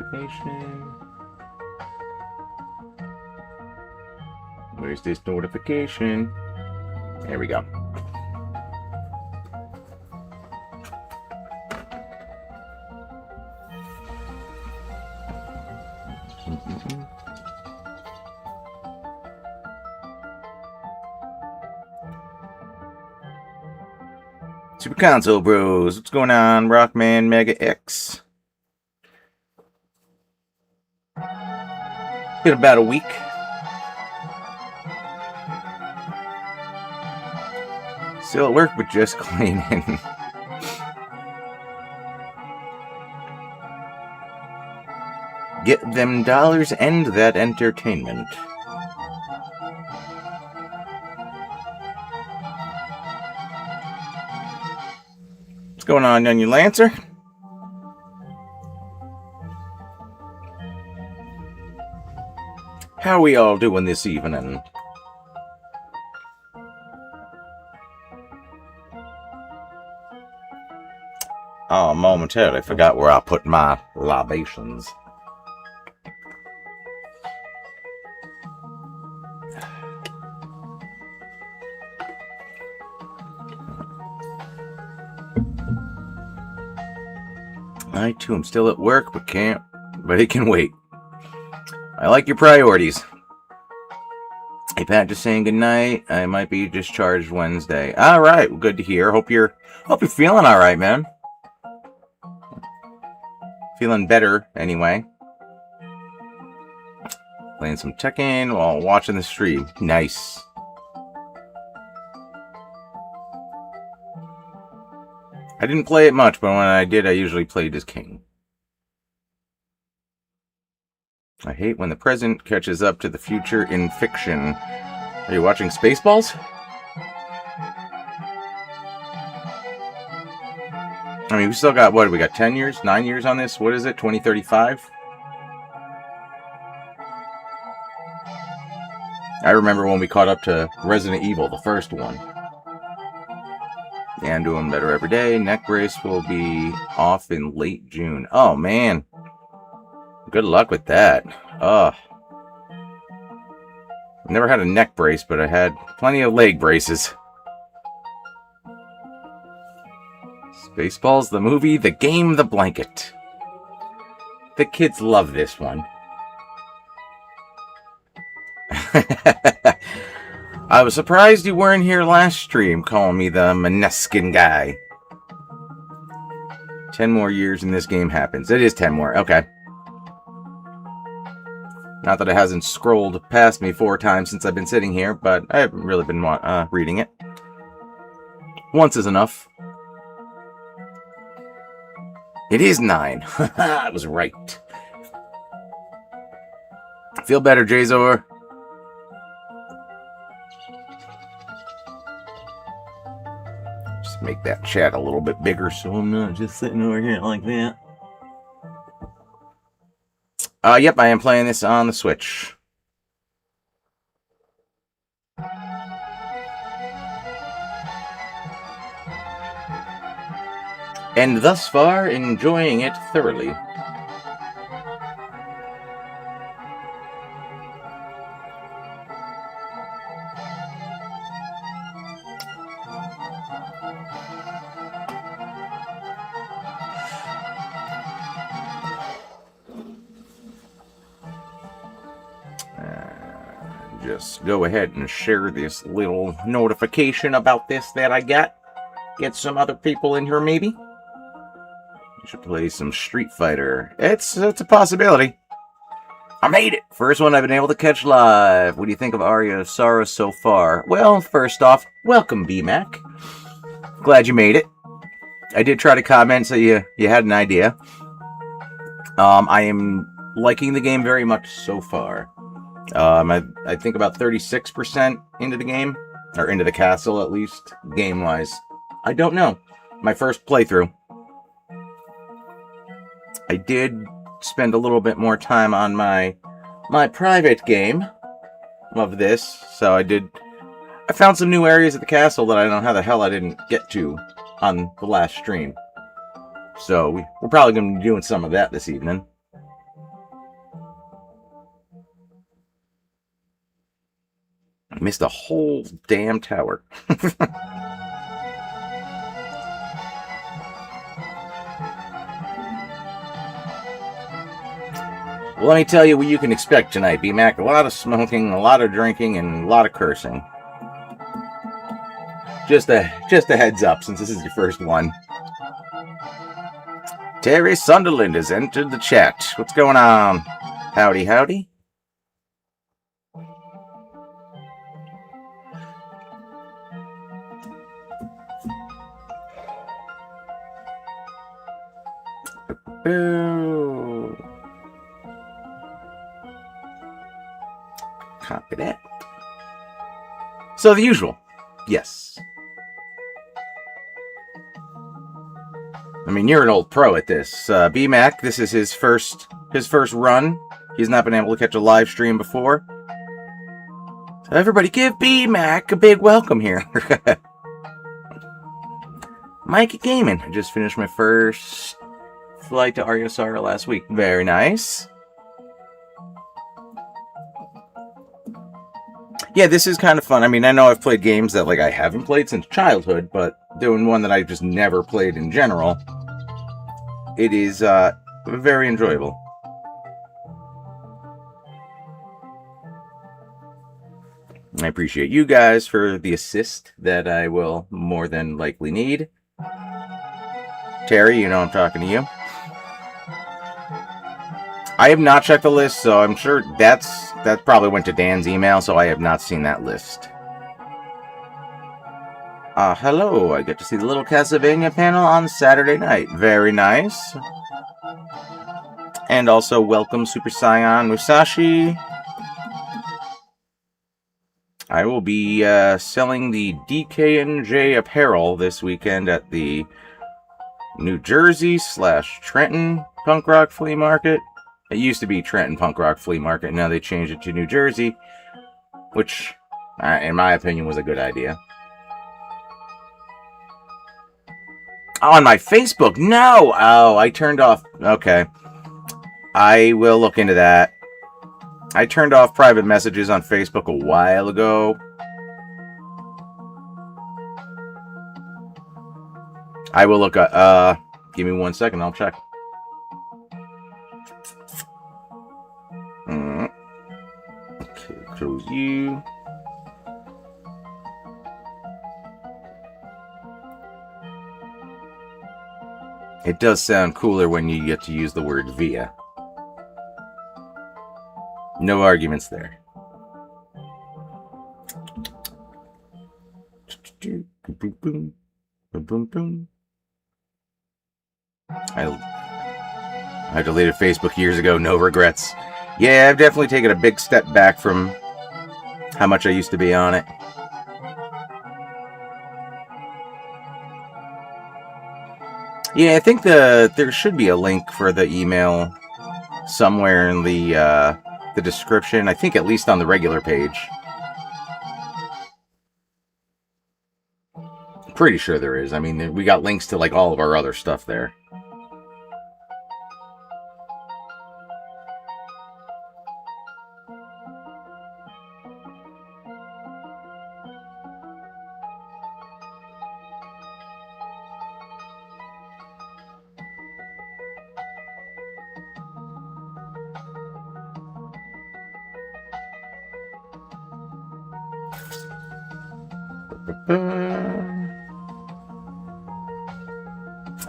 notification. Where's this notification? There we go. Super Console Bros, what's going on? Rockman Mega X. Been about a week. Still at work, but just cleaning. Get them dollars and that entertainment. What's going on, Onion Lancer? How are we all doing this evening? Oh, momentarily forgot where I put my libations. I too am still at work, but it can wait. I like your priorities. Hey Pat, just saying goodnight. I might be discharged Wednesday. Alright, well, good to hear. Hope you're feeling alright, man. Feeling better, anyway. Playing some Tekken while watching the stream. Nice. I didn't play it much, but when I did, I usually played as King. I hate when the present catches up to the future in fiction. Are you watching Spaceballs? I mean, we still got, what, we got 10 years? 9 years on this? What is it, 2035? I remember when we caught up to Resident Evil, the first one. Yeah, I'm doing better every day. Neck brace will be off in late June. Oh, man. Good luck with that. Ugh. Never had a neck brace, but I had plenty of leg braces. Spaceballs, the movie, the game, the blanket. The kids love this one. I was surprised you weren't here last stream calling me the Maneskin guy. 10 more years and this game happens. It is 10 more. Okay. Not that it hasn't scrolled past me 4 times since I've been sitting here, but I haven't really been reading it. Once is enough. It is 9. I was right. Feel better, Jazor. Just make that chat a little bit bigger so I'm not just sitting over here like that. Yep, I am playing this on the Switch. And thus far, enjoying it thoroughly. Just go ahead and share this little notification about this that I got. Get some other people in here, maybe. You should play some Street Fighter. It's a possibility. I made it! First one I've been able to catch live. What do you think of Aria of Sorrow so far? Well, first off, welcome, BMAC. Glad you made it. I did try to comment so you had an idea. I am liking the game very much so far. I think about 36% into the game, or into the castle at least, game-wise. I don't know. My first playthrough. I did spend a little bit more time on my private game of this, so I found some new areas of the castle that I don't know how the hell I didn't get to on the last stream. So we're probably going to be doing some of that this evening. I missed a whole damn tower. Well, let me tell you what you can expect tonight, B-Mac. A lot of smoking, a lot of drinking, and a lot of cursing. Just a heads up, since this is your first one. Terry Sunderland has entered the chat. What's going on? Howdy, howdy. Boo. Copy that. So the usual. Yes. I mean, you're an old pro at this. B-Mac, this is his first run. He's not been able to catch a live stream before. So everybody give B-Mac a big welcome here. Mikey Gaming. I just finished my first flight to Aria last week. Very nice. Yeah, this is kind of fun. I mean, I know I've played games that I haven't played since childhood, but doing one that I just never played in general, it is very enjoyable. I appreciate you guys for the assist that I will more than likely need. Terry, you know I'm talking to you. I have not checked the list, so I'm sure that probably went to Dan's email, so I have not seen that list. Hello, I get to see the little Castlevania panel on Saturday night. Very nice. And also, welcome Super Saiyan Musashi. I will be selling the DK&J apparel this weekend at the New Jersey / Trenton Punk Rock Flea Market. It used to be Trenton Punk Rock Flea Market. Now they changed it to New Jersey, which, in my opinion, was a good idea. On my Facebook? No! Oh, I turned off... Okay. I will look into that. I turned off private messages on Facebook a while ago. I will look at... give me 1 second, I'll check. Okay, close you. It does sound cooler when you get to use the word via. No arguments there. I deleted Facebook years ago, no regrets. Yeah, I've definitely taken a big step back from how much I used to be on it. Yeah, I think there should be a link for the email somewhere in the description. I think at least on the regular page. Pretty sure there is. I mean, we got links to all of our other stuff there.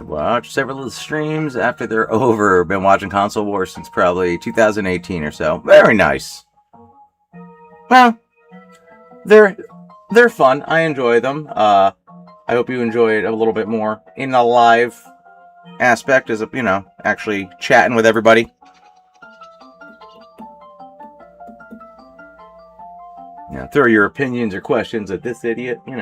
Watch several of the streams after they're over. Been watching Console Wars since probably 2018 or so. Very nice. Well, they're fun. I enjoy them. I hope you enjoy it a little bit more in a live aspect, as actually chatting with everybody. Throw your opinions or questions at this idiot, Okay,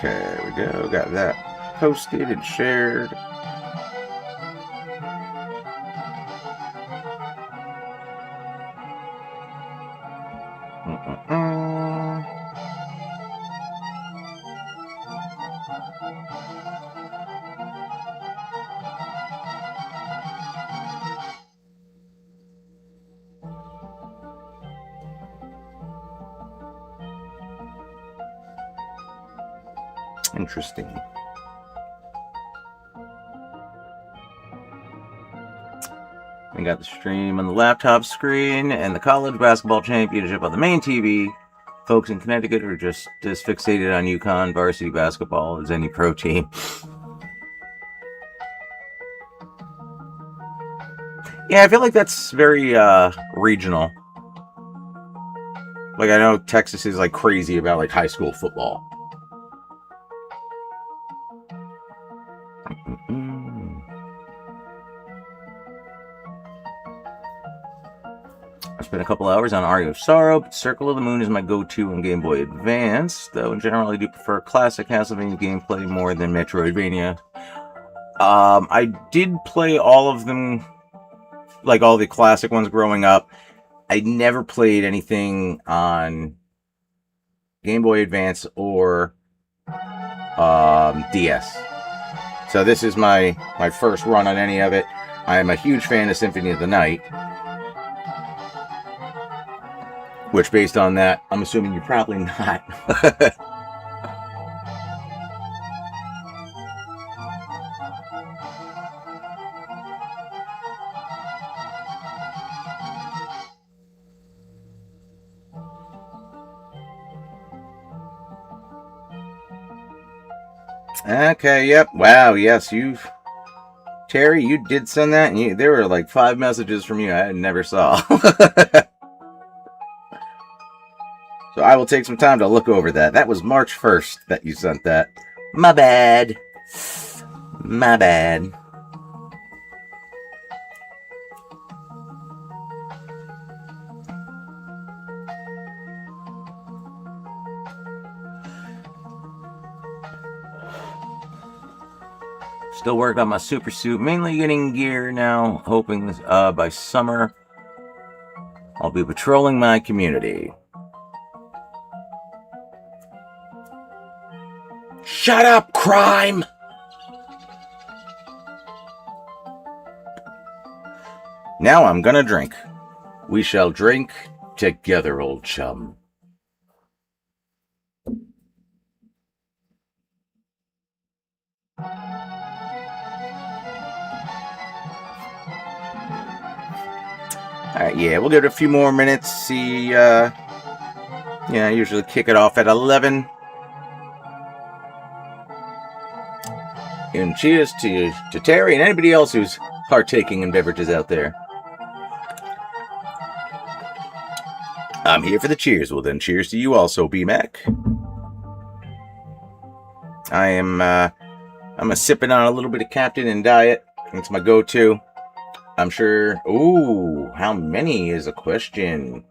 there we go. Got that posted and shared. Interesting. We got the stream on the laptop screen and the college basketball championship on the main TV. Folks in Connecticut are just as fixated on UConn varsity basketball as any pro team. Yeah, I feel like that's very regional. Like, I know Texas is like crazy about like high school football. I spent a couple hours on Aria of Sorrow, but Circle of the Moon is my go-to on Game Boy Advance, though in general I do prefer classic Castlevania gameplay more than Metroidvania. I did play all of them, like all the classic ones growing up. I never played anything on Game Boy Advance or DS. So this is my first run on any of it. I am a huge fan of Symphony of the Night. Which, based on that, I'm assuming you're probably not. Okay, yep. Wow, yes, Terry, you did send that, and there were like 5 messages from you I never saw. So I will take some time to look over that. That was March 1st that you sent that. My bad. My bad. Still working on my super suit. Mainly getting gear now. Hoping by summer I'll be patrolling my community. Shut up, crime! Now I'm gonna drink. We shall drink together, old chum. Alright, yeah, we'll give it a few more minutes. See, I usually kick it off at 11. And cheers to Terry and anybody else who's partaking in beverages out there. I'm here for the cheers. Well, then, cheers to you also, B-Mac. I'm sipping on a little bit of Captain and Diet. It's my go-to. I'm sure... Ooh, how many is a question.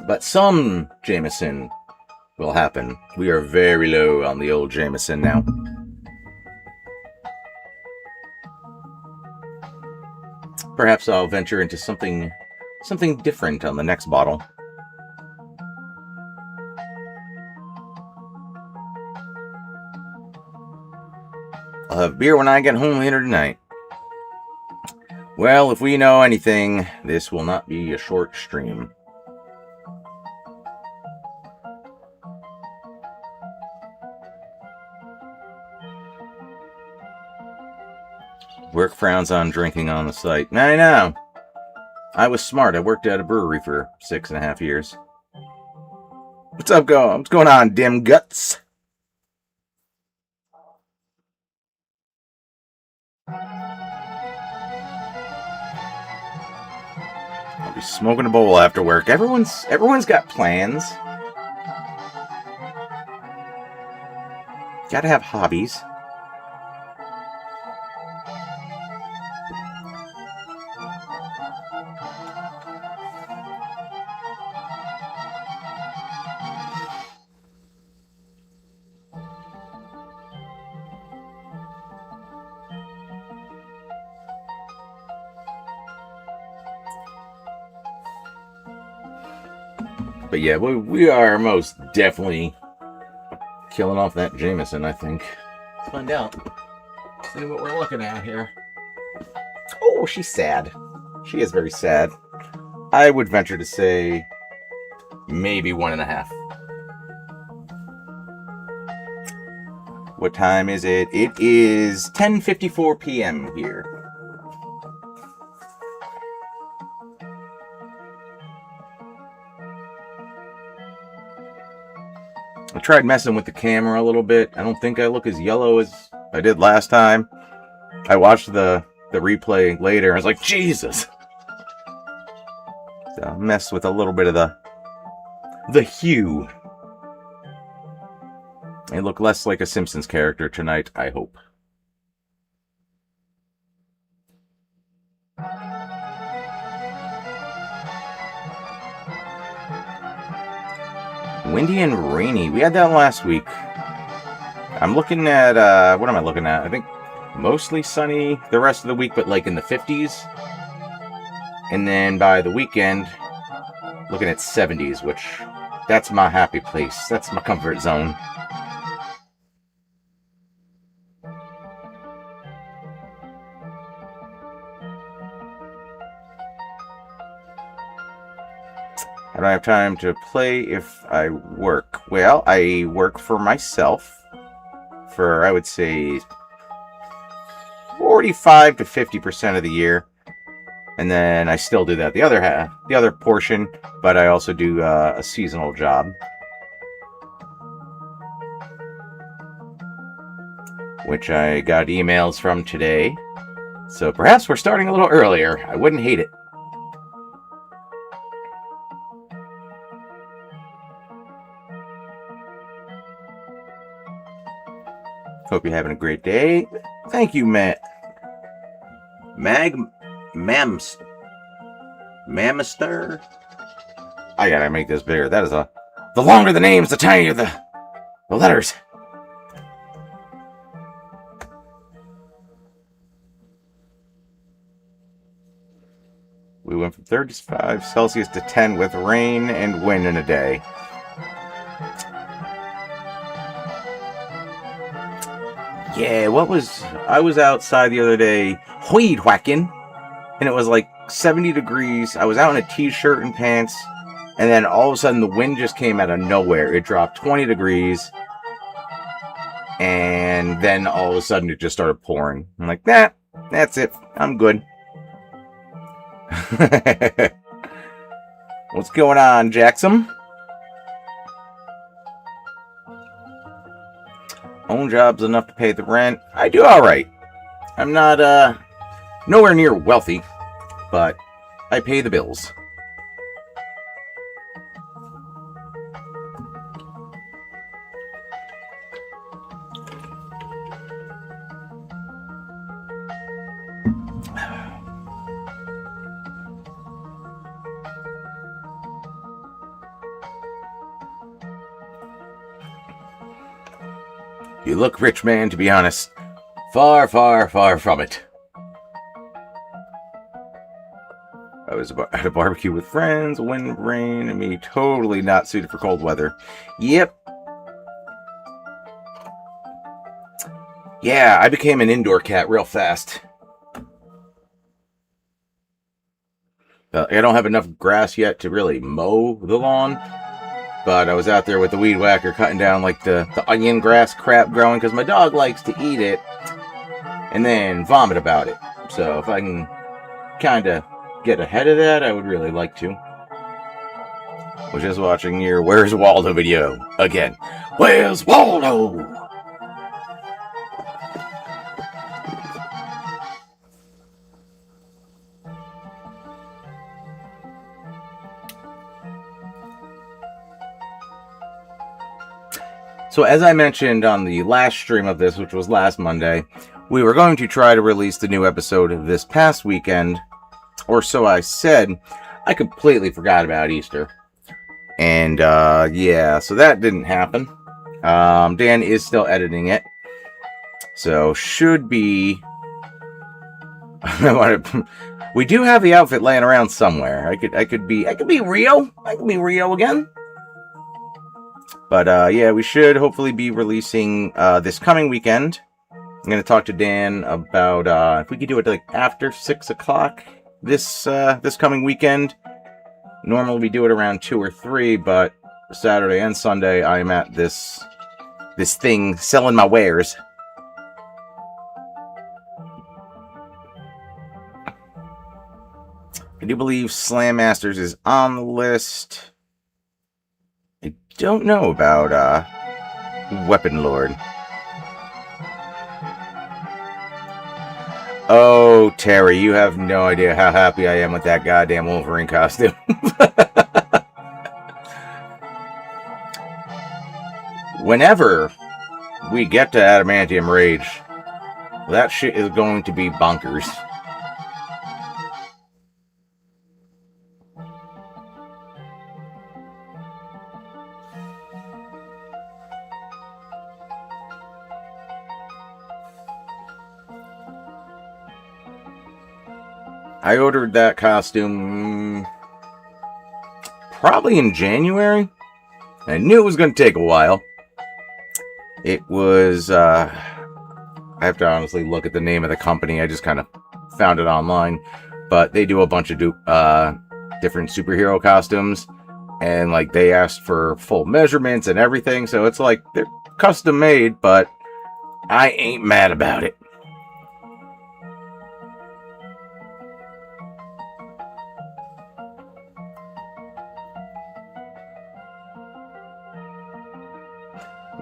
But some Jameson will happen. We are very low on the old Jameson now. Perhaps I'll venture into something different on the next bottle. I'll have beer when I get home later tonight. Well, if we know anything, this will not be a short stream. Work frowns on drinking on the site. I know. I was smart. I worked at a brewery for 6.5 years. What's going on, dim guts? I'll be smoking a bowl after work. Everyone's got plans. Gotta have hobbies. But yeah, we are most definitely killing off that Jameson, I think. Let's find out. See what we're looking at here. Oh, she's sad. She is very sad. I would venture to say maybe 1.5. What time is it? It is 10:54 p.m. here. I tried messing with the camera a little bit. I don't think I look as yellow as I did last time. I watched the replay later. I was like, Jesus! So mess with a little bit of the hue. I look less like a Simpsons character tonight, I hope. Windy and rainy. We had that last week. I'm looking at, what am I looking at? I think mostly sunny the rest of the week, but like in the 50s. And then by the weekend, looking at 70s, which that's my happy place. That's my comfort zone. I don't have time to play if I work. Well, I work for myself for, I would say, 45 to 50% of the year. And then I still do that the other half, the other portion, but I also do a seasonal job. Which I got emails from today. So perhaps we're starting a little earlier. I wouldn't hate it. Hope you're having a great day. Thank you, Matt. Mamster. I gotta make this bigger. That is the longer the names, the tinier the letters. We went from 35 Celsius to 10 with rain and wind in a day. Yeah, I was outside the other day weed whacking, and it was like 70 degrees. I was out in a t-shirt and pants, and then all of a sudden the wind just came out of nowhere. It dropped 20 degrees, and then all of a sudden it just started pouring. I'm like, nah, that's it. I'm good. What's going on, Jackson? Own job's enough to pay the rent. I do alright. I'm not, nowhere near wealthy, but I pay the bills. You look rich, man, to be honest. Far, far, far from it. I was at a barbecue with friends, wind, rain, and me totally not suited for cold weather. Yep. Yeah, I became an indoor cat real fast. I don't have enough grass yet to really mow the lawn. But I was out there with the weed whacker cutting down like the onion grass crap growing because my dog likes to eat it and then vomit about it. So if I can kind of get ahead of that, I would really like to. Was just watching your Where's Waldo video again. Where's Waldo? So as I mentioned on the last stream of this, which was last Monday, we were going to try to release the new episode this past weekend, or so I said. I completely forgot about Easter. And yeah, so that didn't happen. Dan is still editing it. So should be... we do have the outfit laying around somewhere. I could be Rio. I could be Rio again. But yeah, we should hopefully be releasing this coming weekend. I'm going to talk to Dan about if we could do it like after 6 o'clock this coming weekend. Normally we do it around 2 or 3, but Saturday and Sunday I'm at this this thing selling my wares. I do believe Slam Masters is on the list. I don't know about Weapon Lord. Oh, Terry, you have no idea how happy I am with that goddamn Wolverine costume. Whenever we get to Adamantium Rage, that shit is going to be bonkers. I ordered that costume probably in January. I knew it was going to take a while. It was, I have to honestly look at the name of the company. I just kind of found it online. But they do a bunch of different superhero costumes. And, like, they asked for full measurements and everything. So it's like, they're custom made, but I ain't mad about it.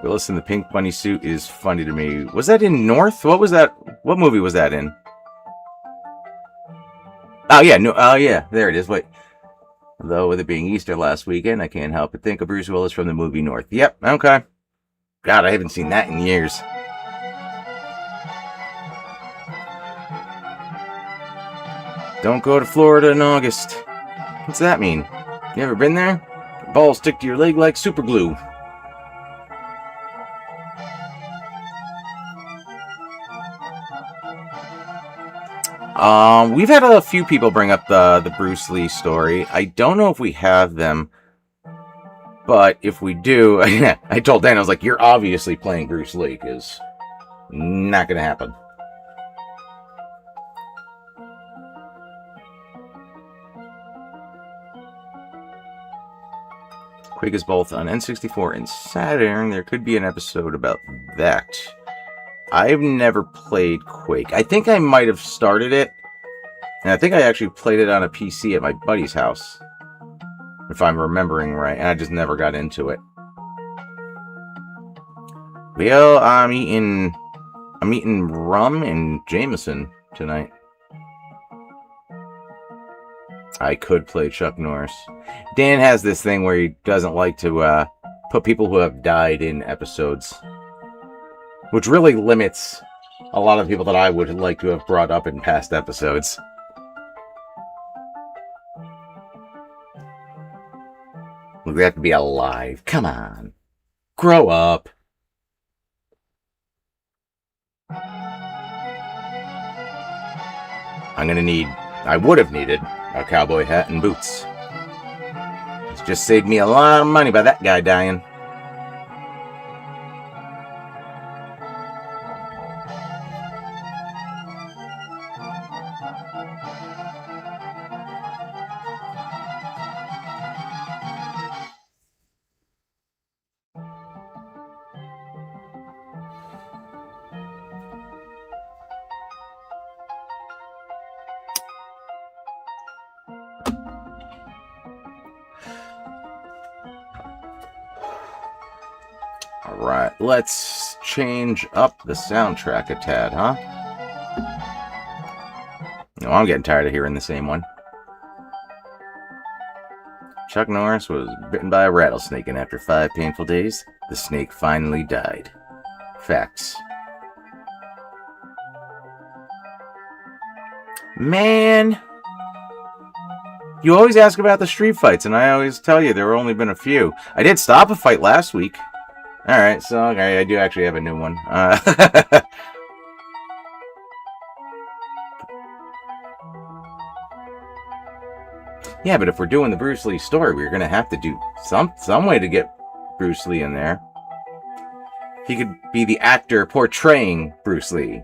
Listen, the pink bunny suit is funny to me. Was that in North? What was that? What movie was that in? Oh, yeah. No. Oh, yeah. There it is. Wait. Though with it being Easter last weekend, I can't help but think of Bruce Willis from the movie North. Yep. Okay. God, I haven't seen that in years. Don't go to Florida in August. What's that mean? You ever been there? Balls stick to your leg like super glue. We've had a few people bring up the Bruce Lee story. I don't know if we have them, but if we do, I told Dan, I was like, you're obviously playing Bruce Lee, because not going to happen. Quake is both on N64 and Saturn. There could be an episode about that. I've never played Quake. I think I might have started it. And I think I actually played it on a PC at my buddy's house. If I'm remembering right. And I just never got into it. Well, I'm eating rum and Jameson tonight. I could play Chuck Norris. Dan has this thing where he doesn't like to put people who have died in episodes. Which really limits a lot of people that I would like to have brought up in past episodes. Look, they have to be alive. Come on. Grow up. I would have needed a cowboy hat and boots. It's just saved me a lot of money by that guy dying. Alright, let's change up the soundtrack a tad, huh? No, I'm getting tired of hearing the same one. Chuck Norris was bitten by a rattlesnake, and after 5 painful days, the snake finally died. Facts. Man! You always ask about the street fights, and I always tell you there have only been a few. I did stop a fight last week. Alright, so okay, I do actually have a new one. Yeah, but if we're doing the Bruce Lee story, we're going to have to do some way to get Bruce Lee in there. He could be the actor portraying Bruce Lee.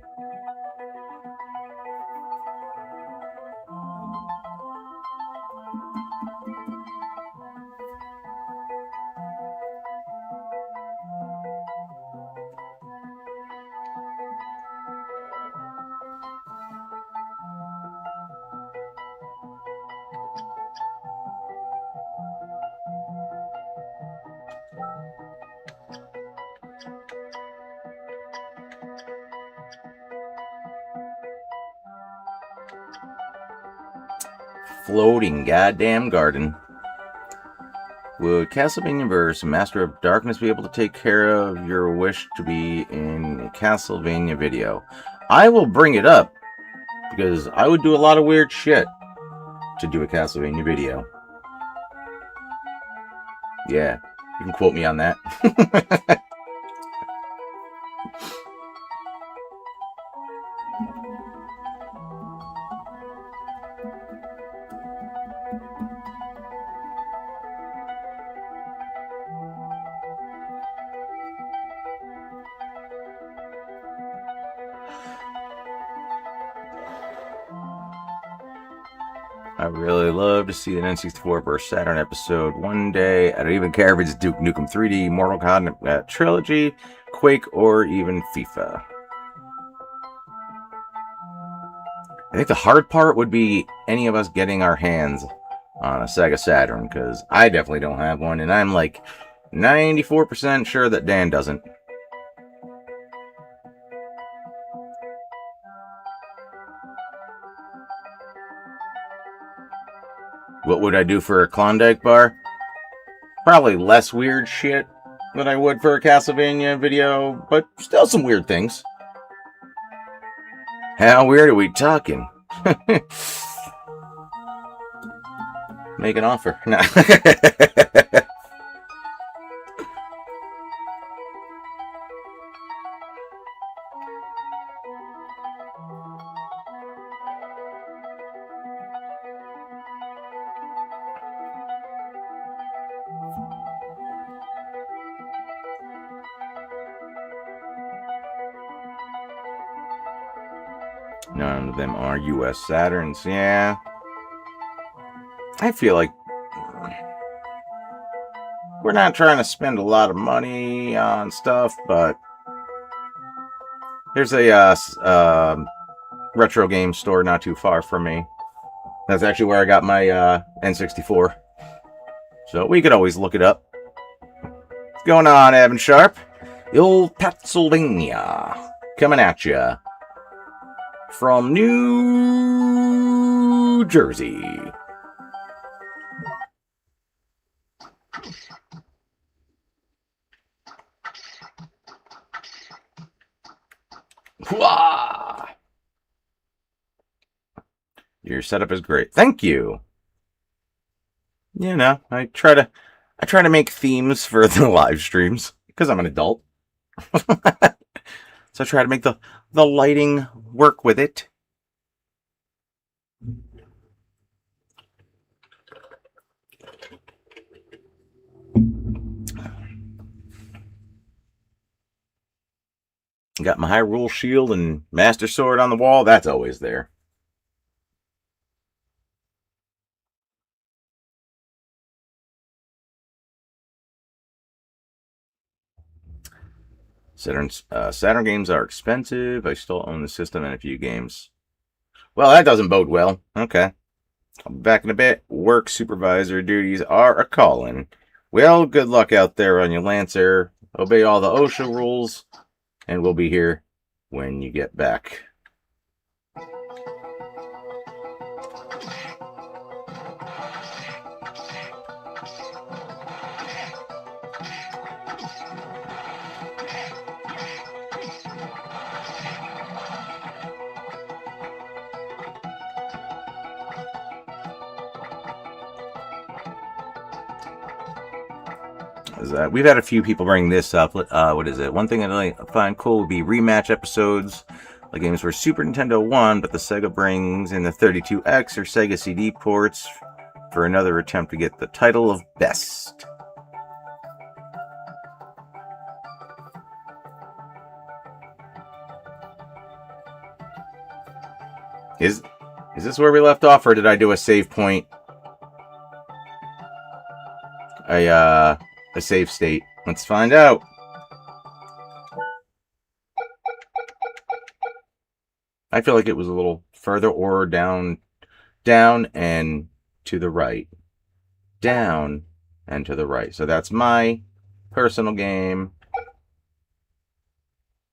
Floating goddamn garden. Would Castlevania vs. Master of Darkness be able to take care of your wish to be in a Castlevania video? I will bring it up, because I would do a lot of weird shit to do a Castlevania video. Yeah, you can quote me on that. I really love to see an N64 vs. Saturn episode one day. I don't even care if it's Duke Nukem 3D, Mortal Kombat Trilogy, Quake, or even FIFA. I think the hard part would be any of us getting our hands on a Sega Saturn, because I definitely don't have one, and I'm like 94% sure that Dan doesn't. What would I do for a Klondike bar? Probably less weird shit than I would for a Castlevania video, but still some weird things. How weird are we talking? Make an offer. No. None of them are US Saturns, yeah. I feel like we're not trying to spend a lot of money on stuff, but there's a retro game store not too far from me. That's actually where I got my N64. So we could always look it up. What's going on, Evan Sharp? The old Pennsylvania coming at ya from New Jersey. Wah! Your setup is great. Thank you. You know, I try to make themes for the live streams because I'm an adult. So I try to make the lighting work with it. Got my Hyrule Shield and Master Sword on the wall. That's always there. Saturn games are expensive. I still own the system and a few games. Well, that doesn't bode well. Okay. I'll be back in a bit. Work supervisor duties are a calling. Well, good luck out there on your Lancer. Obey all the OSHA rules, and we'll be here when you get back. We've had a few people bring this up. What is it? One thing I find cool would be rematch episodes, like games where Super Nintendo won, but the Sega brings in the 32X or Sega CD ports for another attempt to get the title of best. Is this where we left off, or did I do a save point? A save state. Let's find out. I feel like it was a little further or down and to the right. Down and to the right. So that's my personal game.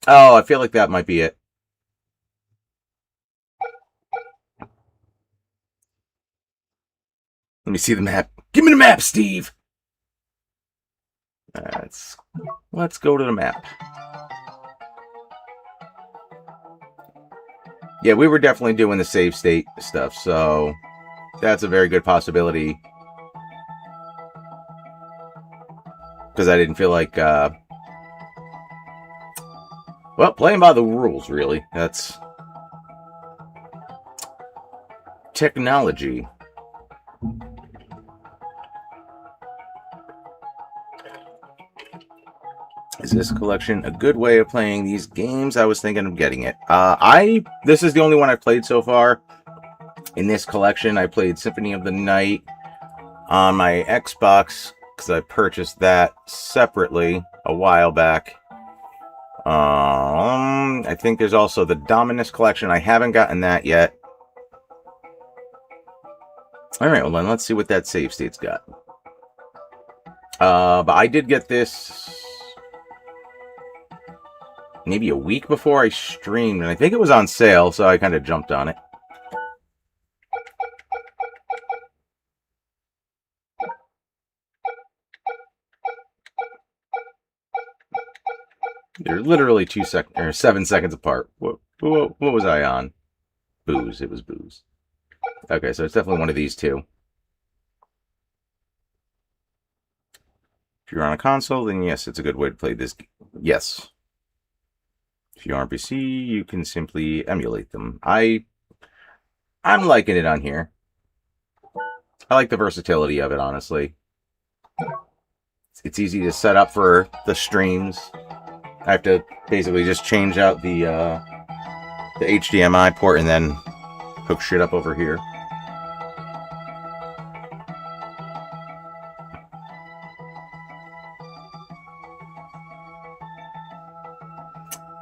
Oh, I feel like that might be it. Let me see the map. Give me the map, Steve! Let's go to the map. Yeah, we were definitely doing the save state stuff, so that's a very good possibility. Because I didn't feel like, well, playing by the rules, really. That's technology. Is this collection a good way of playing these games? I was thinking of getting it. This is the only one I've played so far. In this collection, I played Symphony of the Night on my Xbox, because I purchased that separately a while back. I think there's also the Dominus collection. I haven't gotten that yet. Alright, well then let's see what that save state's got. But I did get this maybe a week before I streamed, and I think it was on sale, so I kind of jumped on it. They're literally 7 seconds apart. What was I on? Booze. It was booze. Okay, so it's definitely one of these two. If you're on a console, then yes, it's a good way to play this. Yes. If you're on PC, you can simply emulate them. I'm liking it on here. I like the versatility of it, honestly. It's easy to set up for the streams. I have to basically just change out the HDMI port and then hook shit up over here.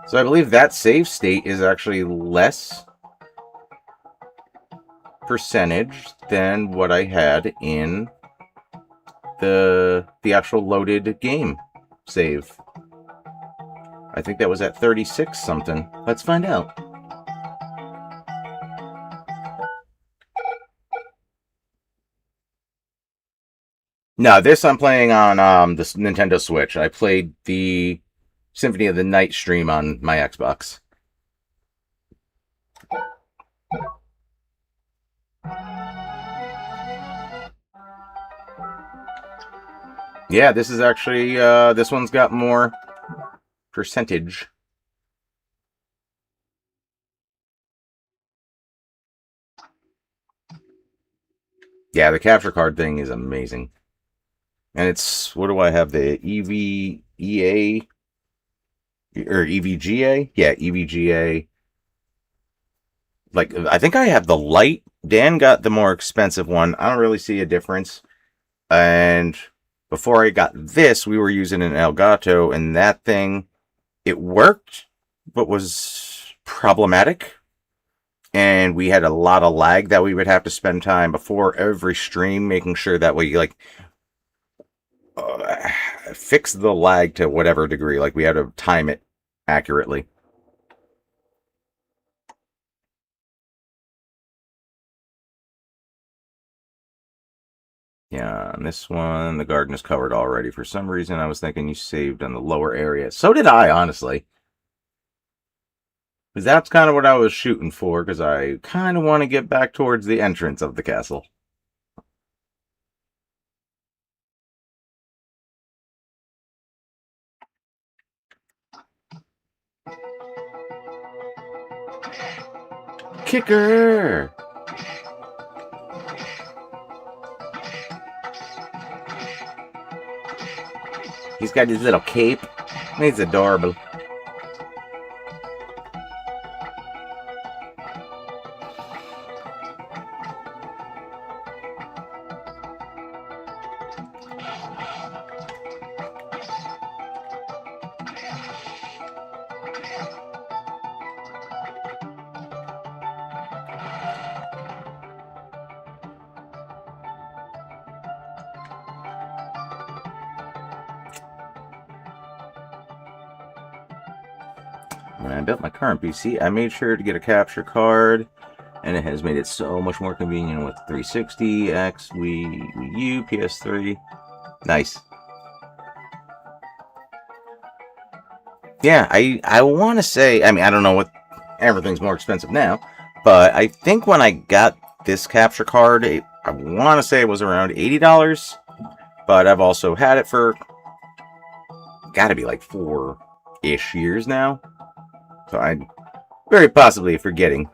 So I believe that save state is actually less percentage than what I had in the actual loaded game save. I think that was at 36 something. Let's find out. No, this I'm playing on the Nintendo Switch. I played the Symphony of the Night stream on my Xbox. Yeah, this is actually, this one's got more percentage. Yeah, the capture card thing is amazing. And it's, what do I have? The EVEA? Or EVGA? Yeah, EVGA. Like, I think I have the light. Dan got the more expensive one. I don't really see a difference. And before I got this, we were using an Elgato, and that thing, it worked, but was problematic. And we had a lot of lag that we would have to spend time before every stream making sure that we, like, fix the lag to whatever degree. Like, we had to time it accurately. Yeah, on this one, the garden is covered already. For some reason, I was thinking you saved on the lower area. So did I, honestly. Because that's kind of what I was shooting for, because I kind of want to get back towards the entrance of the castle. Kicker! He's got his little cape. He's adorable. When I built my current PC, I made sure to get a capture card and it has made it so much more convenient with 360, X, Wii U, PS3. Nice. Yeah, I want to say, I mean, I don't know what, everything's more expensive now, but I think when I got this capture card, I want to say it was around $80, but I've also had it for, gotta be like 4-ish years now, so I'm very possibly forgetting.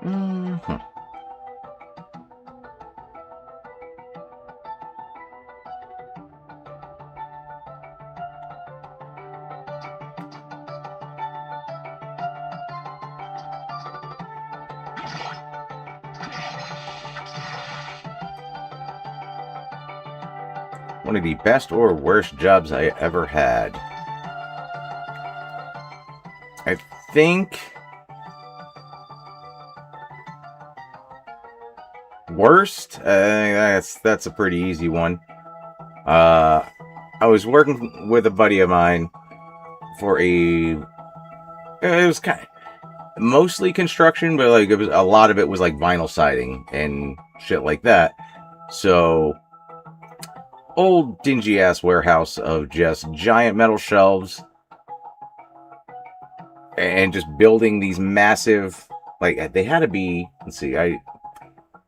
Mm-hmm. One of the best or worst jobs I ever had. I think worst. That's a pretty easy one. I was working with a buddy of mine for it was kind of mostly construction, but like it was a lot of it was like vinyl siding and shit like that. So old dingy ass warehouse of just giant metal shelves and just building these massive, like they had to be, let's see,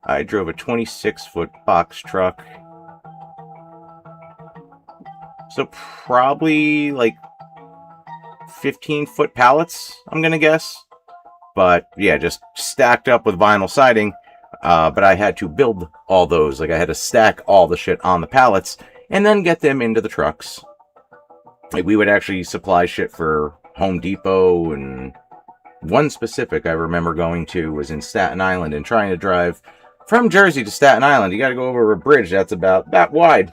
I drove a 26-foot box truck, so probably like 15-foot pallets, I'm gonna guess. But yeah, just stacked up with vinyl siding. But I had to build all those. Like I had to stack all the shit on the pallets and then get them into the trucks. Like we would actually supply shit for Home Depot, and one specific I remember going to was in Staten Island and trying to drive from Jersey to Staten Island. You got to go over a bridge that's about that wide.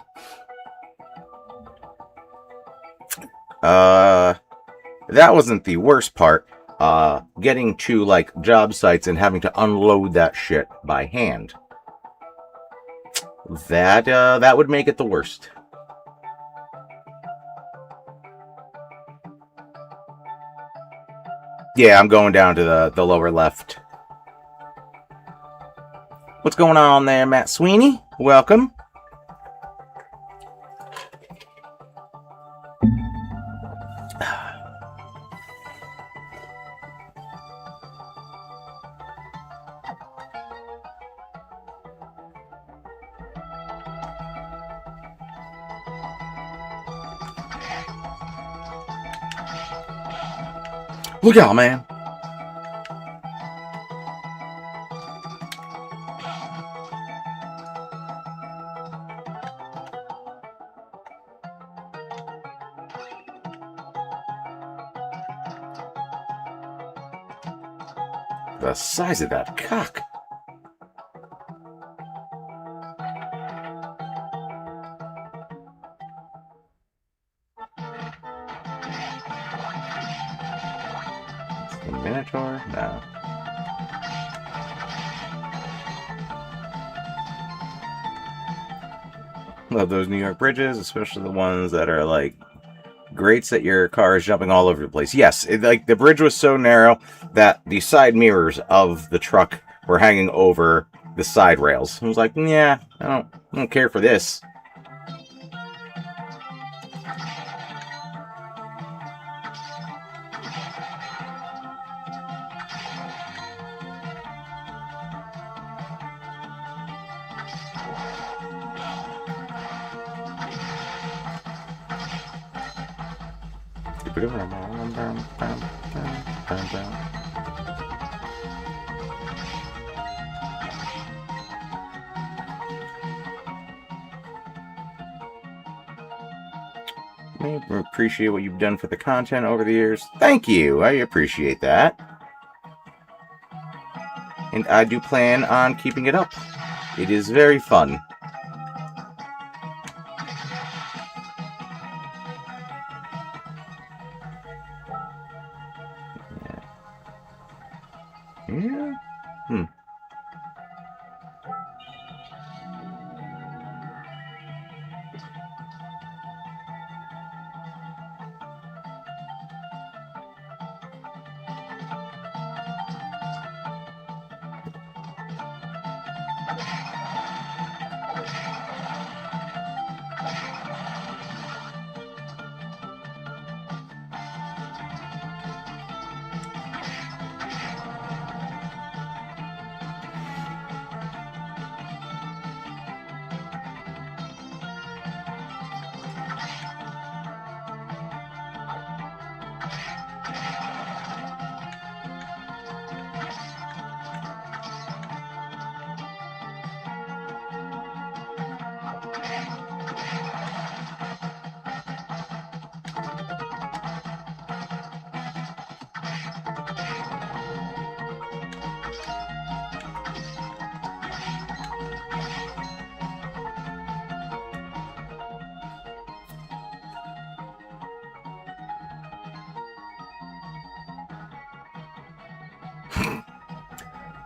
That wasn't the worst part. Getting to like job sites and having to unload that shit by hand. That would make it the worst. Yeah, I'm going down to the lower left. What's going on there, Matt Sweeney? Welcome. Look out, man. The size of that cock. The Minotaur? No. Love those New York bridges, especially the ones that are like grates that your car is jumping all over the place. Yes, like the bridge was so narrow that the side mirrors of the truck were hanging over the side rails. I was like, yeah, I don't care for this. I appreciate what you've done for the content over the years. Thank you. I appreciate that. And I do plan on keeping it up. It is very fun. Yeah.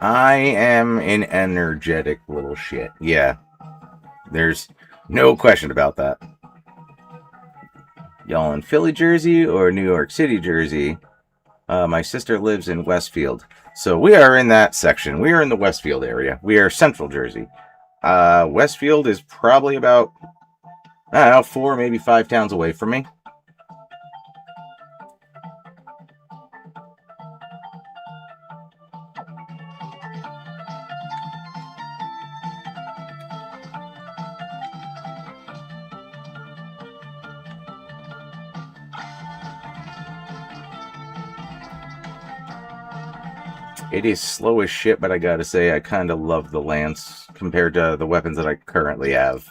I am an energetic little shit. Yeah. There's no question about that. Y'all in Philly, Jersey or New York City, Jersey? My sister lives in Westfield. So we are in that section. We are in the Westfield area. We are Central Jersey. Westfield is probably about, I don't know, 4, maybe 5 towns away from me. It is slow as shit, but I gotta say, I kind of love the lance compared to the weapons that I currently have.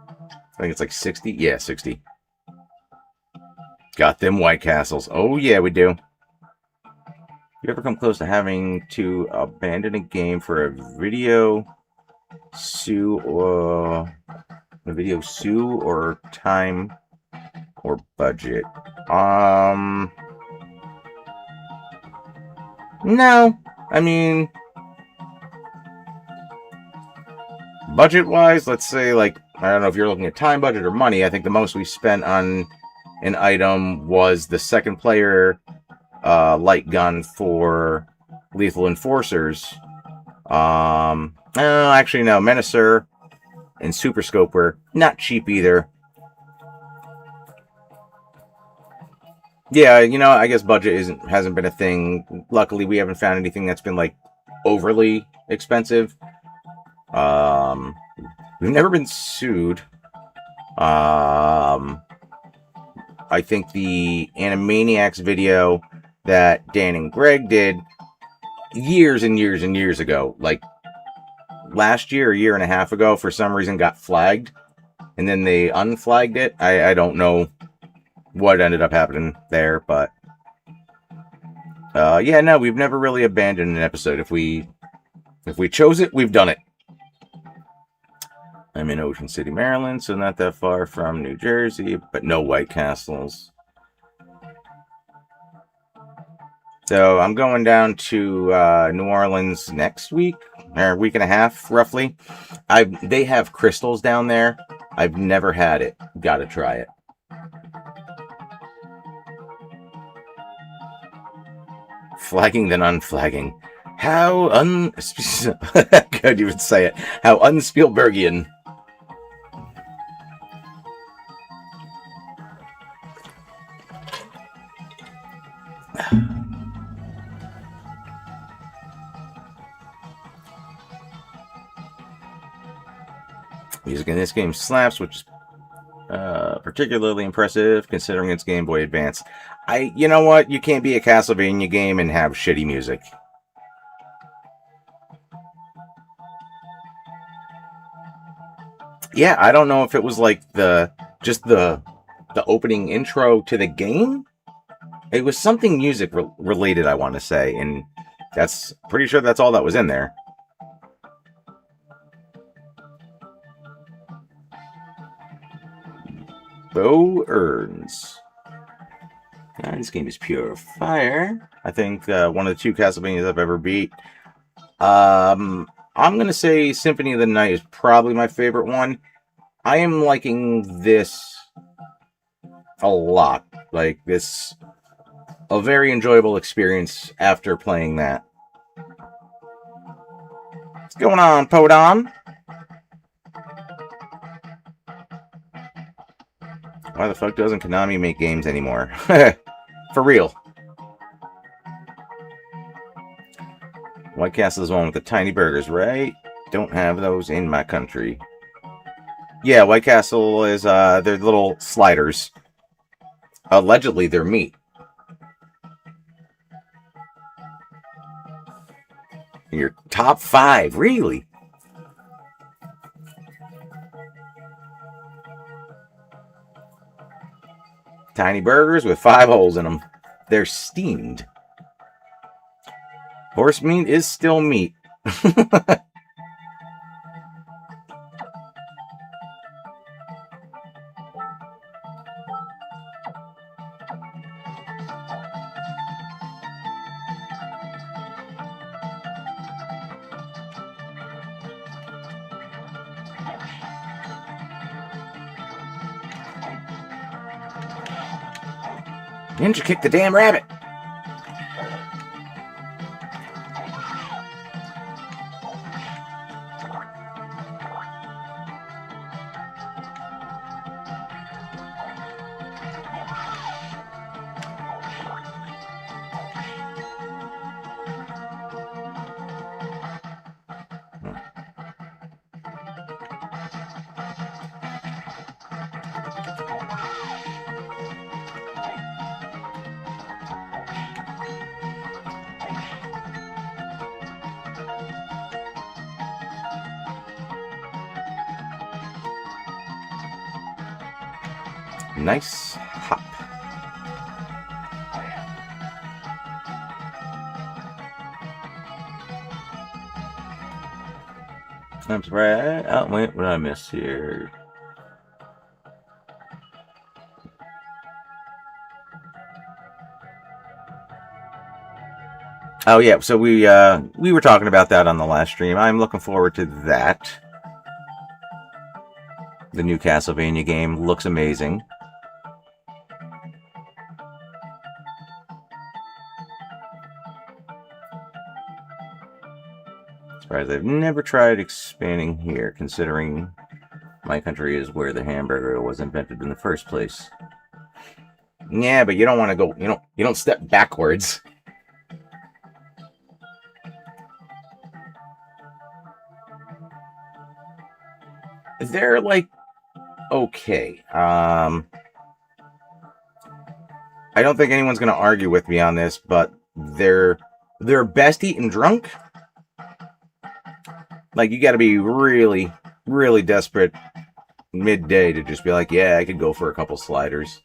I think it's like 60. Yeah, 60. Got them White Castles. Oh, yeah, we do. You ever come close to having to abandon a game for a video sue or time or budget? No. I mean, budget-wise, let's say, like, I don't know if you're looking at time, budget, or money. I think the most we spent on an item was the second player light gun for Lethal Enforcers. No, actually, no. Menacer and Super Scope were not cheap either. Yeah, you know, I guess budget hasn't been a thing. Luckily, we haven't found anything that's been like overly expensive. We've never been sued. I think the Animaniacs video that Dan and Greg did years and years and years ago, like last year, a year and a half ago, for some reason got flagged, and then they unflagged it. I don't know what ended up happening there, but yeah, no, we've never really abandoned an episode. If we chose it, we've done it. I'm in Ocean City, Maryland, so not that far from New Jersey, but no White Castles. So I'm going down to New Orleans next week, or a week and a half, roughly. They have crystals down there. I've never had it. Gotta try it. Flagging then unflagging. How could you even say it? How un-Spielbergian. Music in this game slaps, which is particularly impressive considering it's Game Boy Advance. You know what? You can't be a Castlevania game and have shitty music. Yeah, I don't know if it was like just the opening intro to the game. It was something music related, I want to say, and that's pretty sure that's all that was in there. Bow Urns. This game is pure fire. I think one of the 2 Castlevanias I've ever beat. I'm going to say Symphony of the Night is probably my favorite one. I am liking this a lot. Like, this, a very enjoyable experience after playing that. What's going on, Podon? Why the fuck doesn't Konami make games anymore? For real. White Castle is the one with the tiny burgers, right? Don't have those in my country. Yeah, White Castle is, they're little sliders. Allegedly, they're meat. Your top 5, really? Tiny burgers with 5 holes in them. They're steamed. Horse meat is still meat. Ninja kick the damn rabbit. Nice hop. I'm surprised. Oh, wait, what did I miss here? Oh yeah, so we were talking about that on the last stream. I'm looking forward to that. The new Castlevania game looks amazing. Surprised I've never tried expanding here, considering my country is where the hamburger was invented in the first place. Yeah, but you don't want to go. You don't step backwards. They're like okay. I don't think anyone's gonna argue with me on this, but they're best eaten drunk. Like, you got to be really, really desperate midday to just be like, yeah, I could go for a couple sliders.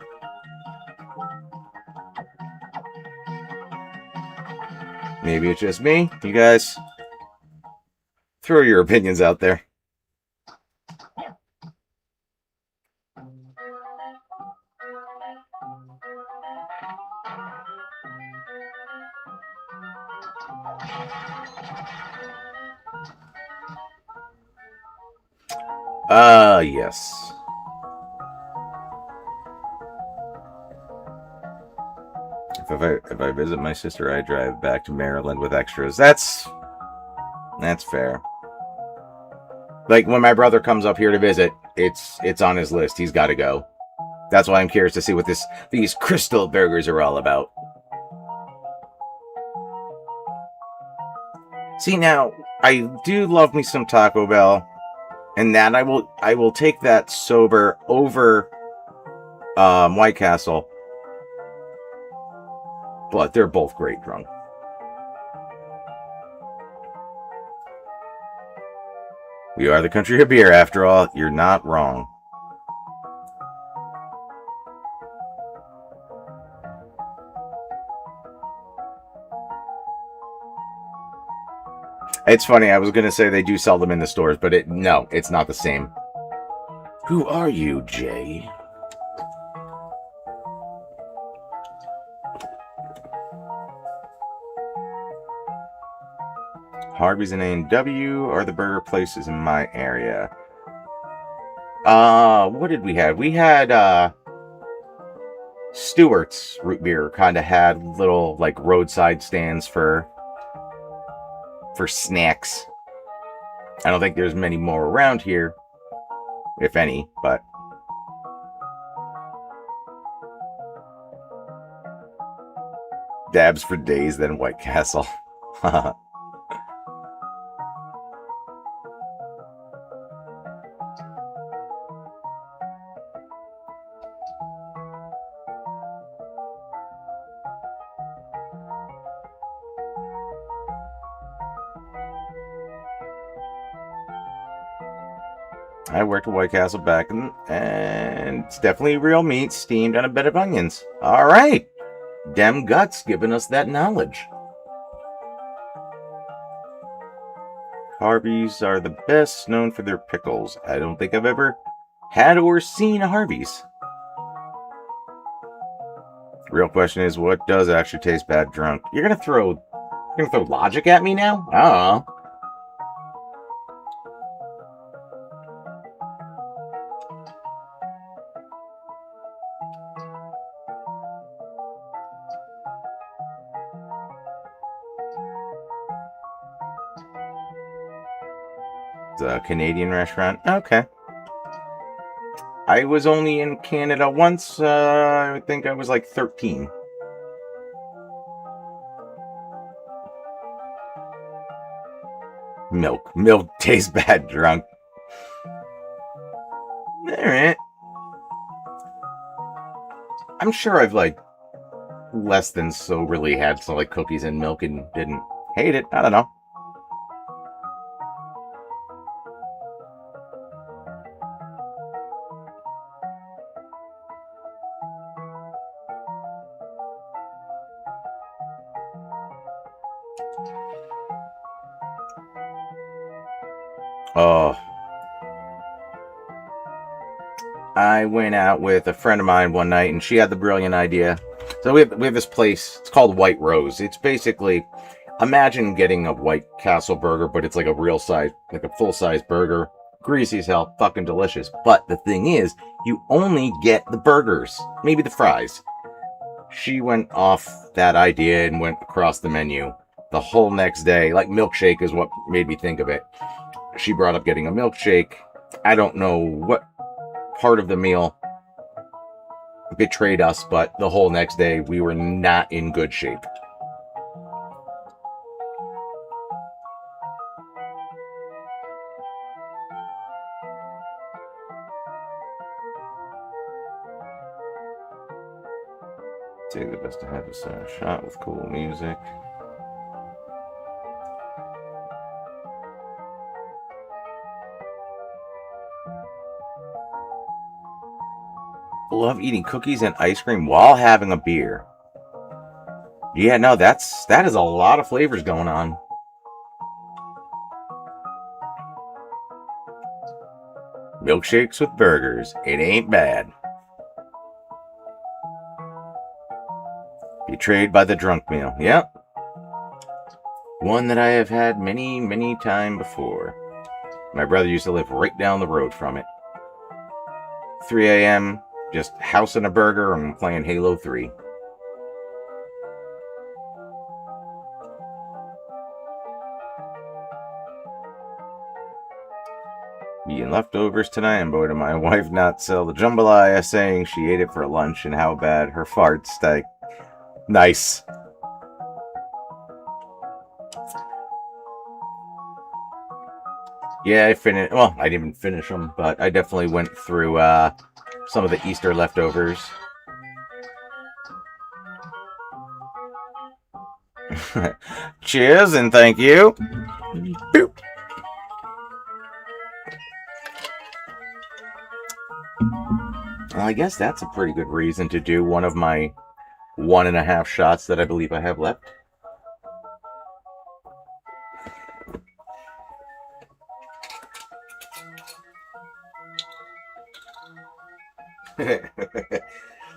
Maybe it's just me. You guys, throw your opinions out there. Yes. If I visit my sister, I drive back to Maryland with extras. That's fair. Like, when my brother comes up here to visit, it's on his list. He's got to go. That's why I'm curious to see what these crystal burgers are all about. See, now, I do love me some Taco Bell, and that I will take that sober over White Castle. But they're both great drunk. We are the country of beer, after all. You're not wrong. It's funny, I was going to say they do sell them in the stores, but no, it's not the same. Who are you, Jay? Harvey's and A&W are the burger places in my area. What did we have? We had, Stewart's root beer kind of had little, like, roadside stands for snacks. I don't think there's many more around here, if any, but dabs for days, then White Castle. I worked at White Castle back and it's definitely real meat steamed on a bed of onions. All right. Dem Guts giving us that knowledge. Harvey's are the best known for their pickles. I don't think I've ever had or seen a Harvey's. Real question is, what does actually taste bad drunk? You're gonna throw logic at me now? I don't know. It's a Canadian restaurant. Okay. I was only in Canada once. I think I was like 13. Milk tastes bad drunk. Alright. I'm sure I've like less than soberly had some like cookies and milk and didn't hate it. I don't know. Oh. I went out with a friend of mine one night and she had the brilliant idea. So we have this place, it's called White Rose. It's basically, imagine getting a White Castle burger, but it's like a real size, like a full-size burger. Greasy as hell, fucking delicious. But the thing is, you only get the burgers, maybe the fries. She went off that idea and went across the menu the whole next day. Like milkshake is what made me think of it. She brought up getting a milkshake. I don't know what part of the meal betrayed us, but the whole next day we were not in good shape. Say the best to have a shot with cool music. Love eating cookies and ice cream while having a beer. Yeah, no, that is a lot of flavors going on. Milkshakes with burgers. It ain't bad. Betrayed by the drunk meal. Yep. One that I have had many, many times before. My brother used to live right down the road from it. 3 a.m., just housing a burger and playing Halo 3. Eating leftovers tonight, and boy, did my wife not sell the jambalaya, saying she ate it for lunch and how bad her farts stank. Nice. Yeah, I finished. Well, I didn't even finish them, but I definitely went through some of the Easter leftovers. Cheers and thank you. Boop. Well, I guess that's a pretty good reason to do one of my 1.5 shots that I believe I have left.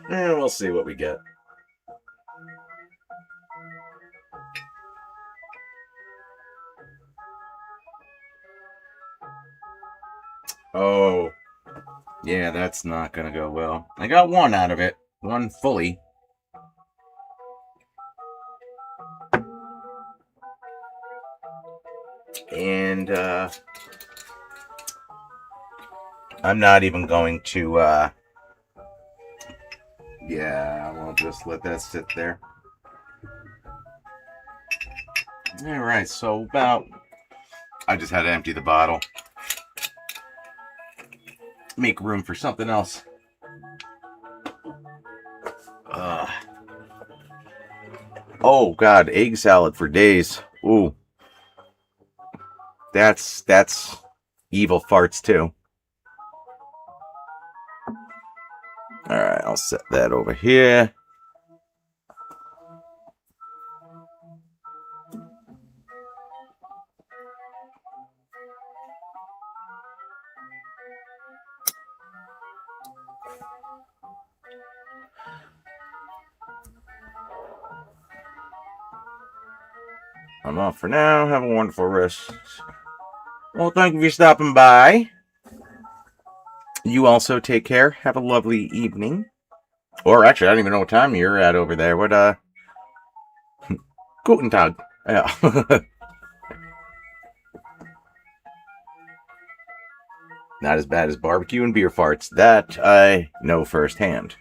And we'll see what we get. Oh, yeah, that's not gonna go well. I got one out of it. One fully. And, I'm not even going to, yeah, we'll just let that sit there. Alright, so about... I just had to empty the bottle. Make room for something else. Oh, God, egg salad for days. Ooh. That's evil farts, too. Alright, I'll set that over here. I'm off for now. Have a wonderful rest. Well, thank you for stopping by. You also take care. Have a lovely evening. Or actually, I don't even know what time you're at over there. What, Guten Tag. Yeah. Not as bad as barbecue and beer farts. That I know firsthand.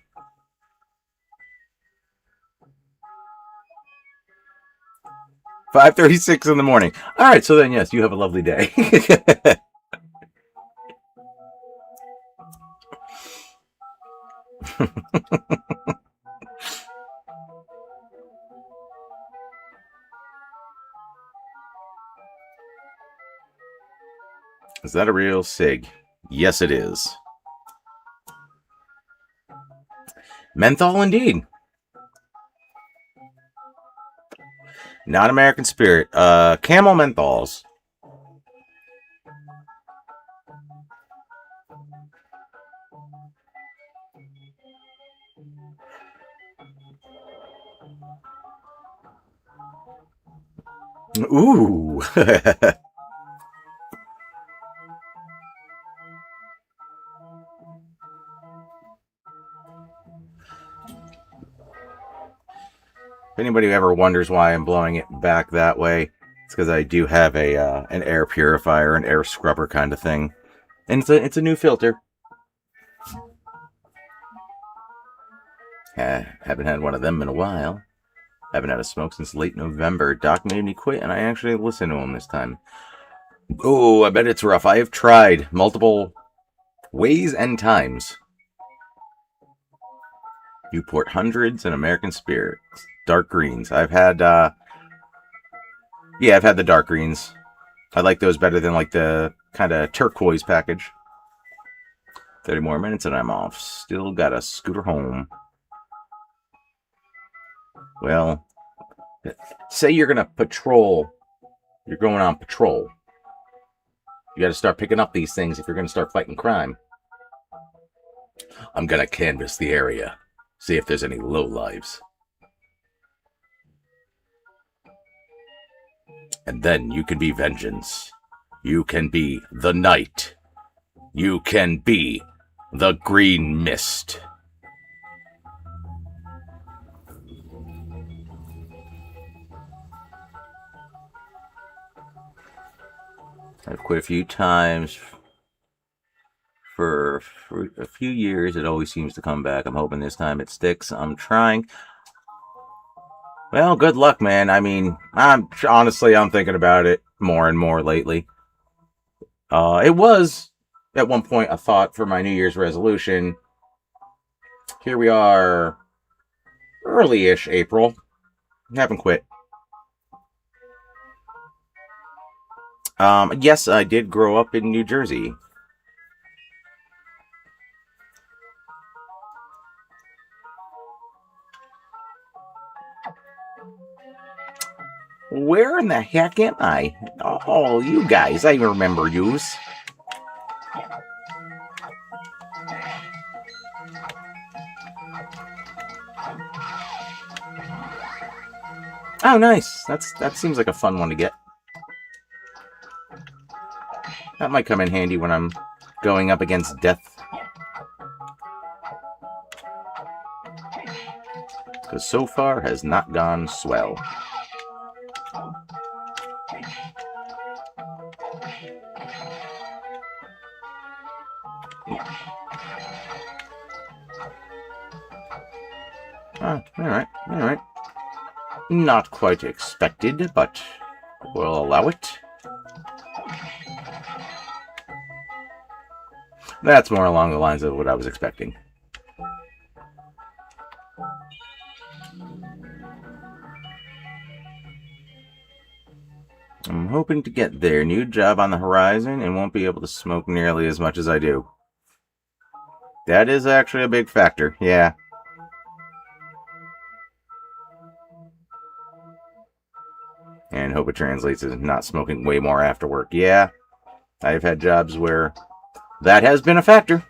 $5:36 in the morning. All right, so then, yes, you have a lovely day. Is that a real cig? Yes, it is. Menthol, indeed. Not American Spirit. Camel menthols. Ooh. If anybody ever wonders why I'm blowing it back that way, it's because I do have a an air purifier, an air scrubber kind of thing, and it's a new filter. Haven't had one of them in a while. Haven't had a smoke since late November. Doc made me quit, and I actually listened to him this time. Oh, I bet it's rough. I have tried multiple ways and times. Newport Hundreds and American Spirit. Dark greens. I've had, I've had the dark greens. I like those better than like the kind of turquoise package. 30 more minutes and I'm off. Still gotta scooter home. Well, say you're gonna patrol. You're going on patrol. You gotta start picking up these things if you're gonna start fighting crime. I'm gonna canvass the area. See if there's any lowlives. And then you can be vengeance. You can be the night. You can be the green mist. I've quit a few times. For a few years, it always seems to come back. I'm hoping this time it sticks. I'm trying. Well, good luck, man. I mean, I'm thinking about it more and more lately. It was, at one point, a thought for my New Year's resolution Here we are, early-ish April. Haven't quit. Yes, I did grow up in New Jersey. Where in the heck am I? Oh, you guys, I remember yous. Oh, nice. That seems like a fun one to get. That might come in handy when I'm going up against death. Because so far has not gone swell. Alright. Not quite expected, but we'll allow it. That's more along the lines of what I was expecting. I'm hoping to get there. New job on the horizon and won't be able to smoke nearly as much as I do. That is actually a big factor, yeah. And hope it translates as not smoking way more after work. Yeah, I've had jobs where that has been a factor.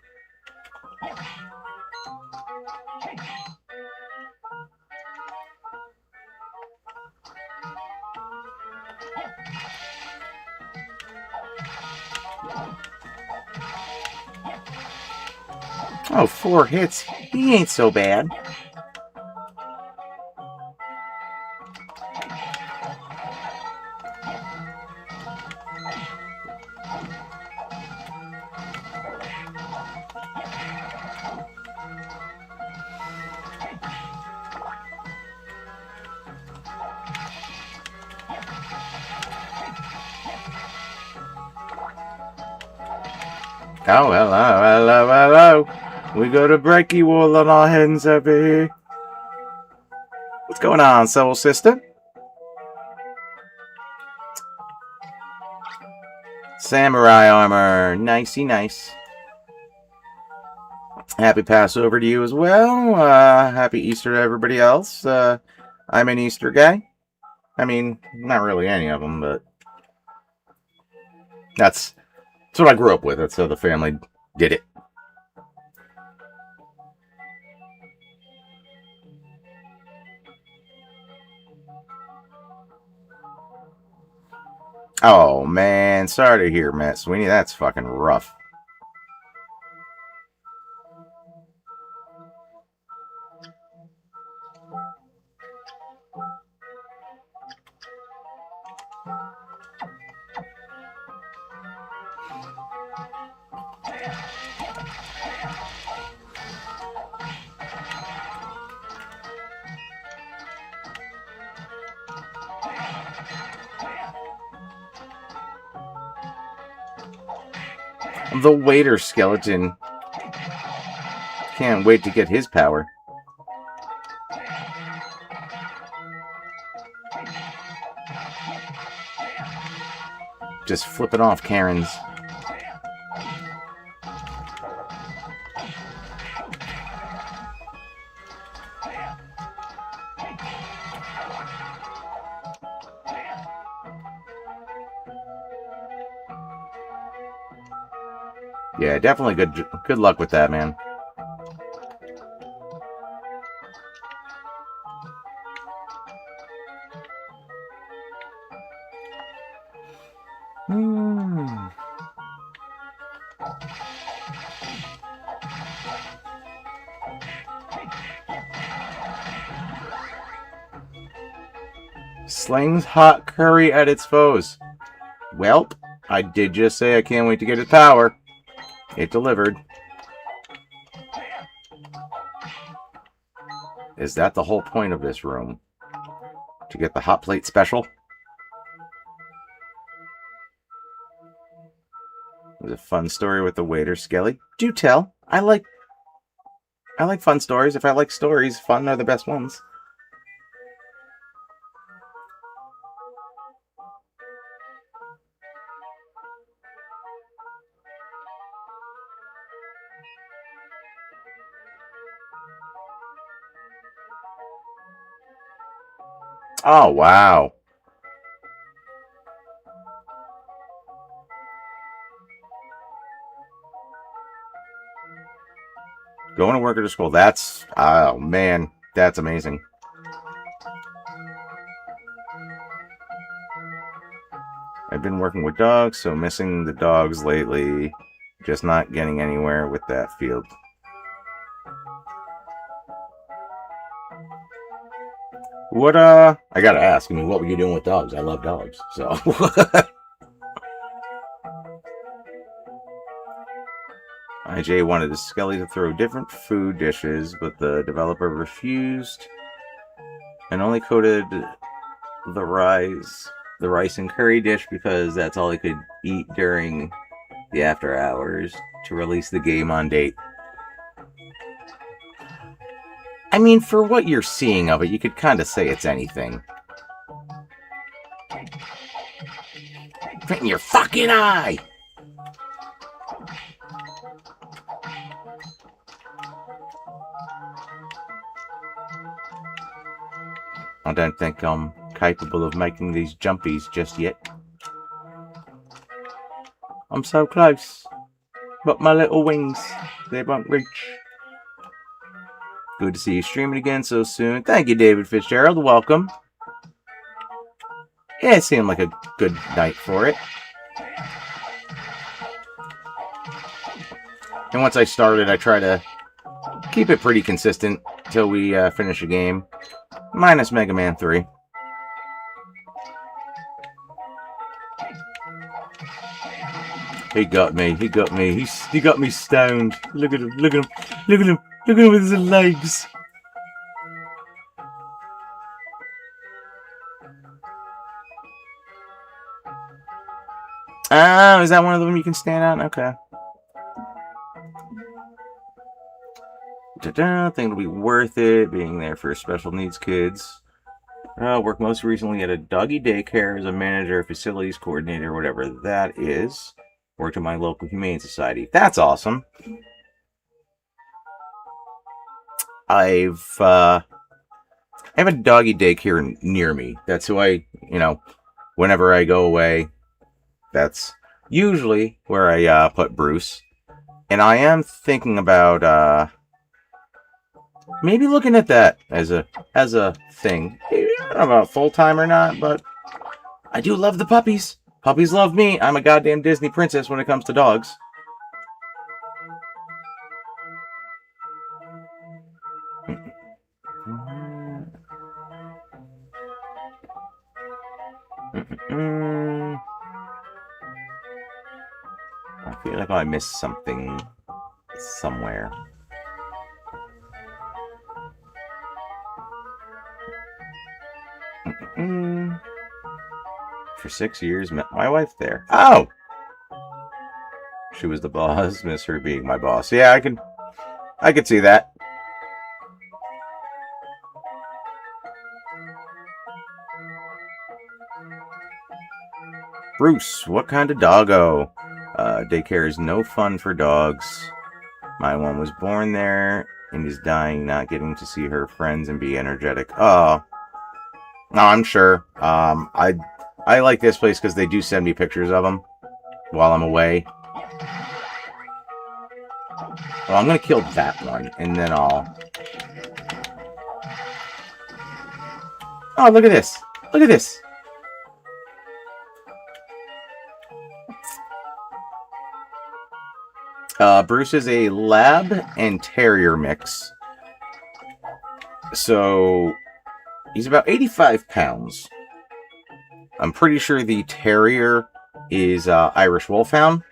Oh, 4 hits. He ain't so bad. Oh, hello. We got a breaky wall on our hands over here. What's going on, soul sister? Samurai armor. Nicey nice. Happy Passover to you as well. Happy Easter to everybody else. I'm an Easter guy. I mean, not really any of them, but that's what I grew up with. That's how the family did it. Oh, man. Sorry to hear, Matt Sweeney. That's fucking rough. The waiter skeleton. Can't wait to get his power. Just flipping off Karens. Yeah, definitely good luck with that, man. Slings hot curry at its foes. Welp, I did just say I can't wait to get its power. It delivered. Is that the whole point of this room? To get the hot plate special? It was a fun story with the waiter, Skelly. Do tell. I like... I like fun stories. If I like stories, fun are the best ones. Oh, wow. Going to work or to school. That's, oh, man. That's amazing. I've been working with dogs, so missing the dogs lately. Just not getting anywhere with that field. What, I gotta ask. I mean, what were you doing with dogs? I love dogs, so. IJ wanted Skelly to throw different food dishes, but the developer refused and only coded the rice and curry dish because that's all he could eat during the after hours to release the game on date. I mean, for what you're seeing of it, you could kind of say it's anything. Right in your fucking eye! I don't think I'm capable of making these jumpies just yet. I'm so close, but my little wings, they won't reach. Good to see you streaming again so soon. Thank you, David Fitzgerald. Welcome. Yeah, it seemed like a good night for it. And once I started, I try to keep it pretty consistent until we finish a game. Minus Mega Man 3. He got me. He got me. He got me stoned. Look at him. Look at him. Look at him. Look at him with his legs. Oh, is that one of them you can stand on? Okay. I think it'll be worth it being there for special needs kids. Worked most recently at a doggy daycare as a manager, facilities coordinator, whatever that is. Worked at my local humane society. That's awesome. I have a doggy daycare near me. That's who whenever I go away, that's usually where I put Bruce. And I am thinking about maybe looking at that as a thing. I don't know about full time or not, but I do love the puppies. Puppies love me. I'm a goddamn Disney princess when it comes to dogs. I feel like I missed something somewhere. For 6 years, met my wife there. Oh! She was the boss. Miss her being my boss. Yeah, I could see that. Bruce, what kind of doggo? Daycare is no fun for dogs. My one was born there and is dying, not getting to see her friends and be energetic. Oh, no, I'm sure. I like this place because they do send me pictures of them while I'm away. Well, I'm gonna kill that one, and then I'll. Oh, look at this! Look at this! Bruce is a lab and terrier mix. So he's about 85 pounds. I'm pretty sure the terrier is Irish Wolfhound.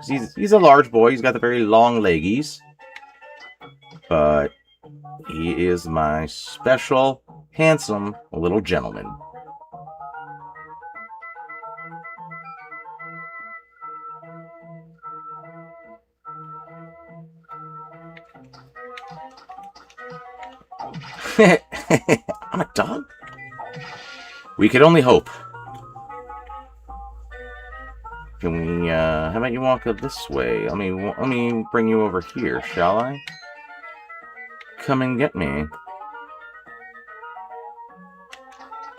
He's a large boy. He's got the very long leggies. But he is my special, handsome little gentleman. I'm a dog? We could only hope. Can we, how about you walk up this way? Let me bring you over here, shall I? Come and get me.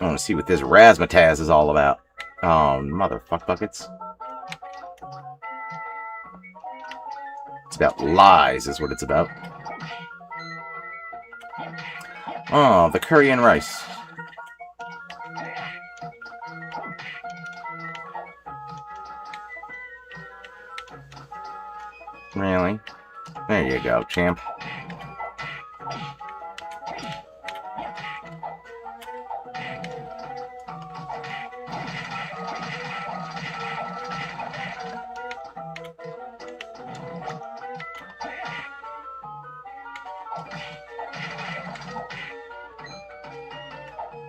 I want to see what this razzmatazz is all about. Oh, motherfuck buckets. It's about lies, is what it's about. Oh, the curry and rice. Really? There you go, champ.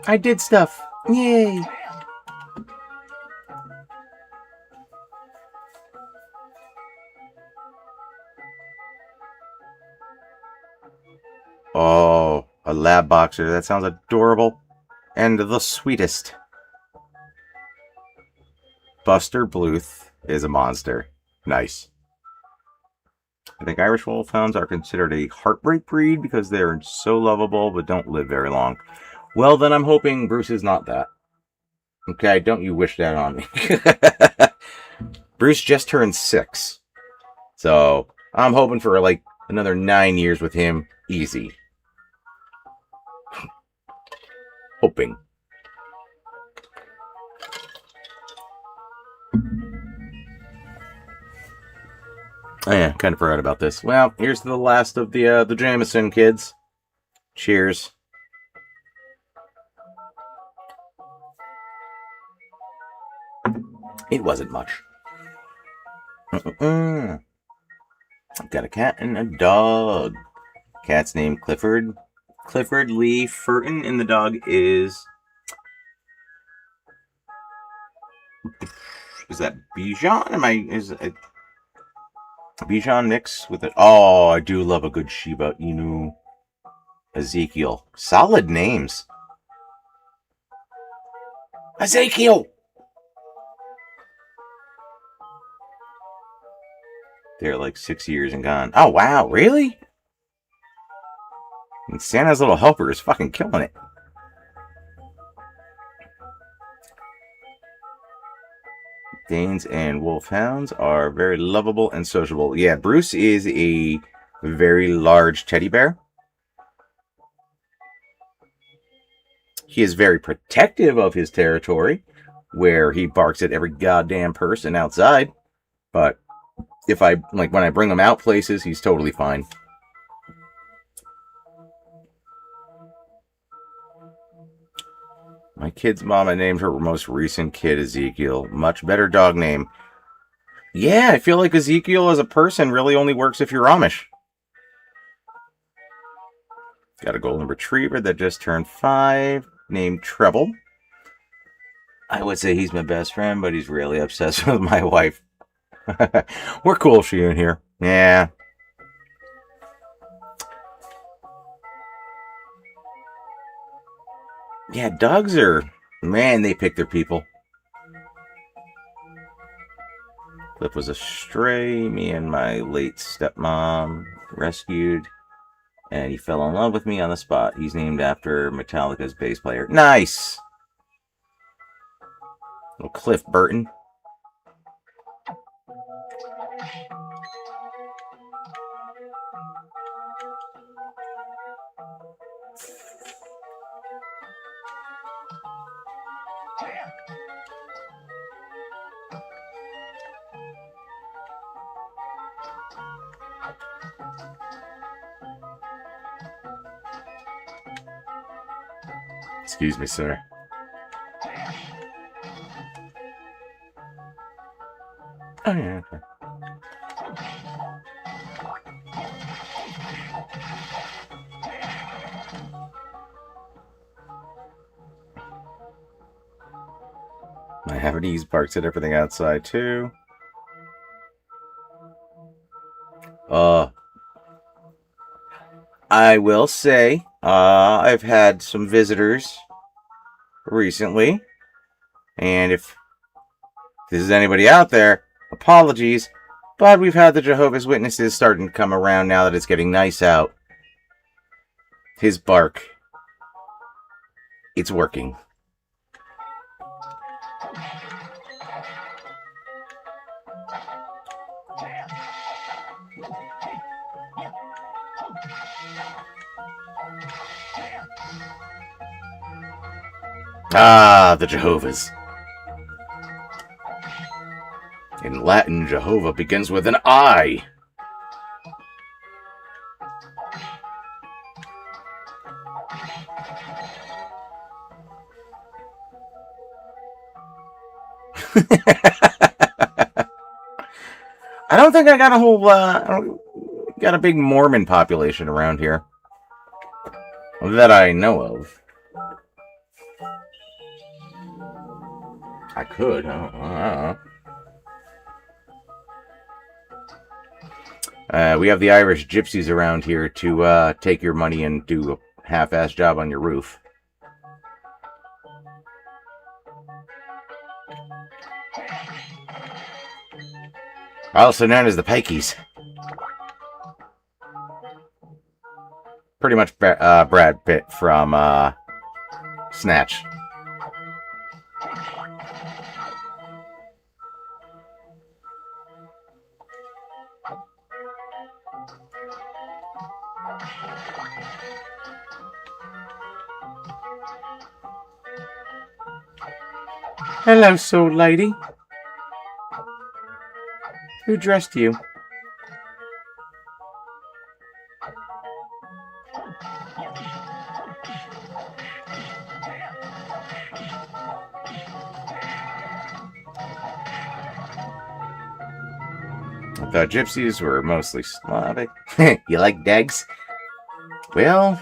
I did stuff. Yay! Oh, a lab boxer. That sounds adorable. And the sweetest. Buster Bluth is a monster. Nice. I think Irish Wolfhounds are considered a heartbreak breed because they are so lovable but don't live very long. Well, then I'm hoping Bruce is not that. Okay, don't you wish that on me. Bruce just turned 6. So, I'm hoping for like another 9 years with him. Easy. Hoping. Oh yeah, kind of forgot about this. Well, here's the last of the Jameson kids. Cheers. It wasn't much. I've got a cat and a dog. Cat's named Clifford. Clifford Lee Furton, and the dog is that Bichon? Is it Bichon mix with it? Oh, I do love a good Shiba Inu. Ezekiel. Solid names. Ezekiel! They're like 6 years and gone. Oh, wow, really? And Santa's little helper is fucking killing it. Danes and Wolfhounds are very lovable and sociable. Yeah, Bruce is a very large teddy bear. He is very protective of his territory, where he barks at every goddamn person outside. But if when I bring him out places, he's totally fine. My kid's mama named her most recent kid Ezekiel. Much better dog name. Yeah, I feel like Ezekiel as a person really only works if you're Amish. Got a golden retriever that just turned 5, named Treble. I would say he's my best friend, but he's really obsessed with my wife. We're cool, she in here. Yeah. Yeah, dogs are... Man, they pick their people. Cliff was a stray. Me and my late stepmom rescued. And he fell in love with me on the spot. He's named after Metallica's bass player. Nice! Little Cliff Burton. Excuse me, sir. Oh, yeah, okay. My Havertys barks at everything outside, too. I will say I've had some visitors recently, and if this is anybody out there, apologies, but we've had the Jehovah's Witnesses starting to come around now that it's getting nice out. His bark, it's working. Ah, the Jehovah's. In Latin, Jehovah begins with an I. I don't think I got a whole, got a big Mormon population around here. That I know of. I could. I don't know. We have the Irish gypsies around here to take your money and do a half-ass job on your roof. Also known as the Pikeys. Pretty much Brad Pitt from Snatch. Hello, soul lady. Who dressed you? I thought gypsies were mostly Slavic. You like dags? Well,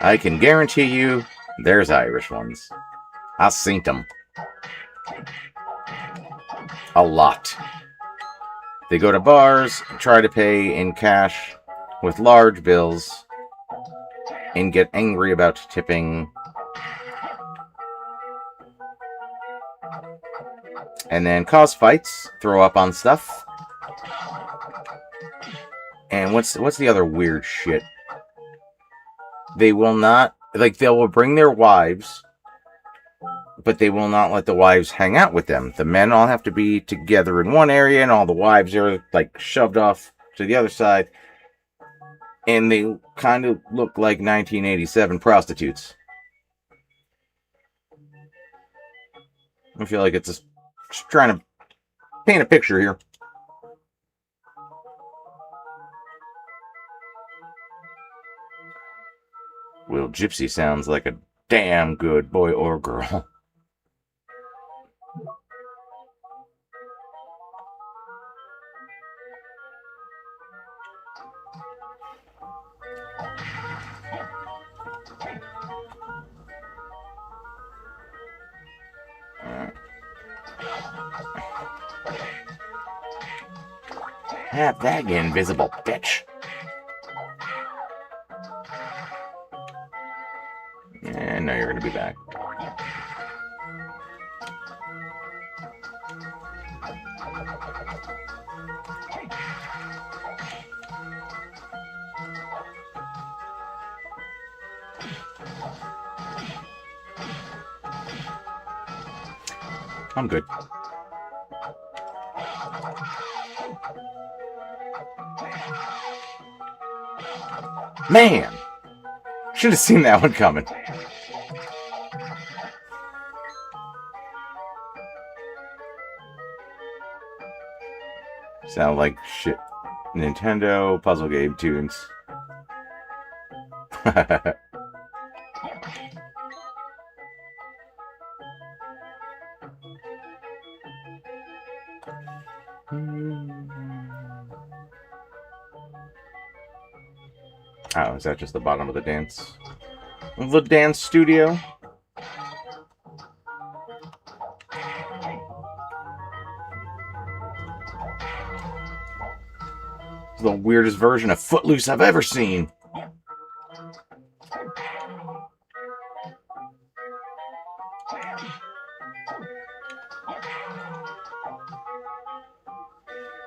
I can guarantee you there's Irish ones. I've seen them. A lot. They go to bars, try to pay in cash with large bills, and get angry about tipping. And then cause fights, throw up on stuff. And what's the other weird shit? They will not, like, they will bring their wives, but they will not let the wives hang out with them. The men all have to be together in one area, and all the wives are, like, shoved off to the other side. And they kind of look like 1987 prostitutes. I feel like it's just trying to paint a picture here. Will Gypsy sounds like a damn good boy or girl. Have that, you invisible bitch. And now you're gonna be back. I'm good. Man! Should have seen that one coming. Sound like shit. Nintendo puzzle game tunes. Oh, is that just the bottom of the dance? The dance studio? The weirdest version of Footloose I've ever seen.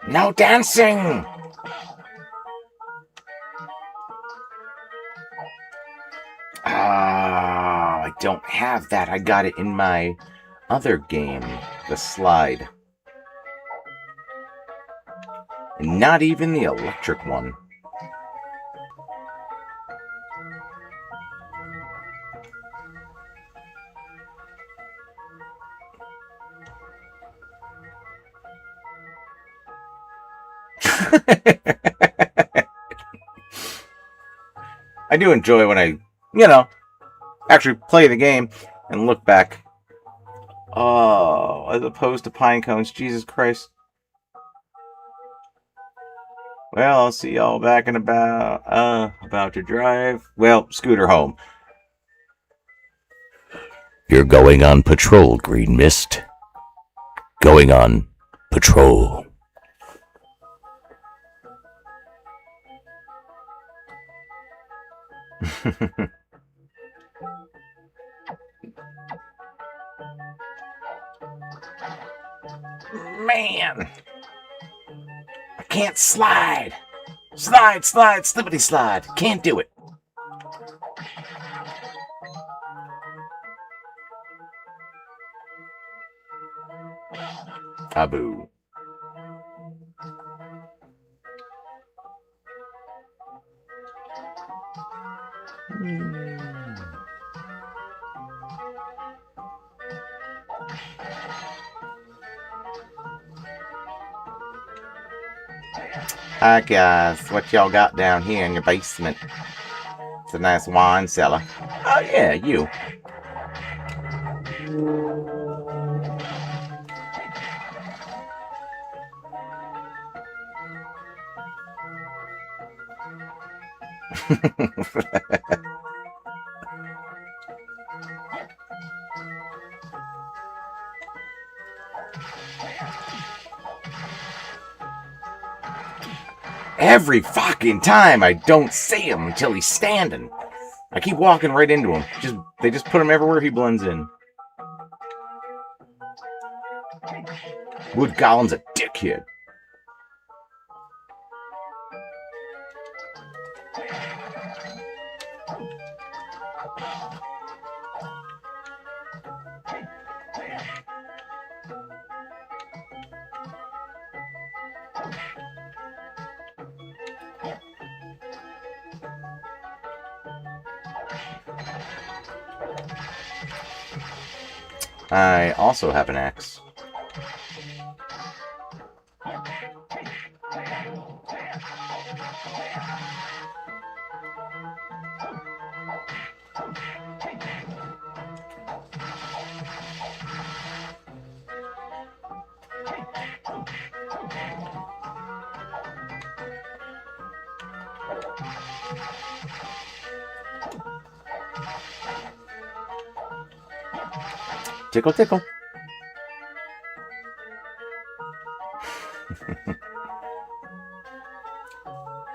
No dancing! Ah, I don't have that. I got it in my other game, the slide. And not even the electric one. I do enjoy when I, actually play the game and look back. Oh, as opposed to pine cones. Jesus Christ. Well, I'll see y'all back in about to drive. Well, scooter home. You're going on patrol, Green Mist. Going on patrol. Man, I can't slide. Slide, slippity slide. Can't do it. Abu. Hi guys, what y'all got down here in your basement? It's a nice wine cellar. Oh yeah, you. Every fucking time I don't see him until he's standing. I keep walking right into him. They just put him everywhere he blends in. Wood Gollem's a dickhead. I also have an axe. Tickle, tickle.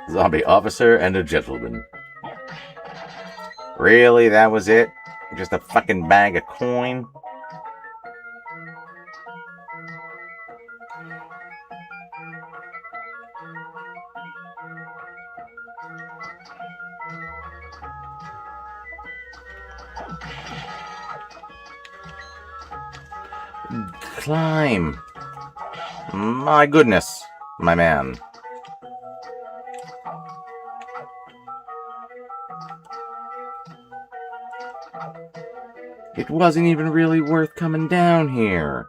Zombie officer and a gentleman. Really? That was it? Just a fucking bag of coin? Climb. My goodness, my man. It wasn't even really worth coming down here.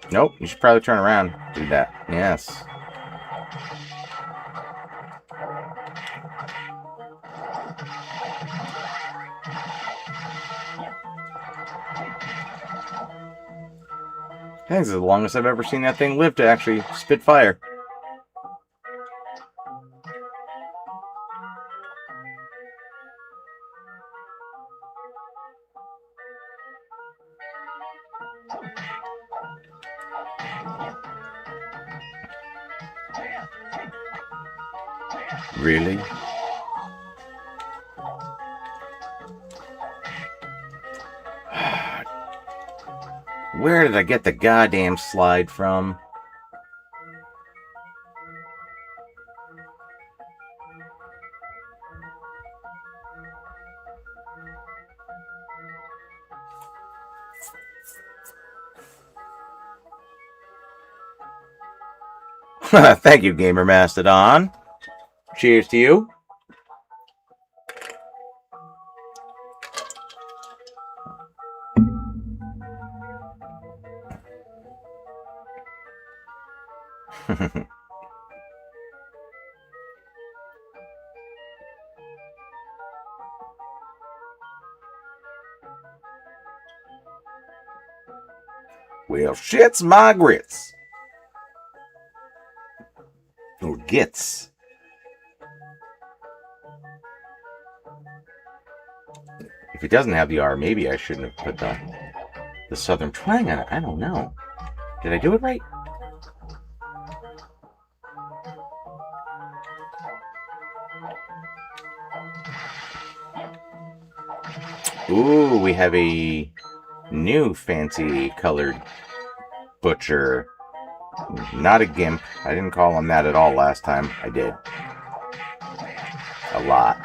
Nope, you should probably turn around. Do that. Yes. I think this is the longest I've ever seen that thing live to actually spit fire. Really? Where did I get the goddamn slide from? Thank you, Gamer Mastodon. Cheers to you. Well, shit's my grits. Or gits. If it doesn't have the R, maybe I shouldn't have put the southern twang on it. I don't know. Did I do it right? Ooh, we have a new fancy colored butcher. Not a gimp. I didn't call him that at all last time. I did. A lot.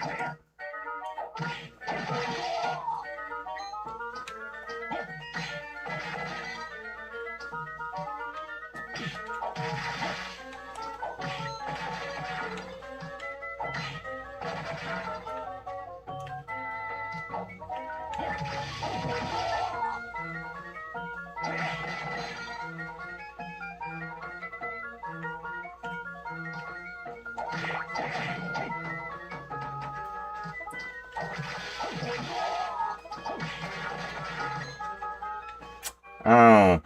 Oh,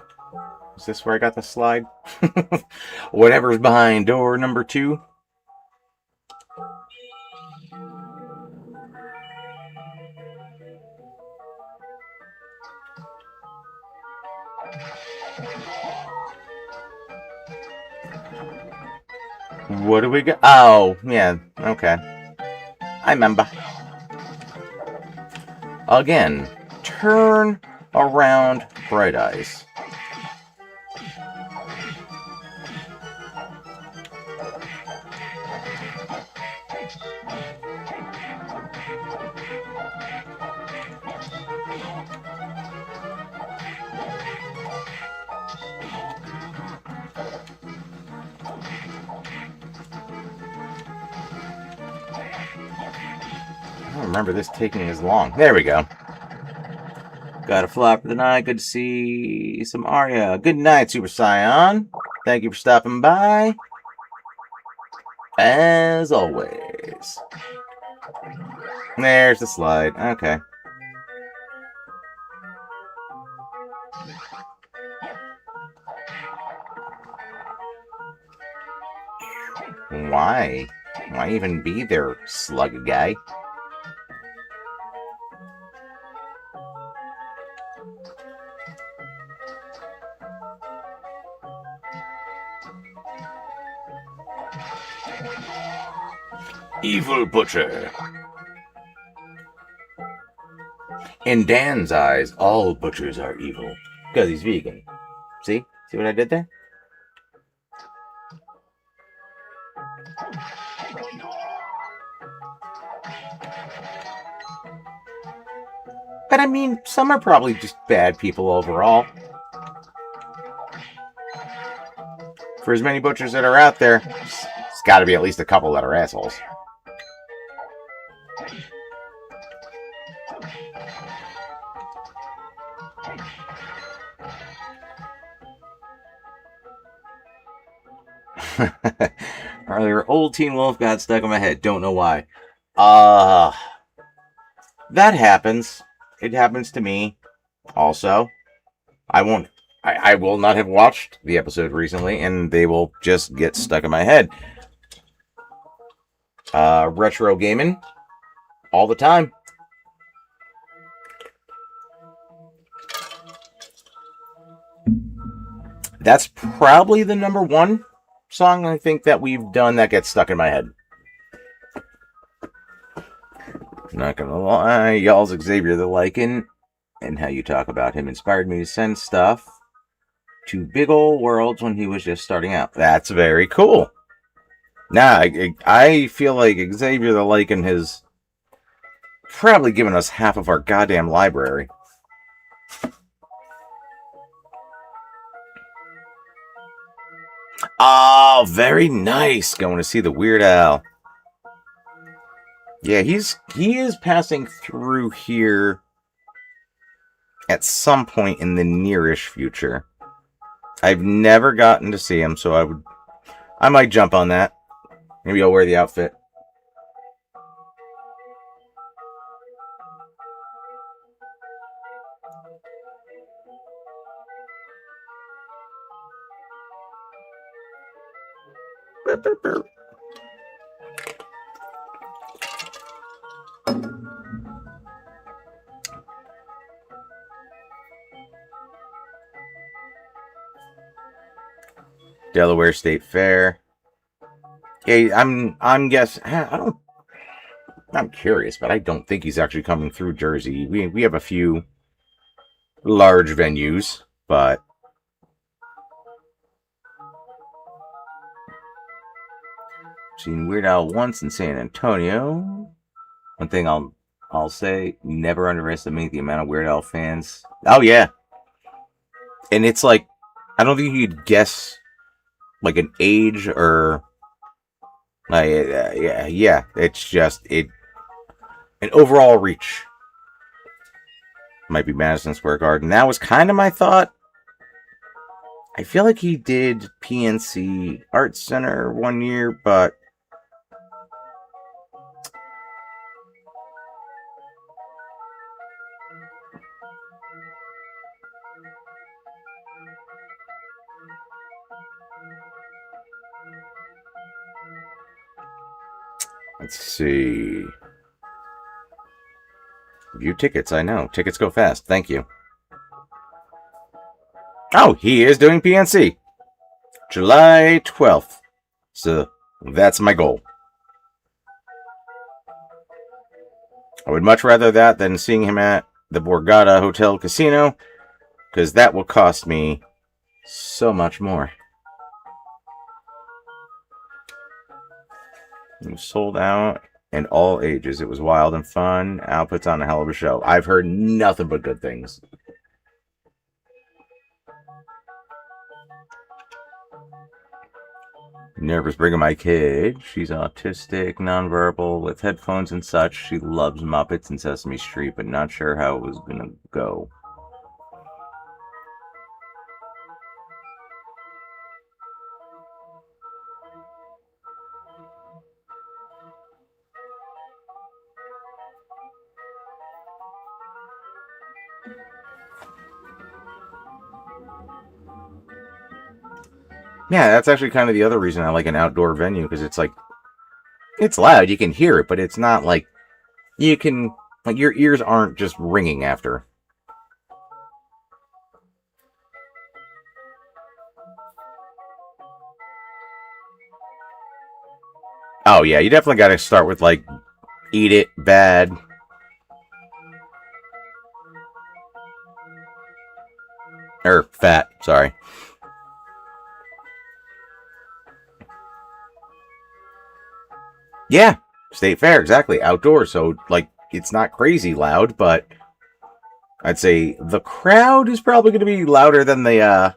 is this where I got the slide? Whatever's behind door number 2. What do we got? Oh, yeah, okay. I remember. Again, turn around Bright Eyes. I don't remember this taking as long. There we go. Got a flop for the night. Good to see some Aria. Good night, Super Scion. Thank you for stopping by. As always. There's the slide. Okay. Why? Why even be there, slug guy? Evil butcher. In Dan's eyes, all butchers are evil. Because he's vegan. See? See what I did there? But I mean, some are probably just bad people overall. For as many butchers that are out there, it's got to be at least a couple that are assholes. Earlier, old Teen Wolf got stuck in my head. Don't know why. That happens. It happens to me also. I will not have watched the episode recently, and they will just get stuck in my head. Retro gaming. All the time. That's probably the number one song I think that we've done that gets stuck in my head. Not gonna lie, y'all's Xavier the Lycan, and how you talk about him inspired me to send stuff to big ol' worlds when he was just starting out. That's very cool. Nah, I feel like Xavier the Lycan has probably given us half of our goddamn library. Oh, very nice. Going to see the Weird Al. Yeah, he is passing through here at some point in the nearish future. I've never gotten to see him, so I might jump on that. Maybe I'll wear the outfit. Delaware State Fair. Hey, I'm guessing. I'm curious, but I don't think he's actually coming through Jersey. We have a few large venues, but seen Weird Al once in San Antonio. One thing I'll say: never underestimate the amount of Weird Al fans. Oh yeah, and it's like I don't think you'd guess like an age or yeah. It's just an overall reach. Might be Madison Square Garden. That was kind of my thought. I feel like he did PNC Arts Center one year, but let's see. View tickets, I know. Tickets go fast. Thank you. Oh, he is doing PNC. July 12th. So that's my goal. I would much rather that than seeing him at the Borgata Hotel Casino, because that will cost me so much more. It was sold out in all ages. It was wild and fun. Al puts on a hell of a show. I've heard nothing but good things. Nervous bringing my kid. She's autistic, nonverbal, with headphones and such. She loves Muppets and Sesame Street, but not sure how it was gonna go. Yeah, that's actually kind of the other reason I like an outdoor venue, because it's like, it's loud, you can hear it, but it's not like, you can, like, your ears aren't just ringing after. Oh yeah, you definitely gotta start with, like, Eat It, Bad. Or Fat, sorry. Yeah, State Fair, exactly. Outdoors, so, like, it's not crazy loud, but I'd say the crowd is probably going to be louder than the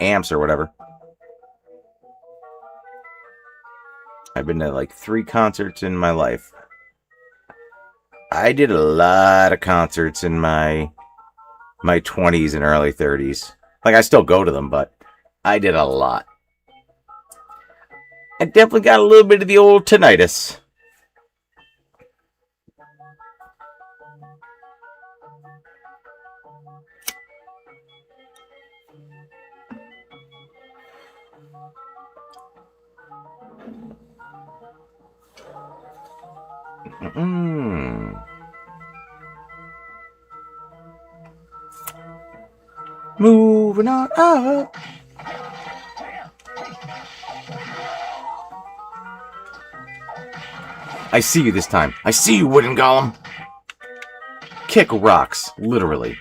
amps or whatever. I've been to, like, 3 concerts in my life. I did a lot of concerts in my 20s and early 30s. Like, I still go to them, but I did a lot. I definitely got a little bit of the old tinnitus. Moving on up. I see you this time. I see you, wooden golem. Kick rocks, literally.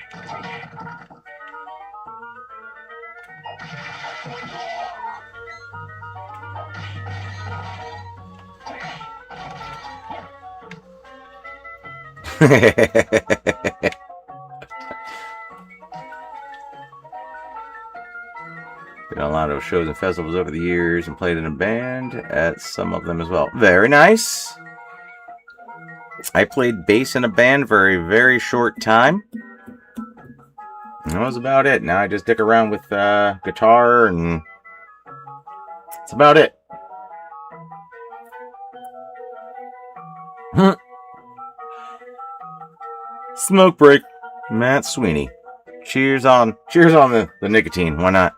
Been on a lot of shows and festivals over the years and played in a band at some of them as well. Very nice. I played bass in a band for a very short time. And that was about it. Now I just dick around with guitar, and that's about it. Smoke break. Matt Sweeney. Cheers on the nicotine. Why not?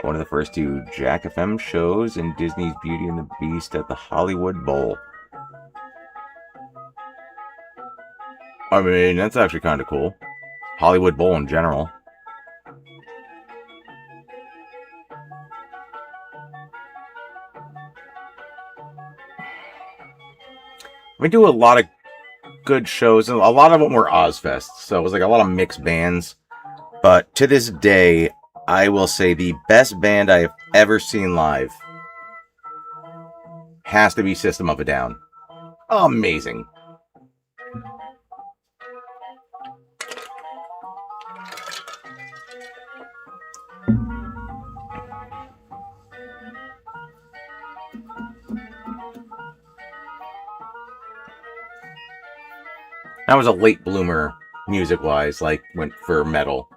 One of the first two Jack FM shows in Disney's Beauty and the Beast at the Hollywood Bowl. I mean, that's actually kind of cool. Hollywood Bowl in general. We do a lot of good shows, and a lot of them were Ozfest, so it was like a lot of mixed bands. But to this day, I will say the best band I have ever seen live has to be System of a Down. Amazing. I was a late bloomer music-wise, like went for metal.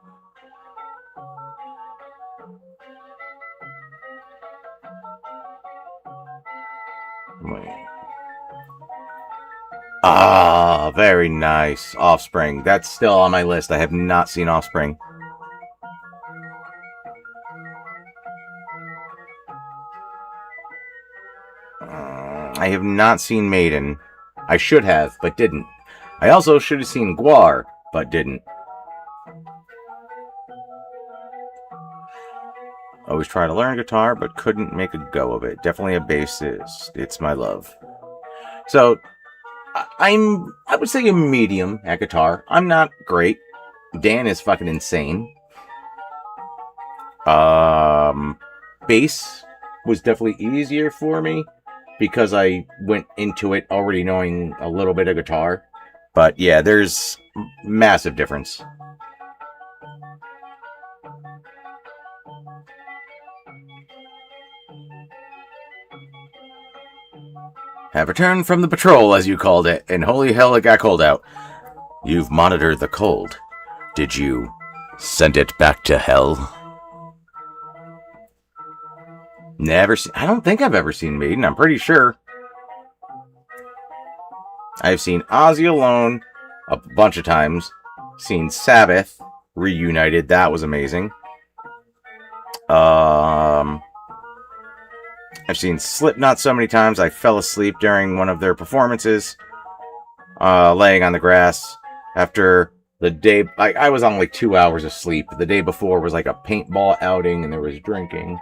Ah, very nice. Offspring. That's still on my list. I have not seen Offspring. I have not seen Maiden. I should have, but didn't. I also should have seen Guar, but didn't. Always try to learn guitar, but couldn't make a go of it. Definitely a bassist. It's my love. So, I would say a medium at guitar. I'm not great. Dan is fucking insane. Bass was definitely easier for me because I went into it already knowing a little bit of guitar. But yeah, there's massive difference. Have returned from the patrol, as you called it, and holy hell, it got cold out. You've monitored the cold. Did you send it back to hell? Never seen... I don't think I've ever seen Maiden, I'm pretty sure. I've seen Ozzy Alone a bunch of times. Seen Sabbath reunited, that was amazing. I've seen Slipknot so many times I fell asleep during one of their performances, laying on the grass after the day. I was on like 2 hours of sleep. The day before was like a paintball outing and there was drinking.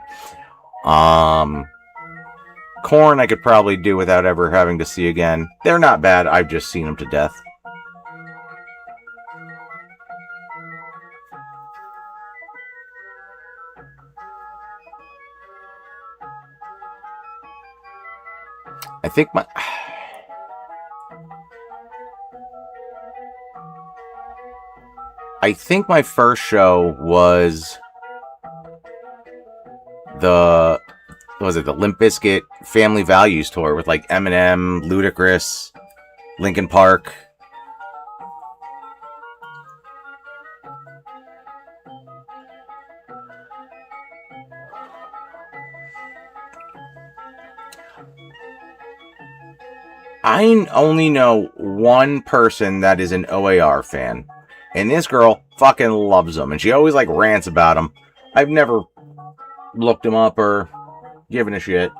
Korn I could probably do without ever having to see again. They're not bad. I've just seen them to death. I think my first show was the Limp Bizkit Family Values tour with like Eminem, Ludacris, Linkin Park. I only know one person that is an OAR fan, and this girl fucking loves them, and she always like rants about them. I've never looked them up or given a shit,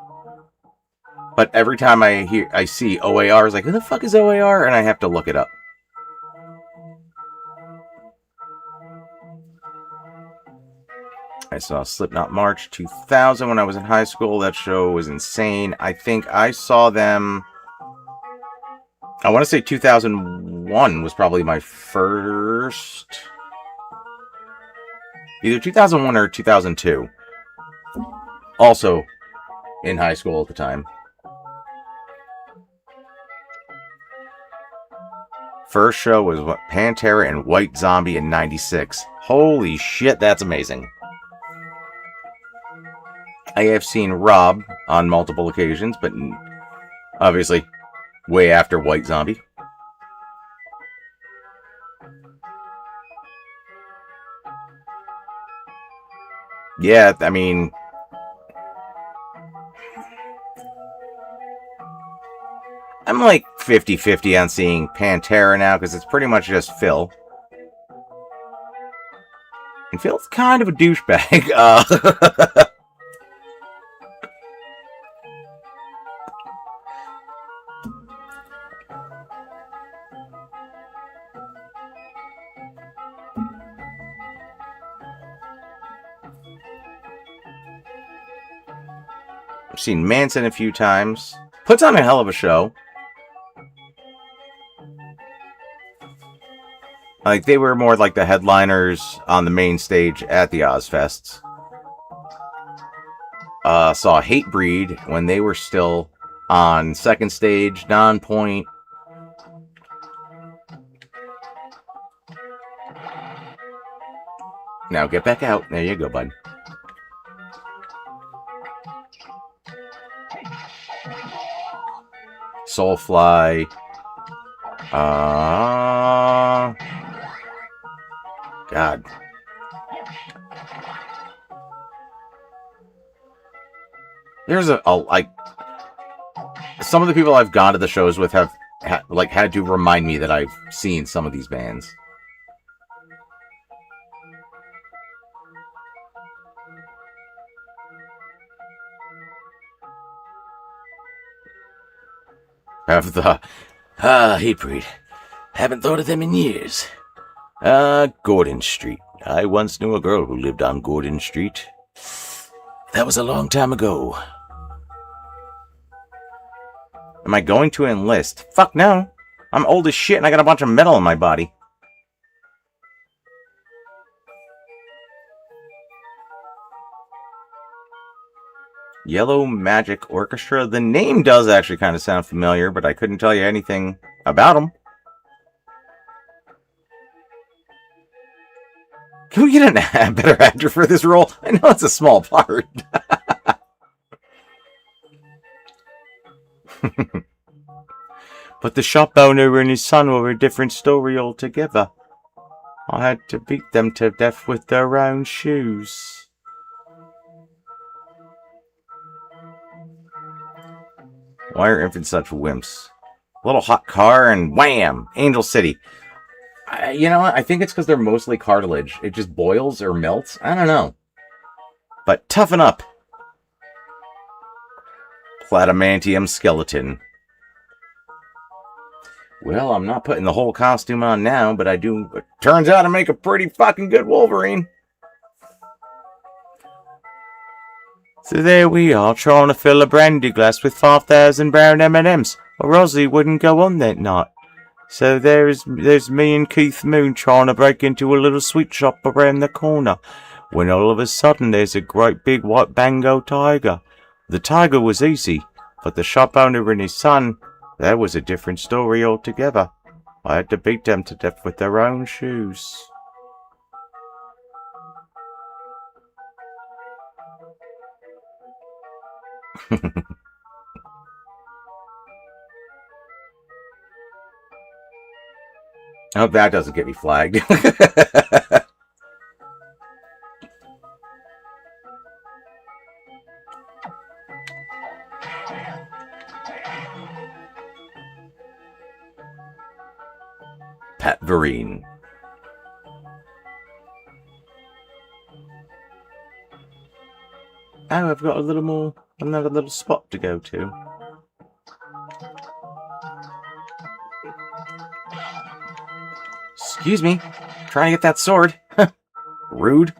but every time I see OAR, I was like, who the fuck is OAR? And I have to look it up. I saw Slipknot March 2000 when I was in high school. That show was insane. I think I saw them... I want to say 2001 was probably my first... Either 2001 or 2002. Also in high school at the time. First show was Pantera and White Zombie in 96. Holy shit, that's amazing. I have seen Rob on multiple occasions, but obviously way after White Zombie. Yeah, I mean... I'm like 50-50 on seeing Pantera now, because it's pretty much just Phil. And Phil's kind of a douchebag. I've seen Manson a few times. Puts on a hell of a show. Like, they were more like the headliners on the main stage at the Ozfests. Saw Hatebreed when they were still on second stage, Non-Point. Now get back out. There you go, bud. Soulfly. God. There's like, some of the people I've gone to the shows with have had to remind me that I've seen some of these bands. Have the Hatebreed. Haven't thought of them in years. Gordon Street. I once knew a girl who lived on Gordon Street. That was a long time ago. Am I going to enlist? Fuck no. I'm old as shit and I got a bunch of metal in my body. Yellow Magic Orchestra. The name does actually kind of sound familiar, but I couldn't tell you anything about them. Can we get a better actor for this role? I know it's a small part. But the shop owner and his son were a different story altogether. I had to beat them to death with their own shoes. Why are infants such wimps? A little hot car and wham! Angel City. You know what? I think it's because they're mostly cartilage. It just boils or melts. I don't know. But toughen up. Platamantium skeleton. Well, I'm not putting the whole costume on now, but I do. It turns out to make a pretty fucking good Wolverine. So there we are, trying to fill a brandy glass with 5,000 brown M&Ms, or Rosie wouldn't go on that night. So there's me and Keith Moon trying to break into a little sweet shop around the corner, when all of a sudden there's a great big white Bengal tiger. The tiger was easy, but the shop owner and his son, that was a different story altogether. I had to beat them to death with their own shoes. I hope that doesn't get me flagged. Pat Vereen. Oh, I've got another little spot to go to. Excuse me, trying to get that sword. Rude.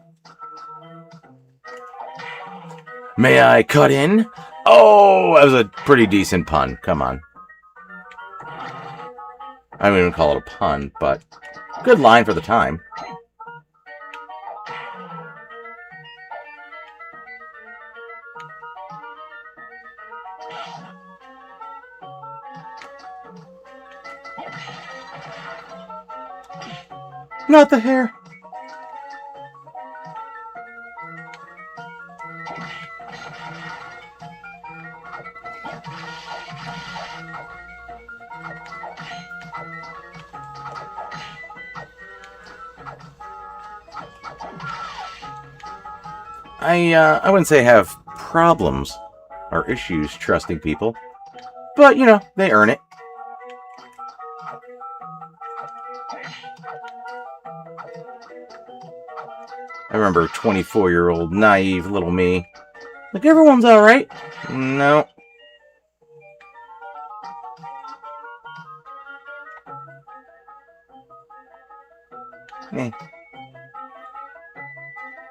May I cut in? Oh, that was a pretty decent pun. Come on. I don't even call it a pun, but good line for the time. Not the hair. I wouldn't say I have problems or issues trusting people, but you know, they earn it. I remember 24-year-old naive little me. Like, everyone's alright. No. Eh.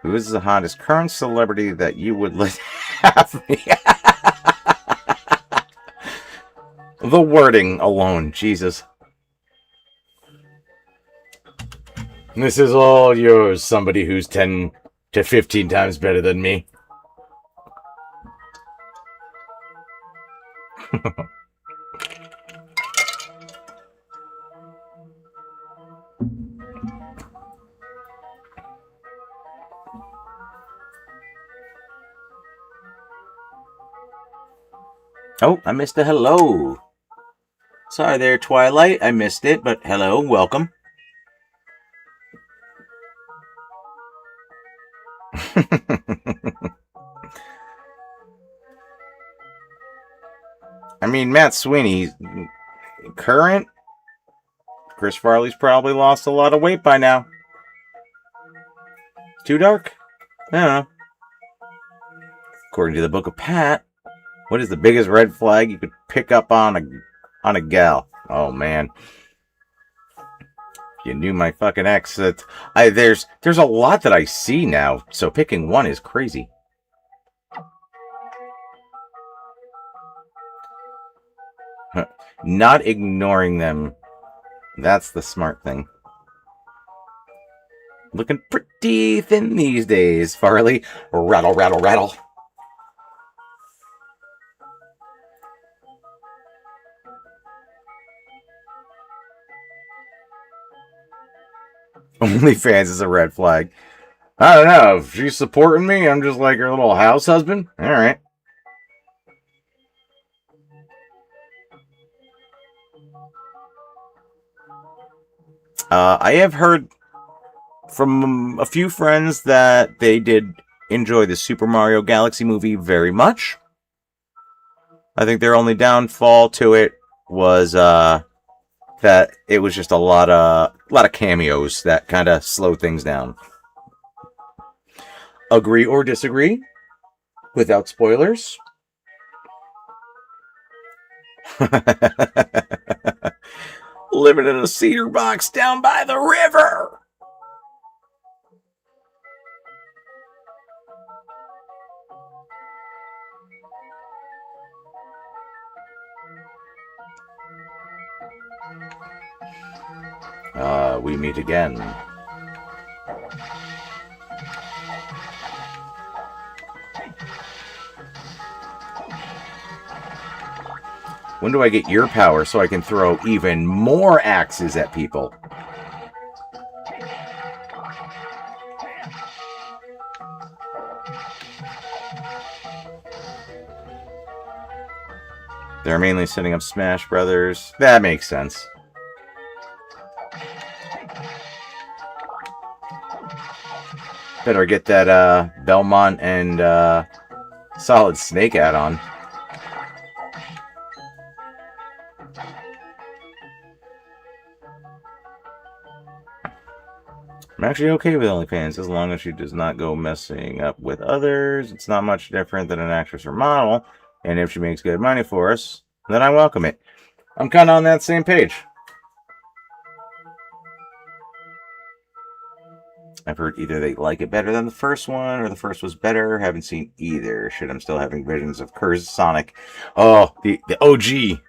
Who is the hottest current celebrity that you would let have me? The wording alone, Jesus. This is all yours, somebody who's 10 to 15 times better than me. Oh, I missed a hello. Sorry there, Twilight. I missed it, but hello, welcome. I mean, Matt Sweeney, current. Chris Farley's probably lost a lot of weight by now. Too dark? I don't know. According to the Book of Pat, what is the biggest red flag you could pick up on a gal? Oh man. If you knew my fucking ex, there's a lot that I see now, so picking one is crazy. Not ignoring them. That's the smart thing. Looking pretty thin these days, Farley. Rattle, rattle, rattle. OnlyFans is a red flag. I don't know. If she's supporting me, I'm just like her little house husband. All right. I have heard from a few friends that they did enjoy the Super Mario Galaxy movie very much. I think their only downfall to it was that it was just a lot of cameos that kind of slowed things down. Agree or disagree? Without spoilers. Living in a cedar box down by the river. We meet again. When do I get your power so I can throw even more axes at people? They're mainly setting up Smash Brothers. That makes sense. Better get that Belmont and Solid Snake add-on. I'm actually okay with OnlyFans as long as she does not go messing up with others. It's not much different than an actress or model. And if she makes good money for us, then I welcome it. I'm kind of on that same page. I've heard either they like it better than the first one, or the first was better. Haven't seen either. Shit, I'm still having visions of Curse Sonic. Oh, the OG.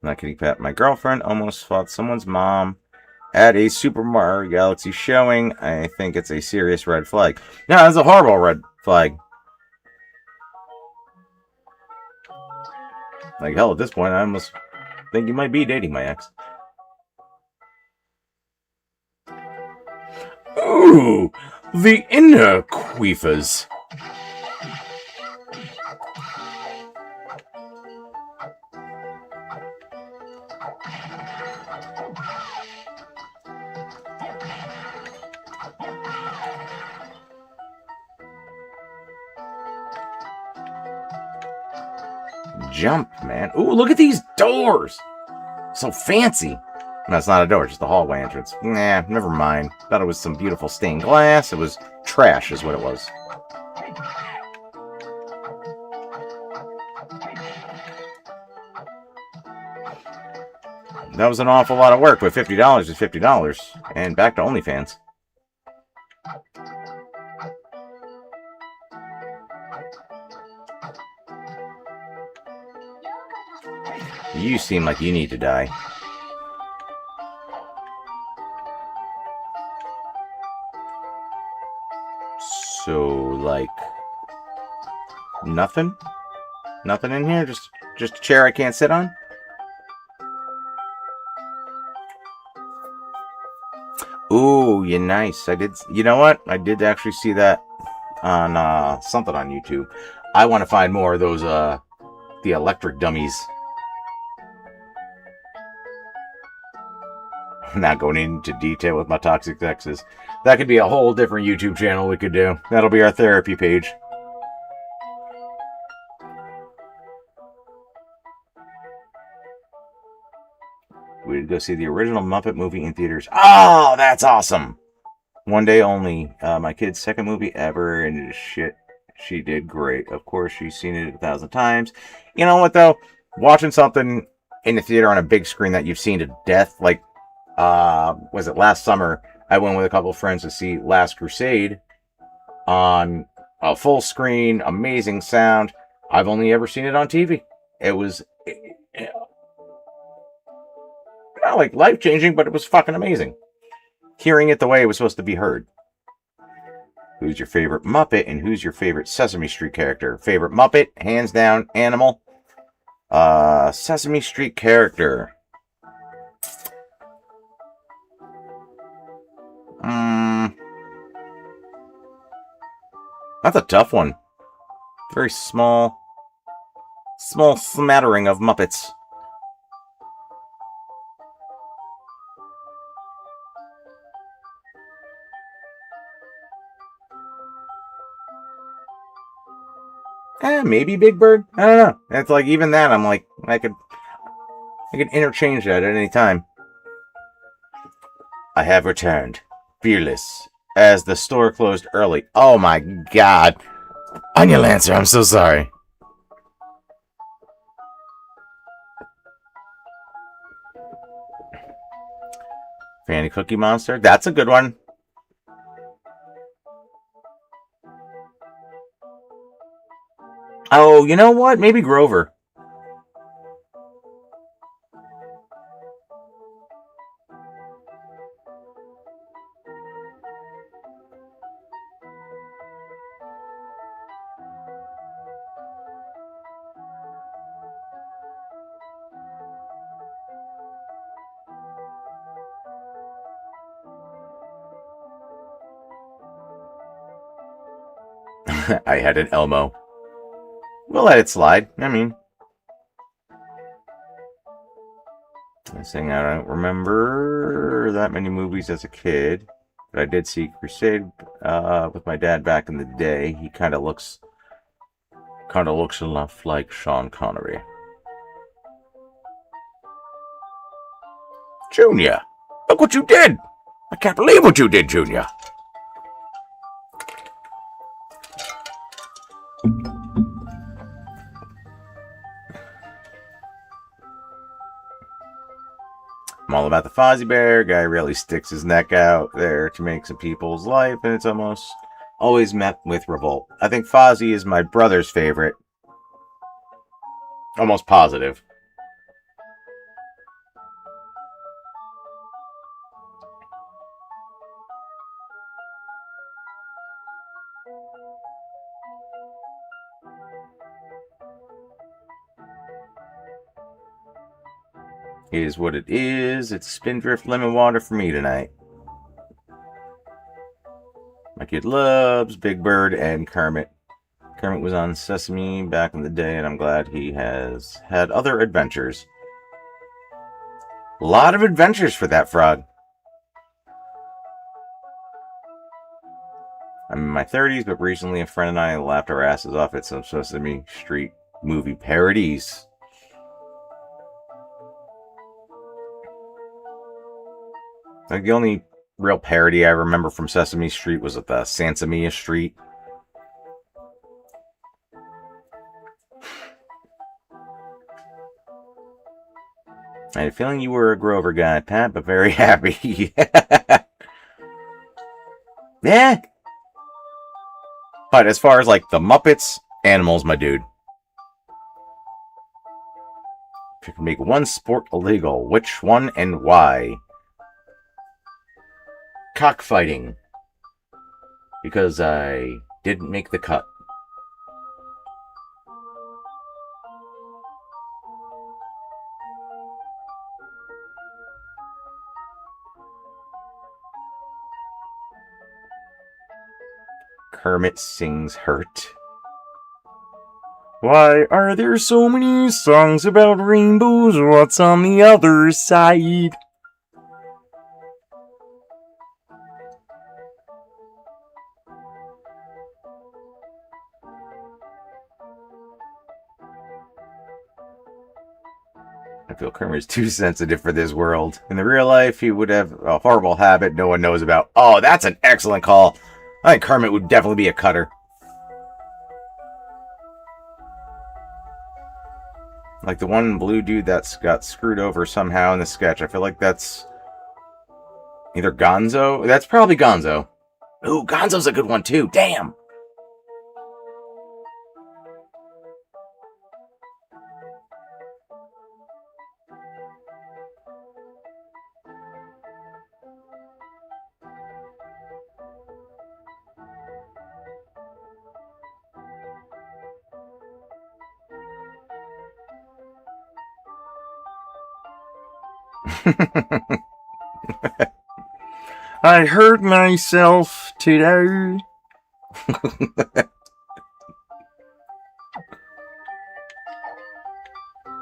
Not kitty pat. My girlfriend almost fought someone's mom at a Super Mario Galaxy showing. I think it's a serious red flag. No, that's a horrible red flag. Like, hell, at this point, I almost think you might be dating my ex. Ooh, the inner queefers. Jump, man. Ooh, look at these doors. So fancy. No, it's not a door, just a hallway entrance. Nah, never mind. Thought it was some beautiful stained glass. It was trash, is what it was. That was an awful lot of work, but $50 is $50. And back to OnlyFans. You seem like you need to die. So, like, nothing? Nothing in here? Just a chair I can't sit on? Ooh, you're nice. I did. You know what? I did actually see that on something on YouTube. I want to find more of those the electric dummies. I'm not going into detail with my toxic exes. That could be a whole different YouTube channel we could do. That'll be our therapy page. We'd go see the original Muppet movie in theaters. Oh, that's awesome! One day only. My kid's second movie ever, and shit, she did great. Of course, she's seen it 1,000 times. You know what, though? Watching something in the theater on a big screen that you've seen to death, like, was it last summer? I went with a couple of friends to see Last Crusade on a full screen, amazing sound. I've only ever seen it on TV. It was not like life-changing, but it was fucking amazing. Hearing it the way it was supposed to be heard. Who's your favorite Muppet and who's your favorite Sesame Street character? Favorite Muppet, hands down, Animal. Sesame Street character. That's a tough one. Very small smattering of Muppets. Maybe Big Bird. I don't know. It's like even that. I'm like I could interchange that at any time. I have returned, fearless, as the store closed early. Oh my god, Onion Lancer, I'm so sorry. Fanny Cookie Monster. That's a good one. Oh, you know what? Maybe Grover. I had an Elmo. We'll let it slide. I mean, I'm saying I don't remember that many movies as a kid, but I did see Crusade with my dad back in the day. He kind of looks enough like Sean Connery. Junior, look what you did! I can't believe what you did, Junior. I'm all about the Fozzie Bear. Guy really sticks his neck out there to make some people's life, and it's almost always met with revolt. I think Fozzie is my brother's favorite. Almost positive. It is what it is. It's Spindrift Lemon Water for me tonight. My kid loves Big Bird and Kermit. Kermit was on Sesame back in the day, and I'm glad he has had other adventures. A lot of adventures for that frog. I'm in my 30s, but recently a friend and I laughed our asses off at some Sesame Street movie parodies. Like, the only real parody I remember from Sesame Street was at the Sansamia Street. I had a feeling you were a Grover guy, Pat, but very happy. Yeah. But as far as, like, the Muppets, Animals, my dude. If you can make one sport illegal, which one and why? Cockfighting. Because I didn't make the cut. Kermit sings Hurt. Why are there so many songs about rainbows? What's on the other side? I feel Kermit's too sensitive for this world. In the real life, he would have a horrible habit no one knows about. Oh, that's an excellent call. I think Kermit would definitely be a cutter. Like the one blue dude that's got screwed over somehow in the sketch. I feel like that's either Gonzo. That's probably Gonzo. Ooh, Gonzo's a good one too. Damn. I hurt myself today.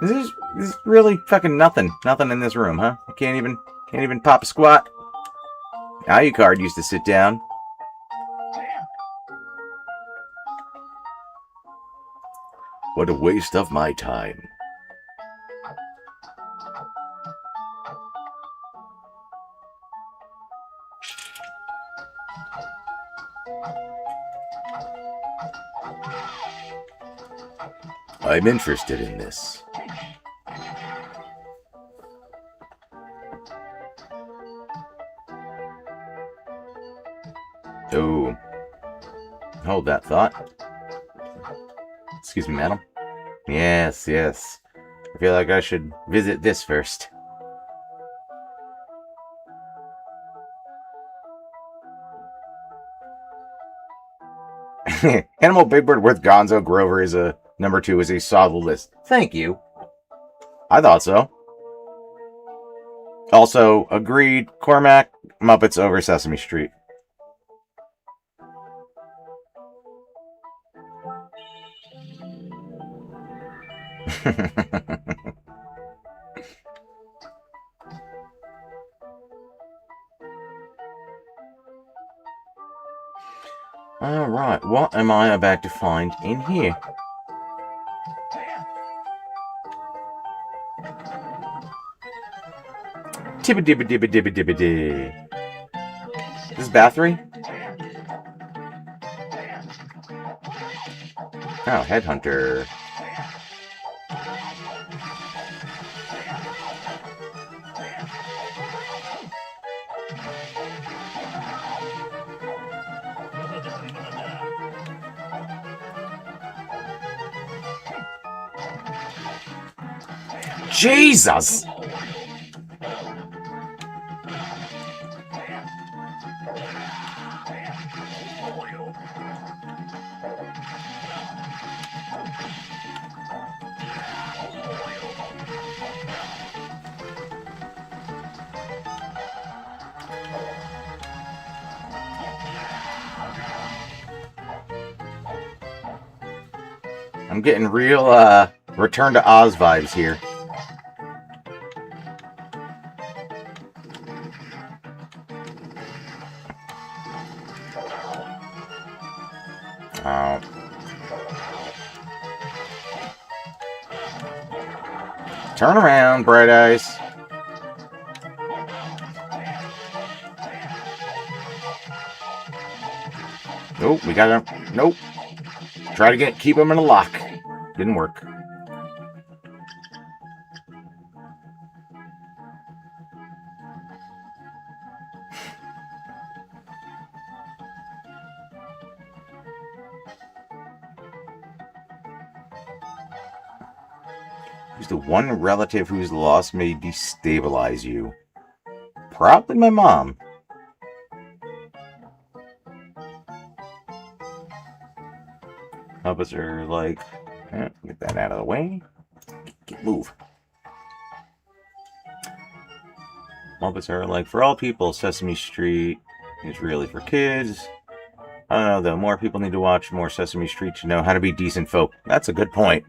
This is really fucking nothing. Nothing in this room, huh? I can't even pop a squat. Alucard used to sit down. What a waste of my time. I'm interested in this. Oh. Hold that thought. Excuse me, madam. Yes, yes. I feel like I should visit this first. Animal Big Bird with Gonzo Grover is a number 2 as he saw the list. Thank you. I thought so. Also, agreed, Cormac, Muppets over Sesame Street. Alright, what am I about to find in here? Tibba-dibba-dibba-dibba-dibba-dee. This is Bathory? Oh, Headhunter. Jesus! I'm getting real, Return to Oz vibes here. Oh. Turn around, Bright Eyes. Nope, we got him. Nope. Try to keep him in a lock. Didn't work. Who's the one relative whose loss may destabilize you? Probably my mom. Puppets are like, get that out of the way. Move. Muppets are like, for all people, Sesame Street is really for kids. I don't know, though. More people need to watch more Sesame Street to know how to be decent folk. That's a good point.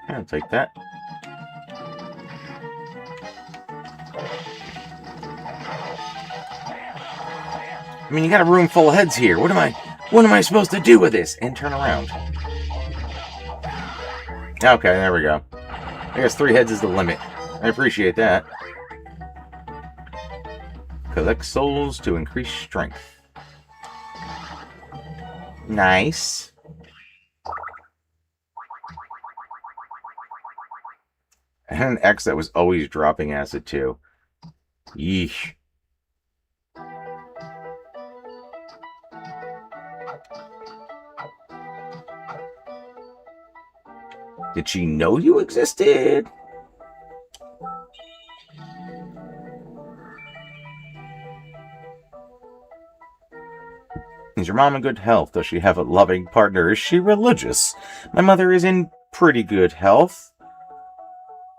I'll take that. I mean, you got a room full of heads here. What am I supposed to do with this? And turn around. Okay, there we go. I guess 3 heads is the limit. I appreciate that. Collect souls to increase strength. Nice. And an X that was always dropping acid too. Yeesh. Did she know you existed? Is your mom in good health? Does she have a loving partner? Is she religious? My mother is in pretty good health.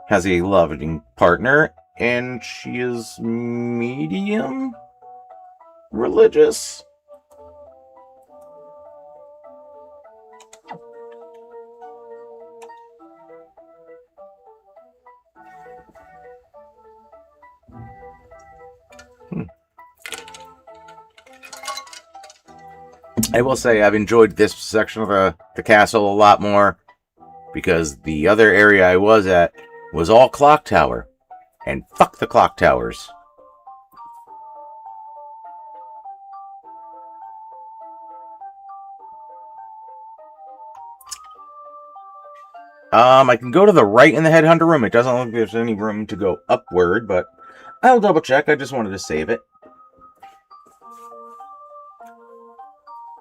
Has a loving partner. And she is medium religious. I will say I've enjoyed this section of the castle a lot more because the other area I was at was all clock tower. And fuck the clock towers. I can go to the right in the headhunter room. It doesn't look like there's any room to go upward, but I'll double check. I just wanted to save it.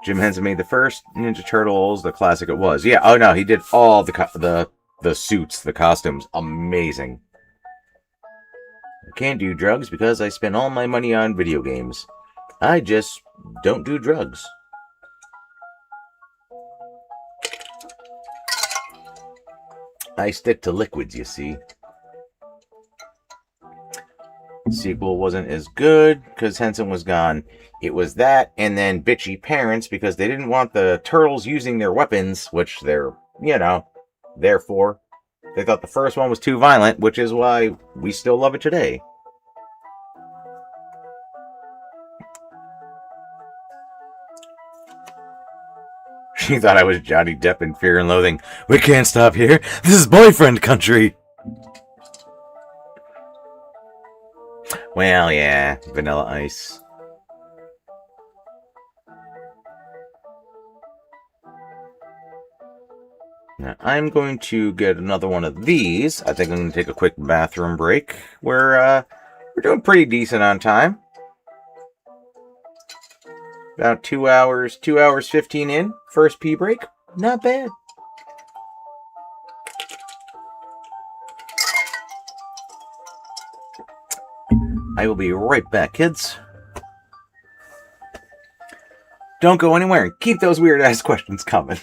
Jim Henson made the first Ninja Turtles, the classic it was. Yeah, oh no, he did all the suits, the costumes. Amazing. I can't do drugs because I spend all my money on video games. I just don't do drugs. I stick to liquids, you see. The sequel wasn't as good because Henson was gone. It was that and then bitchy parents because they didn't want the turtles using their weapons, which they're, therefore. They thought the first one was too violent, which is why we still love it today. She thought I was Johnny Depp in Fear and Loathing. We can't stop here. This is boyfriend country. Well, yeah, Vanilla Ice. Now, I'm going to get another one of these. I think I'm going to take a quick bathroom break. We're doing pretty decent on time. About 2 hours 15 in. First pee break. Not bad. I will be right back, kids. Don't go anywhere and keep those weird-ass questions coming.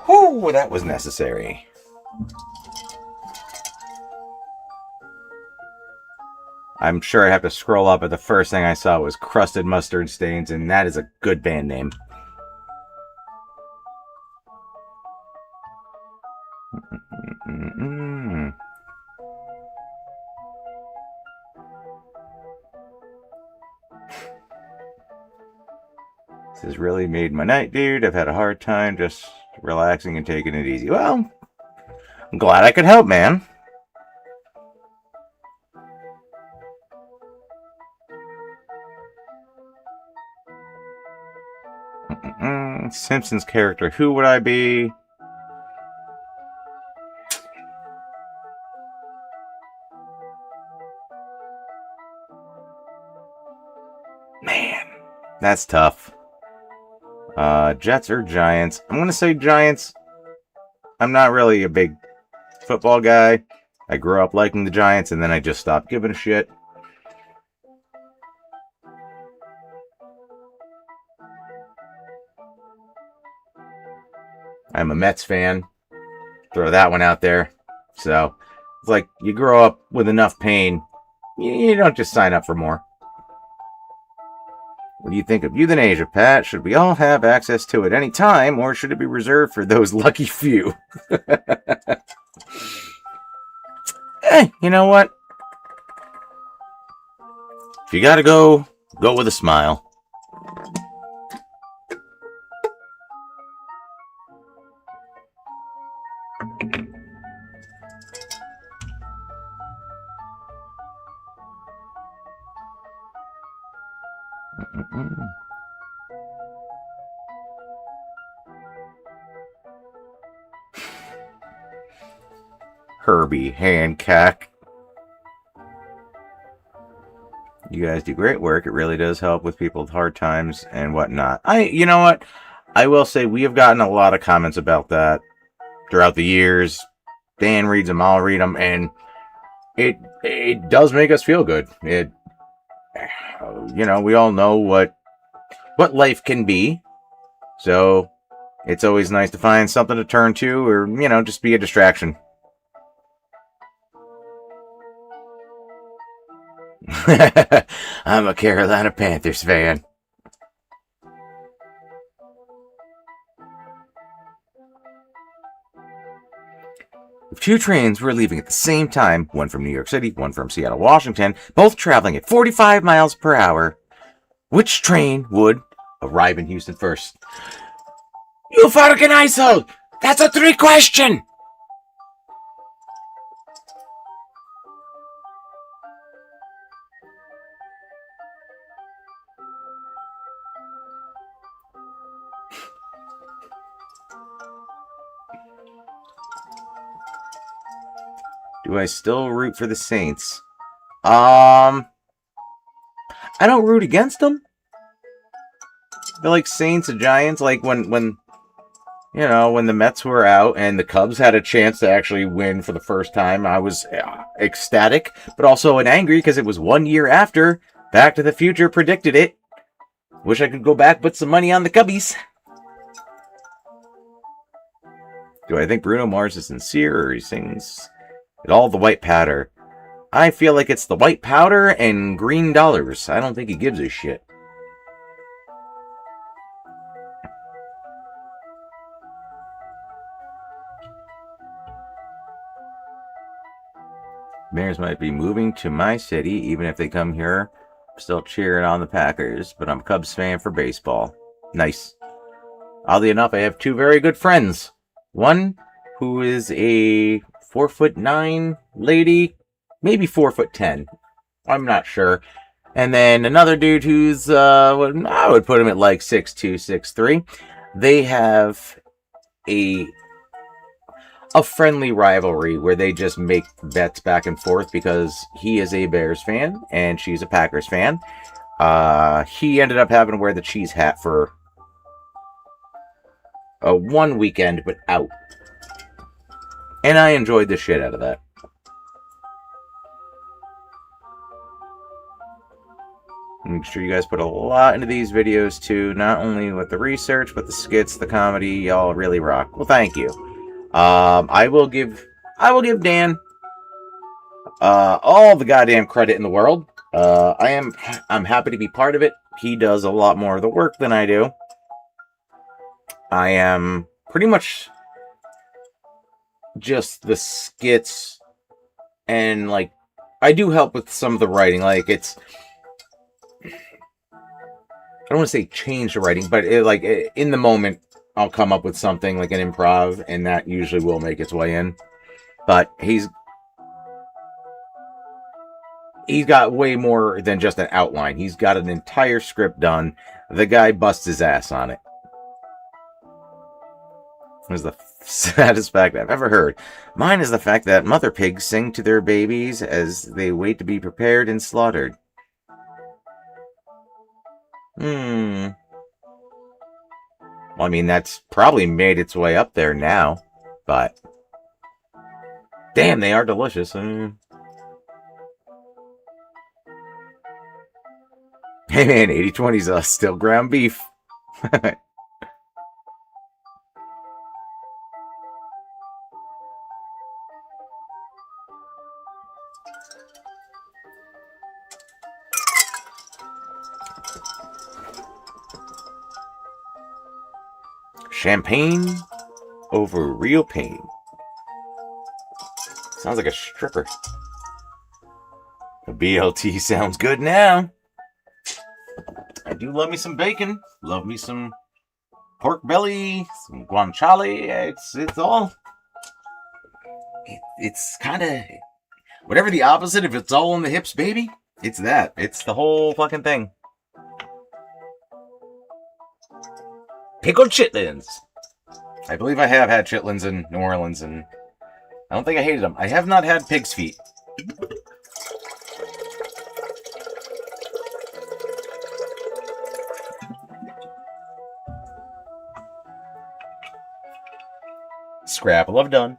Whew, that was necessary. I'm sure I have to scroll up, but the first thing I saw was Crusted Mustard Stains, and that is a good band name. This has really made my night, dude. I've had a hard time just relaxing and taking it easy. Well, I'm glad I could help, man. Simpsons character. Who would I be? Man, that's tough. Jets or Giants? I'm going to say Giants. I'm not really a big football guy. I grew up liking the Giants, and then I just stopped giving a shit. I'm a Mets fan. Throw that one out there. So it's like you grow up with enough pain, you don't just sign up for more. What do you think of euthanasia, Pat? Should we all have access to it any time, or should it be reserved for those lucky few? You know what? If you gotta go, go with a smile. Herbie Hancock. You guys do great work. It really does help with people with hard times and whatnot. You know what? I will say we have gotten a lot of comments about that throughout the years. Dan reads them, I'll read them, and it does make us feel good. We all know what life can be, so it's always nice to find something to turn to, or just be a distraction. I'm a Carolina Panthers fan. If two trains were leaving at the same time, one from New York City, one from Seattle, Washington, both traveling at 45 miles per hour, which train would arrive in Houston first? You fucking asshole! That's a 3 question! Do I still root for the Saints? I don't root against them. They're like Saints and Giants. Like when the Mets were out and the Cubs had a chance to actually win for the first time, I was ecstatic, but also angry because it was 1 year after Back to the Future predicted it. Wish I could go back, put some money on the Cubbies. Do I think Bruno Mars is sincere, or he sings it all the white powder? I feel like it's the white powder and green dollars. I don't think he gives a shit. Bears might be moving to my city, even if they come here. I'm still cheering on the Packers, but I'm a Cubs fan for baseball. Nice. Oddly enough, I have 2 very good friends. One who is a 4'9" lady, maybe 4'10". I'm not sure. And then another dude who's, I would put him at like 6'2", 6'3". They have a friendly rivalry where they just make bets back and forth because he is a Bears fan and she's a Packers fan. He ended up having to wear the cheese hat for one weekend, but out. And I enjoyed the shit out of that. Make sure you guys put a lot into these videos too, not only with the research, but the skits, the comedy. Y'all really rock. Well, thank you. I will give Dan all the goddamn credit in the world. I'm happy to be part of it. He does a lot more of the work than I do. I am pretty much just the skits, and like I do help with some of the writing. Like I don't want to say change the writing, but in the moment I'll come up with something like an improv, and that usually will make its way in. But he's got way more than just an outline. He's got an entire script done. The guy busts his ass on it. It was the saddest fact I've ever heard. Mine is the fact that mother pigs sing to their babies as they wait to be prepared and slaughtered. Well, I mean, that's probably made its way up there now, but damn, they are delicious. Hey man, 80/20's still ground beef. Champagne over real pain. Sounds like a stripper. A BLT sounds good now. I do love me some bacon. Love me some pork belly, some guanciale. It's all. It's kind of whatever the opposite. If it's all on the hips, baby, it's that. It's the whole fucking thing. Pickled chitlins. I believe I have had chitlins in New Orleans, and I don't think I hated them. I have not had pig's feet. Scrapple of done.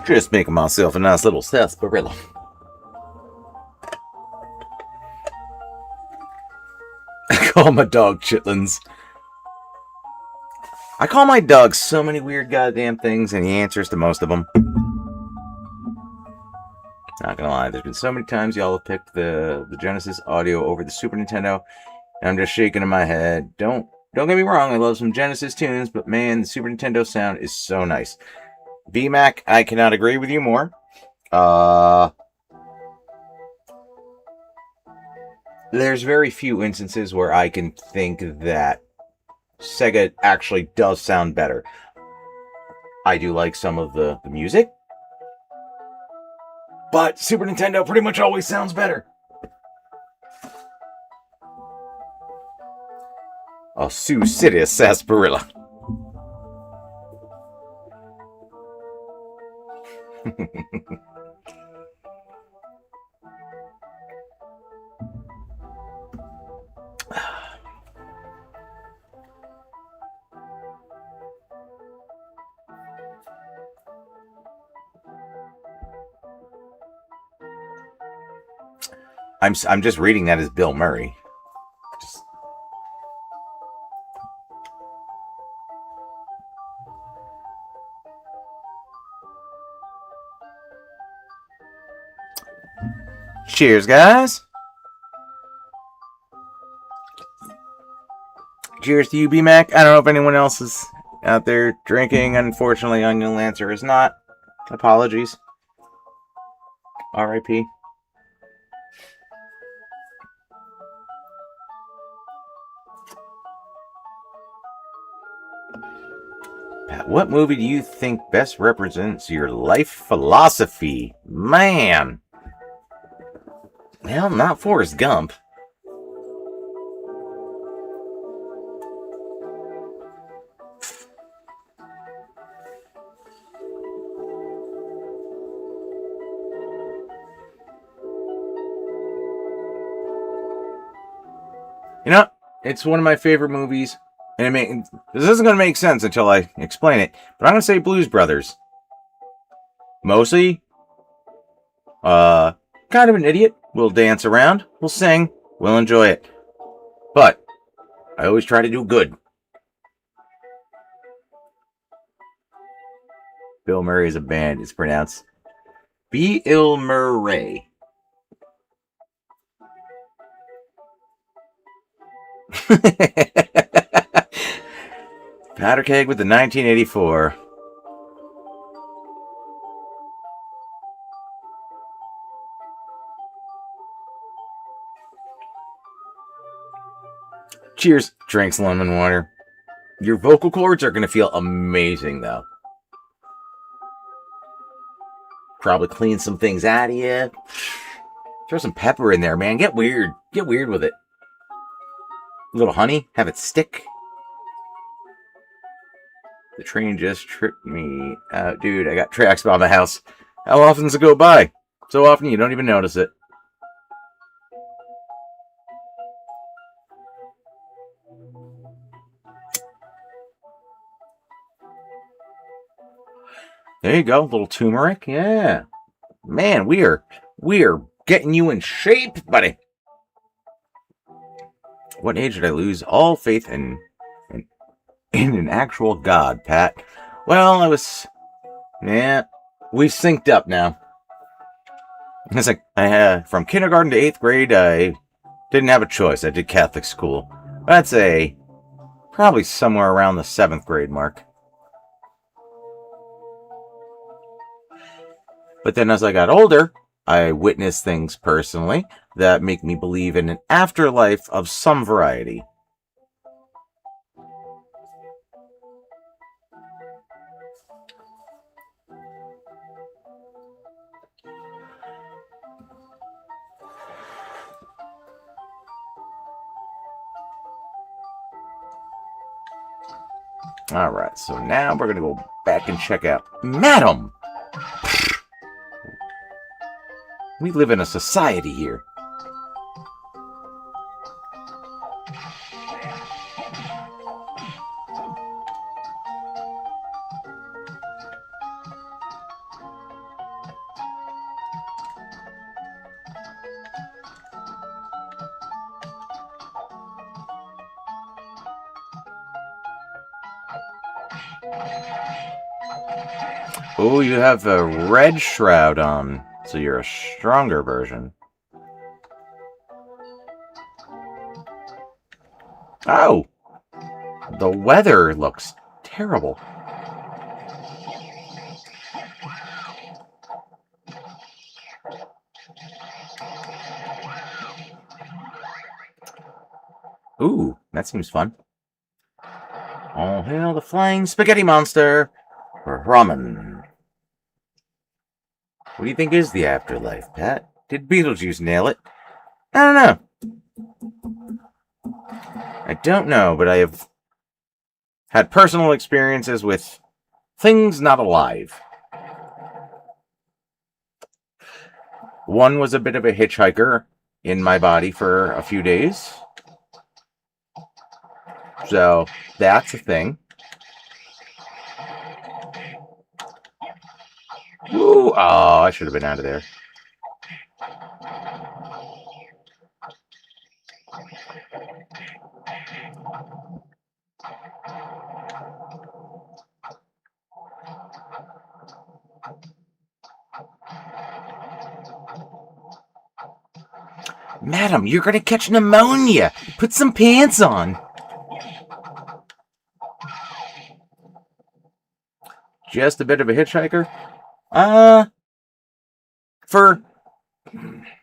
Just making myself a nice little sarsaparilla. I call my dog chitlins. I call my dog so many weird goddamn things, and he answers to most of them. Not gonna lie, there's been so many times y'all have picked the Genesis audio over the Super Nintendo, and I'm just shaking in my head. Don't get me wrong, I love some Genesis tunes, but man, the Super Nintendo sound is so nice. VMAC, I cannot agree with you more. There's very few instances where I can think that Sega actually does sound better. I do like some of the music, but Super Nintendo pretty much always sounds better. A Sioux City sarsaparilla. I'm just reading that as Bill Murray. Cheers, guys. Cheers to you, B-Mac. I don't know if anyone else is out there drinking. Unfortunately, Onion Lancer is not. Apologies. R.I.P. Pat, what movie do you think best represents your life philosophy? Man. Well, not Forrest Gump. You know, it's one of my favorite movies. And this isn't going to make sense until I explain it. But I'm going to say Blues Brothers. Mostly, kind of an idiot. We'll dance around, we'll sing, we'll enjoy it. But I always try to do good. Bill Murray is a band. It's pronounced Bill Murray. Powder keg with the 1984. Cheers. Drinks lemon water. Your vocal cords are going to feel amazing, though. Probably clean some things out of you. Throw some pepper in there, man. Get weird. Get weird with it. A little honey. Have it stick. The train just tripped me out. Dude, I got tracks by my house. How often does it go by? So often you don't even notice it. There you go, little turmeric. Yeah. Man, we are getting you in shape, buddy. What age did I lose all faith in an actual god, Pat? Well, yeah, we synced up now. It's like from kindergarten to 8th grade, I didn't have a choice. I did Catholic school. I'd say probably somewhere around the 7th grade mark. But then as I got older, I witnessed things personally that make me believe in an afterlife of some variety. Alright, so now we're going to go back and check out Madam! We live in a society here. Oh, you have a red shroud on, so you're a stronger version. Oh! The weather looks terrible. Ooh, that seems fun. All hail the flying spaghetti monster! Ramen. What do you think is the afterlife, Pat? Did Beetlejuice nail it? I don't know. I don't know, but I have had personal experiences with things not alive. One was a bit of a hitchhiker in my body for a few days. So that's a thing. Ooh, oh, I should have been out of there. Madam, you're gonna catch pneumonia. Put some pants on. Just a bit of a hitchhiker?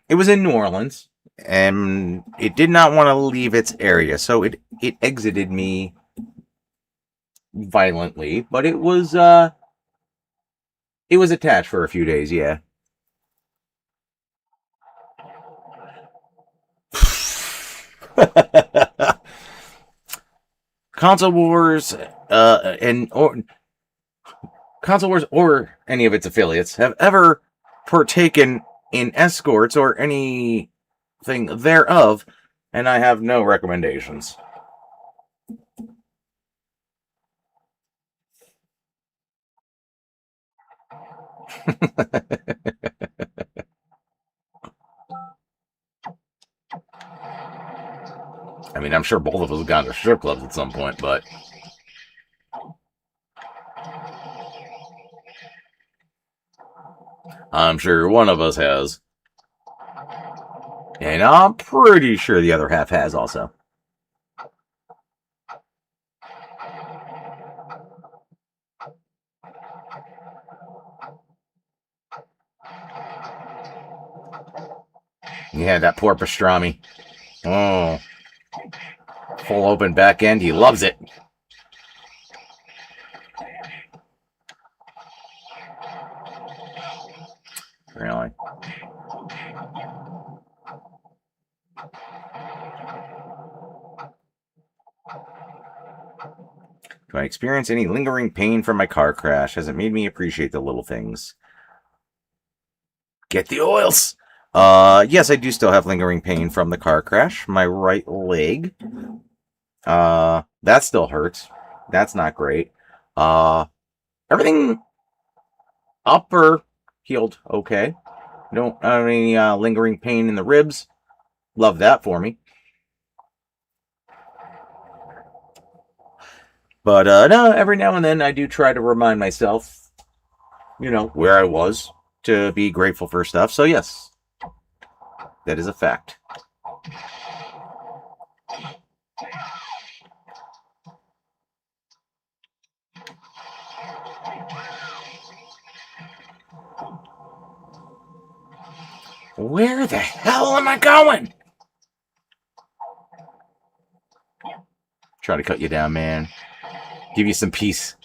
It was in New Orleans, and it did not want to leave its area, so it exited me violently, but it was attached for a few days, yeah. Console Wars Console Wars or any of its affiliates have ever partaken in escorts or anything thereof, and I have no recommendations. I mean, I'm sure both of us have gone to strip clubs at some point, but I'm sure one of us has. And I'm pretty sure the other half has also. Yeah, that poor pastrami. Oh. Full open back end. He loves it. Really? Do I experience any lingering pain from my car crash? Has it made me appreciate the little things? Get the oils! Yes, I do still have lingering pain from the car crash. My right leg. That still hurts. That's not great. Everything upper healed okay. Don't have any lingering pain in the ribs. Love that for me. But no, every now and then I do try to remind myself, where I was to be grateful for stuff. So yes, that is a fact. Where the hell am I going? Try to cut you down, man. Give you some peace.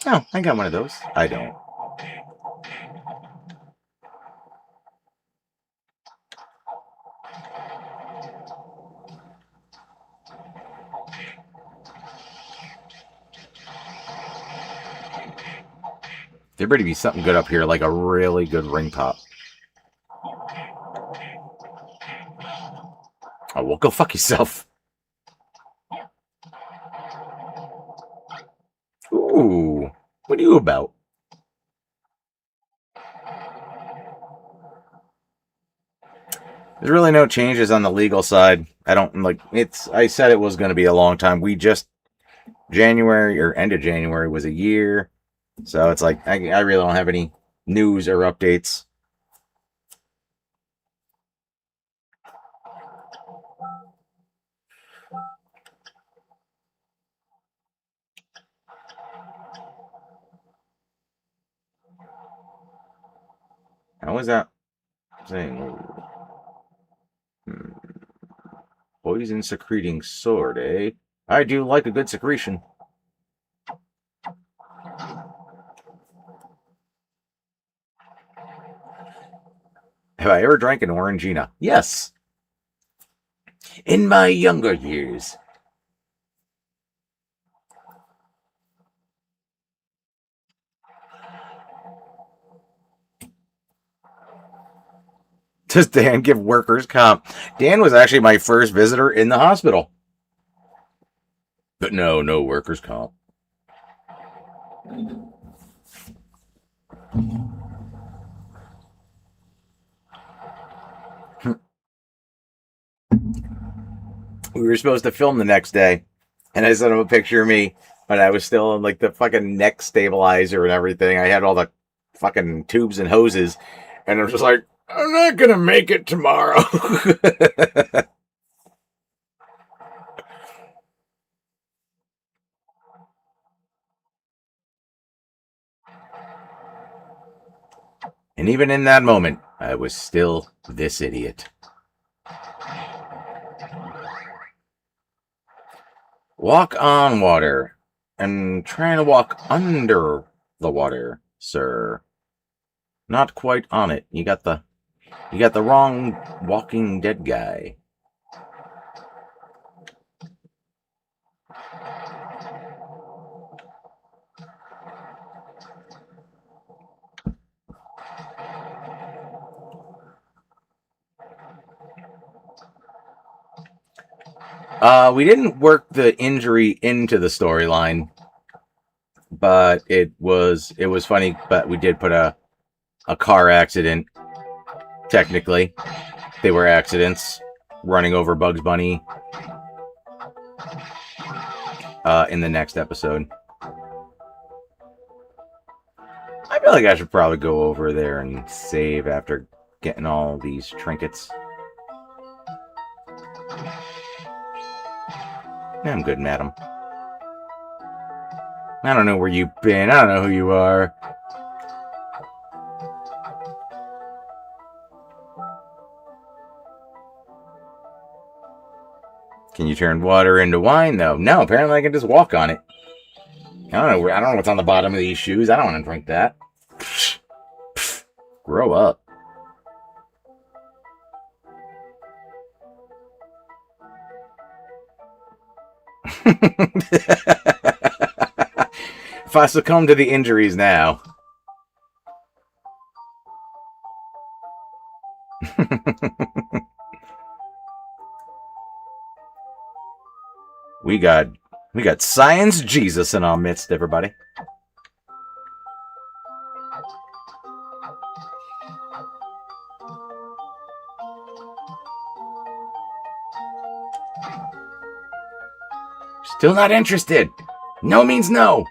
Oh, I got one of those. I don't. There better be something good up here, like a really good ring pop. Oh, well, go fuck yourself. Ooh, what are you about? There's really no changes on the legal side. I don't like it's. I said it was going to be a long time. We just January or end of January was a year, so it's like I really don't have any news or updates. How was that saying? Poison secreting sword, eh? I do like a good secretion. Have I ever drank an Orangina? Yes. In my younger years. Does Dan give workers comp? Dan was actually my first visitor in the hospital. But no workers comp. We were supposed to film the next day, and I sent him a picture of me, but I was still in like the fucking neck stabilizer and everything. I had all the fucking tubes and hoses, and I was just like, I'm not gonna make it tomorrow. And even in that moment, I was still this idiot. Walk on water. And trying to walk under the water, sir. Not quite on it. You got the wrong Walking Dead guy. We didn't work the injury into the storyline, but it was funny. But we did put a car accident. Technically, they were accidents. Running over Bugs Bunny in the next episode. I feel like I should probably go over there and save after getting all these trinkets. I'm good, madam. I don't know where you've been. I don't know who you are. Can you turn water into wine, though? No, apparently I can just walk on it. I don't know what's on the bottom of these shoes. I don't want to drink that. Grow up. If I succumb to the injuries now. we got Science Jesus in our midst, everybody. Still not interested. No means no.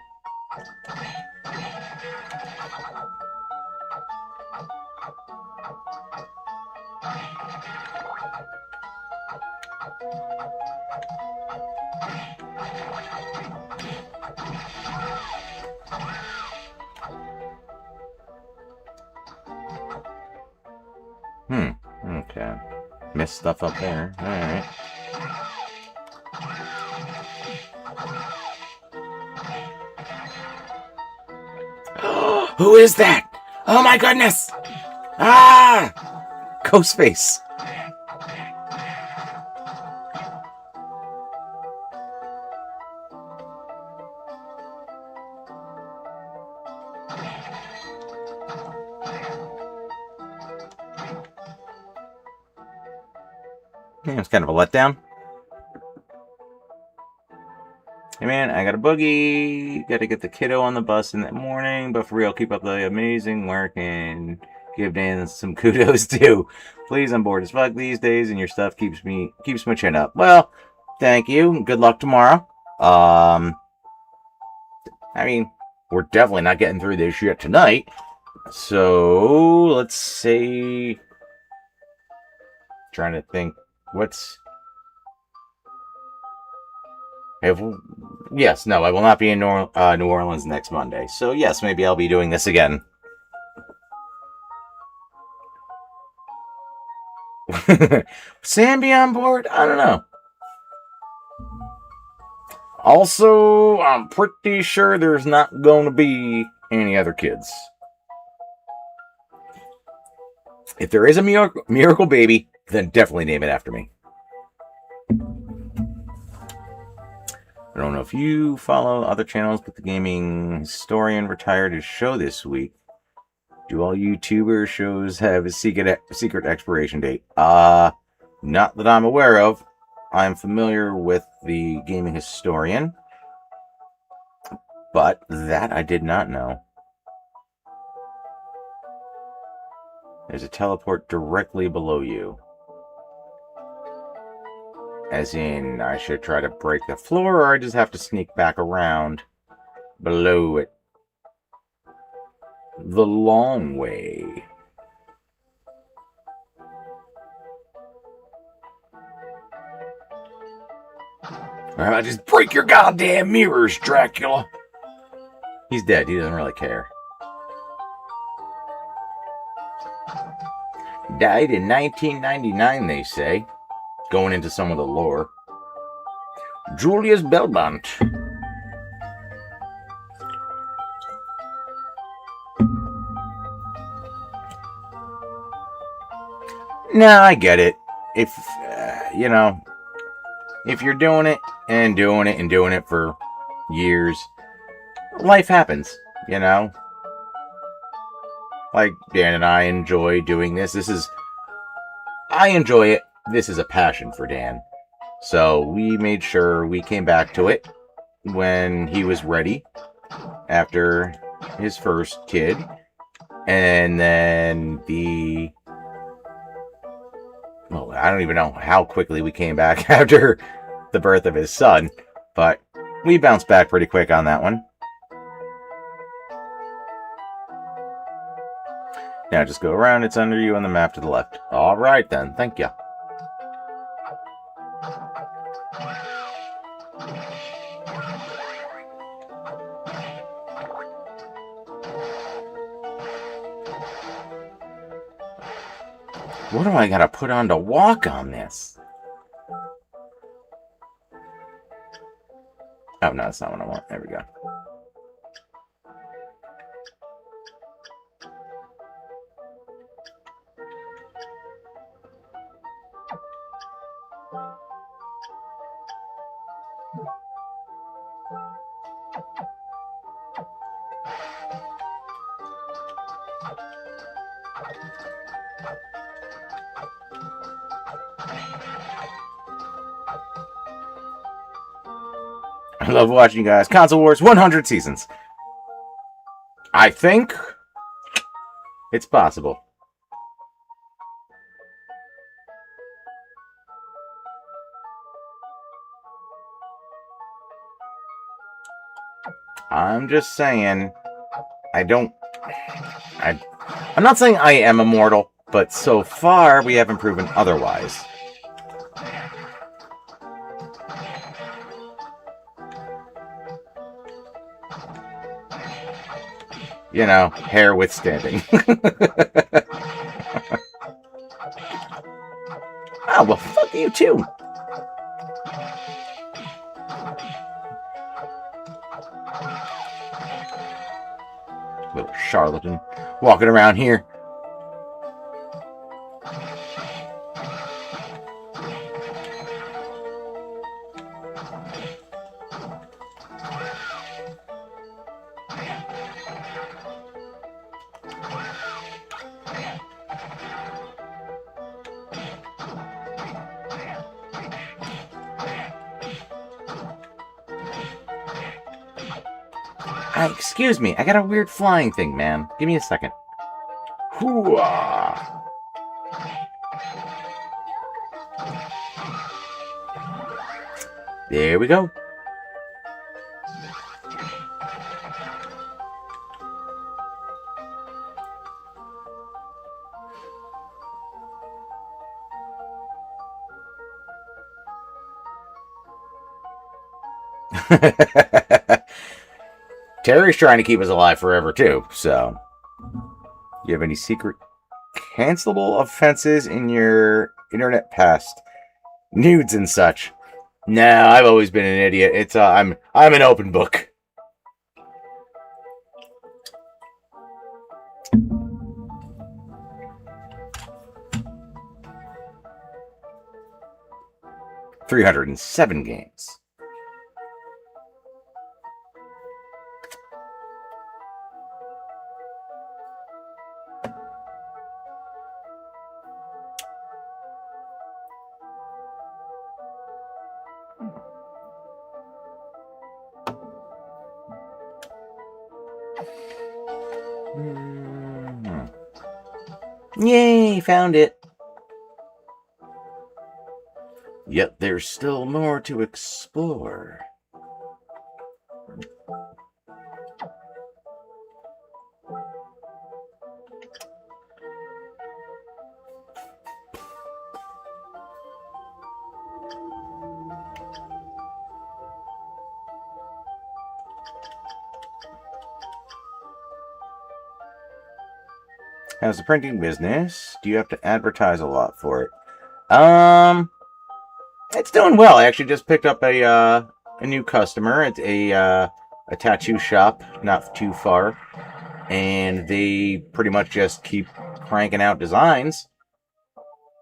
Okay. Missed stuff up there. Alright. Who is that? Oh my goodness! Ah! Ghostface. Yeah, it's kind of a letdown. Hey man, I got a boogie. Got to get the kiddo on the bus in the morning, but for real, keep up the amazing work and give Dan some kudos too. Please, I'm bored as fuck these days, and your stuff keeps my chin up. Well, thank you. Good luck tomorrow. I mean, we're definitely not getting through this shit tonight. So let's say, trying to think, what's. Yes, no, I will not be in New Orleans next Monday. So yes, maybe I'll be doing this again. Sam be on board? I don't know. Also, I'm pretty sure there's not going to be any other kids. If there is a miracle baby, then definitely name it after me. I don't know if you follow other channels, but the gaming historian retired his show this week. Do all YouTuber shows have a secret expiration date? Not that I'm aware of. I'm familiar with the gaming historian, but that I did not know. There's a teleport directly below you. As in, I should try to break the floor, or I just have to sneak back around below it. The long way. Alright, just break your goddamn mirrors, Dracula. He's dead. He doesn't really care. Died in 1999, they say. Going into some of the lore. Julius Belmont. Nah, I get it. If, if you're doing it and doing it and doing it for years, life happens, Like Dan and I enjoy doing this. I enjoy it. This is a passion for Dan. So we made sure we came back to it when he was ready after his first kid. And then I don't even know how quickly we came back after the birth of his son, but we bounced back pretty quick on that one. Now just go around. It's under you on the map to the left. All right, then. Thank you. What do I gotta put on to walk on this? Oh, no, that's not what I want. There we go. I love watching you guys. Console Wars 100 seasons. I think it's possible. I'm just saying, I'm not saying I am immortal, but so far we haven't proven otherwise. You know, hair withstanding. Oh, well, fuck you too. Little charlatan walking around here. Excuse me, I got a weird flying thing, man. Give me a second. Hooah! There we go. Terry's trying to keep us alive forever, too, so. You have any secret cancelable offenses in your internet past? Nudes and such. No, I've always been an idiot. It's I'm an open book. $307 games. Yay, found it. Yet there's still more to explore. How's the printing business? Do you have to advertise a lot for it? It's doing well. I actually just picked up a new customer. It's a tattoo shop, not too far, and they pretty much just keep cranking out designs,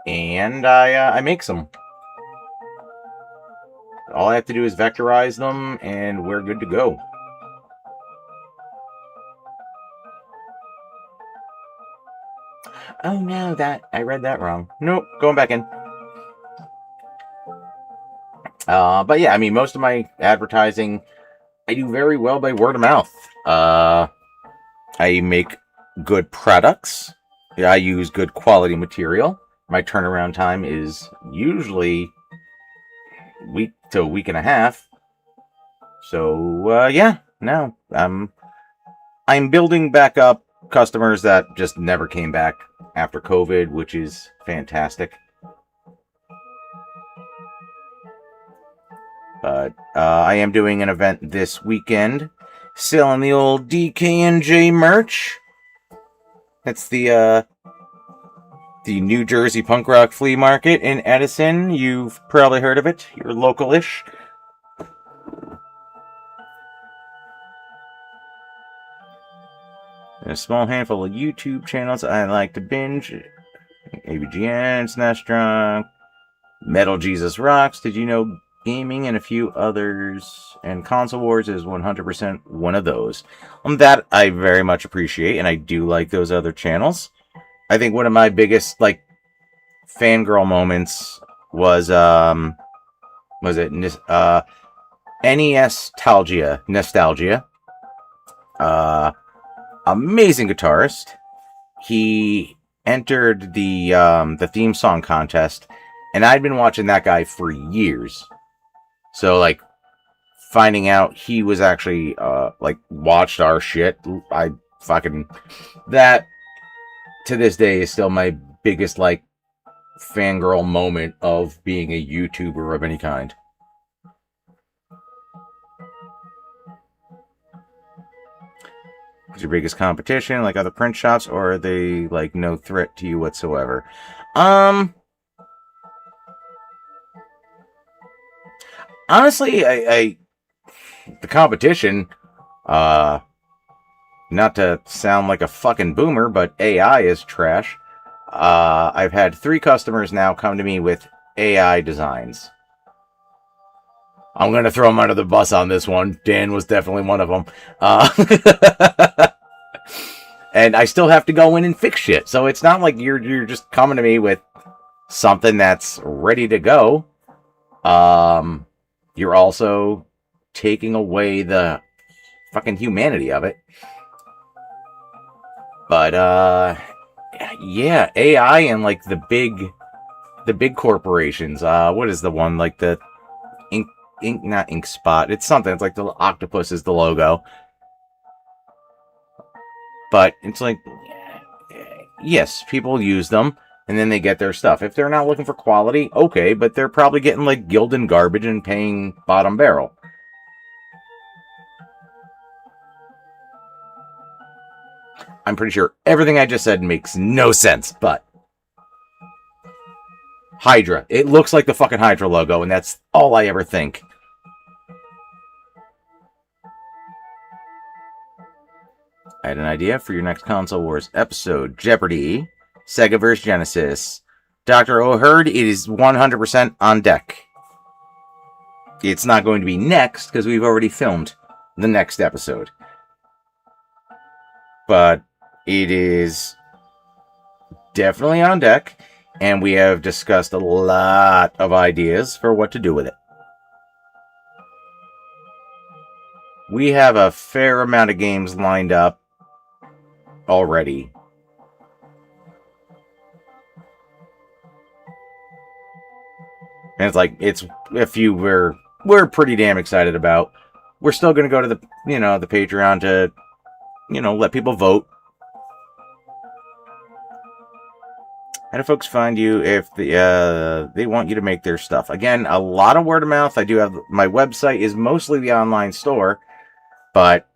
and I make some. All I have to do is vectorize them, and we're good to go. Oh no, I read that wrong. Nope, going back in. But yeah, I mean, most of my advertising, I do very well by word of mouth. I make good products. I use good quality material. My turnaround time is usually a week to a week and a half. So, yeah, no, I'm building back up customers that just never came back after COVID, which is fantastic. But I am doing an event this weekend, selling the old DKNJ merch. That's the New Jersey punk rock flea market in Edison. You've probably heard of it. You're local-ish. A small handful of YouTube channels I like to binge. ABGN, Snash Drunk, Metal Jesus Rocks. Did you know gaming and a few others, and console wars is 100% one of those. That I very much appreciate, and I do like those other channels. I think one of my biggest like fangirl moments was it Nostalgia. Uh, Amazing guitarist. He entered the theme song contest, and I'd been watching that guy for years. So like finding out he was actually like watched our shit, I fucking that to this day is still my biggest like fangirl moment of being a YouTuber of any kind. Is your biggest competition like other print shops, or are they like no threat to you whatsoever? Honestly, I the competition, not to sound like a fucking boomer, but AI is trash. I've had 3 customers now come to me with AI designs. I'm going to throw him under the bus on this one. Dan was definitely one of them. And I still have to go in and fix shit. So it's not like you're just coming to me with something that's ready to go. You're also taking away the fucking humanity of it. But yeah, AI and like the big corporations. What is the one like the not ink spot? It's something. It's like the octopus is the logo. But it's like, yes, people use them and then they get their stuff. If they're not looking for quality, okay, but they're probably getting like Gildan garbage and paying bottom barrel. I'm pretty sure everything I just said makes no sense, but Hydra. It looks like the fucking Hydra logo, and that's all I ever think. I had an idea for your next Console Wars episode. Jeopardy, Sega vs. Genesis. Dr. O'Hurd, it is 100% on deck. It's not going to be next, because we've already filmed the next episode. But it is definitely on deck, and we have discussed a lot of ideas for what to do with it. We have a fair amount of games lined up already. And it's like, it's a few we're pretty damn excited about. We're still going to go to the Patreon to, let people vote. How do folks find you if they want you to make their stuff? Again, a lot of word of mouth. I do have my website is mostly the online store, but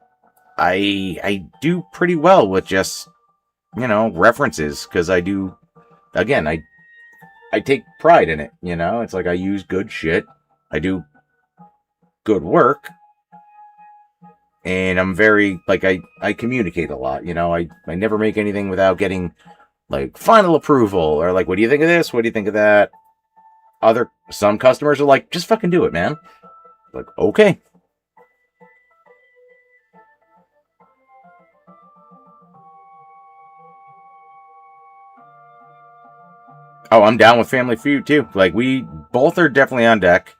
I do pretty well with just references, because I do. Again, I take pride in it. It's like I use good shit. I do good work, and I'm very like I communicate a lot. I never make anything without getting like final approval, or like, what do you think of this? What do you think of that? Some customers are like, just fucking do it, man. Like, okay. Oh, I'm down with Family Feud too. Like, we both are definitely on deck.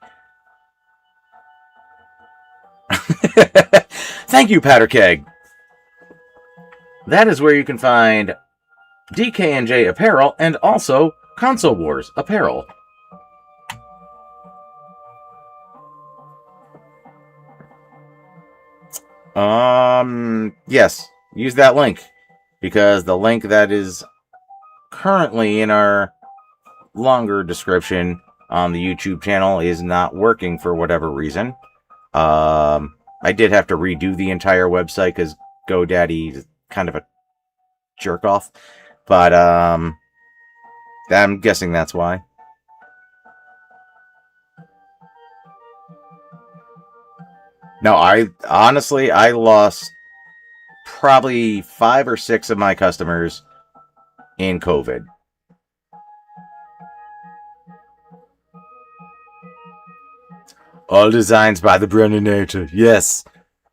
Thank you, Powderkeg. That is where you can find DK&J Apparel and also Console Wars Apparel. Yes, use that link, because the link that is currently in our longer description on the YouTube channel is not working for whatever reason. I did have to redo the entire website because GoDaddy is kind of a jerk off, but I'm guessing that's why. No, I honestly lost probably 5 or 6 of my customers in COVID. All designs by the Breninator. Yes.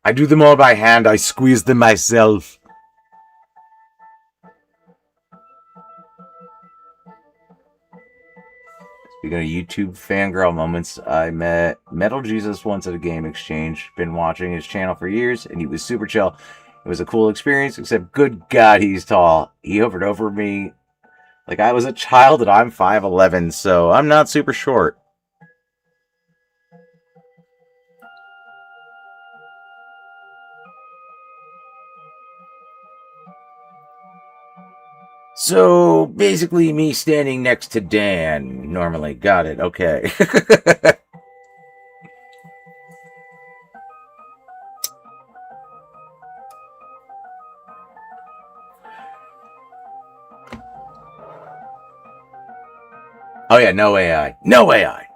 I do them all by hand. I squeeze them myself. Speaking of YouTube fangirl moments, I met Metal Jesus once at a game exchange. Been watching his channel for years, and he was super chill. It was a cool experience, except good God, he's tall. He hovered over me like I was a child, and I'm 5'11", so I'm not super short. So, basically me standing next to Dan, normally. Got it, okay. Oh yeah, no AI. No AI!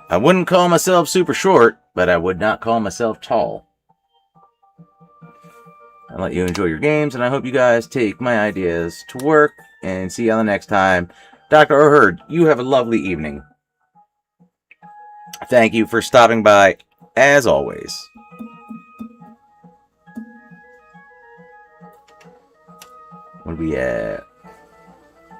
I wouldn't call myself super short, but I would not call myself tall. I'll let you enjoy your games, and I hope you guys take my ideas to work, and see you on the next time. Dr. O'Herd, you have a lovely evening. Thank you for stopping by, as always. What are we at?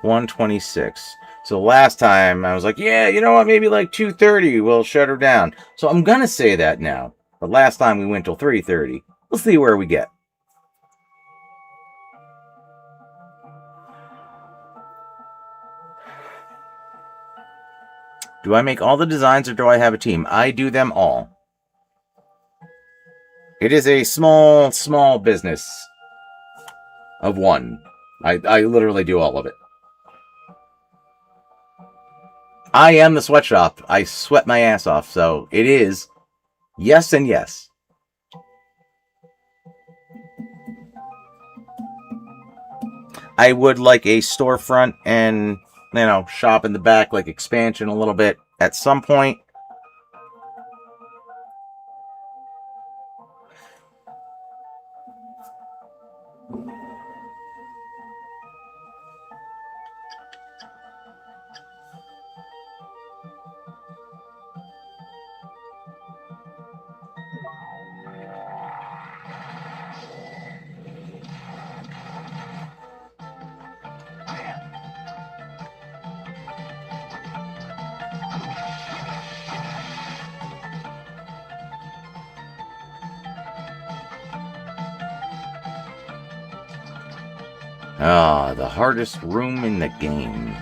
126. So last time, I was like, yeah, you know what, maybe like 2:30, we'll shut her down. So I'm gonna say that now. But last time we went till 3:30. We'll see where we get. Do I make all the designs or do I have a team? I do them all. It is a small, small business of one. I literally do all of it. I am the sweatshop. I sweat my ass off, so it is yes and yes. I would like a storefront and, shop in the back, like expansion a little bit at some point. Ah, the hardest room in the game.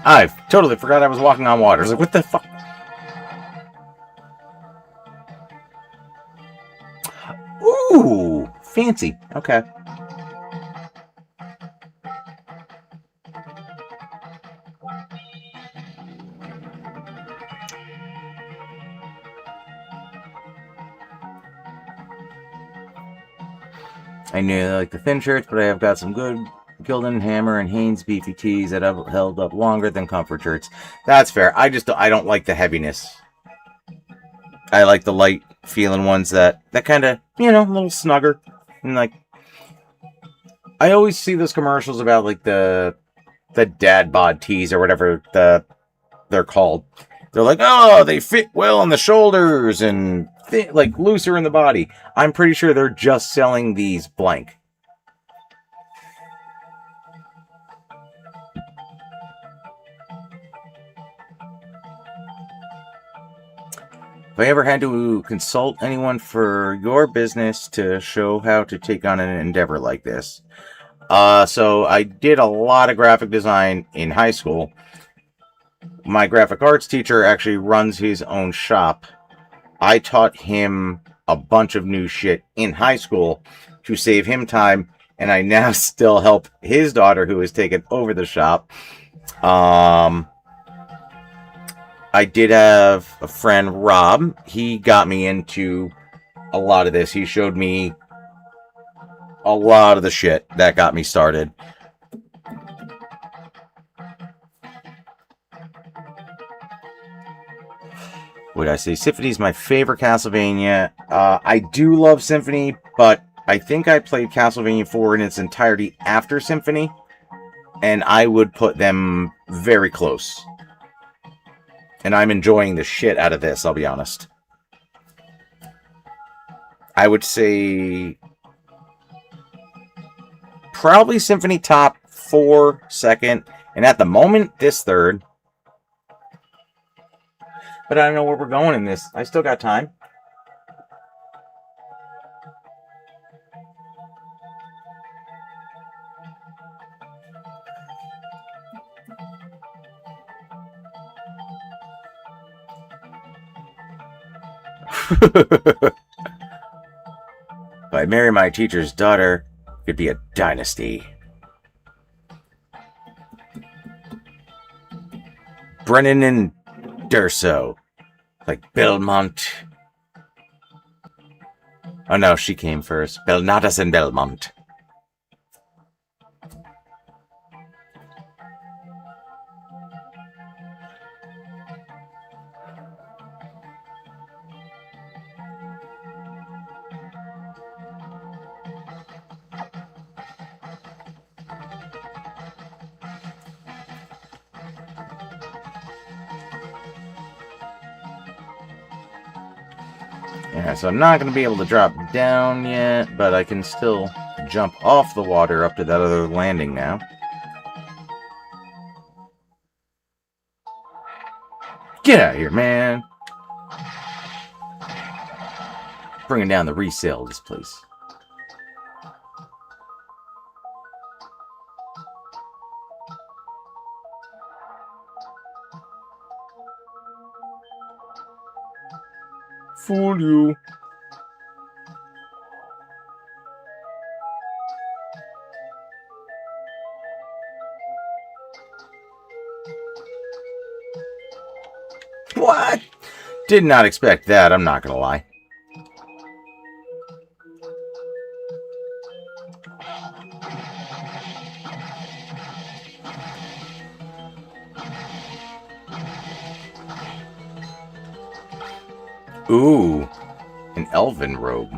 I totally forgot I was walking on water. I was like, what the fuck? Ooh, fancy. Okay. I knew I like the thin shirts, but I have got some good Gildan, Hammer, and Hanes beefy tees that have held up longer than comfort shirts. That's fair. I don't like the heaviness. I like the light feeling ones that kind of, a little snugger. And like, I always see those commercials about like the dad bod tees or whatever they're called. They're like, oh, they fit well on the shoulders and fit, like looser in the body. I'm pretty sure they're just selling these blank. If I ever had to consult anyone for your business to show how to take on an endeavor like this. So I did a lot of graphic design in high school. My graphic arts teacher actually runs his own shop. I taught him a bunch of new shit in high school to save him time, and I now still help his daughter, who has taken over the shop. I did have a friend, Rob. He got me into a lot of this. He showed me a lot of the shit that got me started. Would I say Symphony is my favorite Castlevania? I do love Symphony, but I think I played Castlevania 4 in its entirety after Symphony, and I would put them very close. And I'm enjoying the shit out of this, I'll be honest. I would say probably Symphony top 4, second, and at the moment, this third. But I don't know where we're going in this. I still got time. If I marry my teacher's daughter, it could be a dynasty. Brennan and Durso. Like Belmont. Oh no, she came first. Belnatas and Belmont. Yeah, so I'm not going to be able to drop down yet, but I can still jump off the water up to that other landing now. Get out of here, man! Bringing down the resale of this place. Fool you. What? Did not expect that, I'm not gonna lie. Ooh, an elven robe.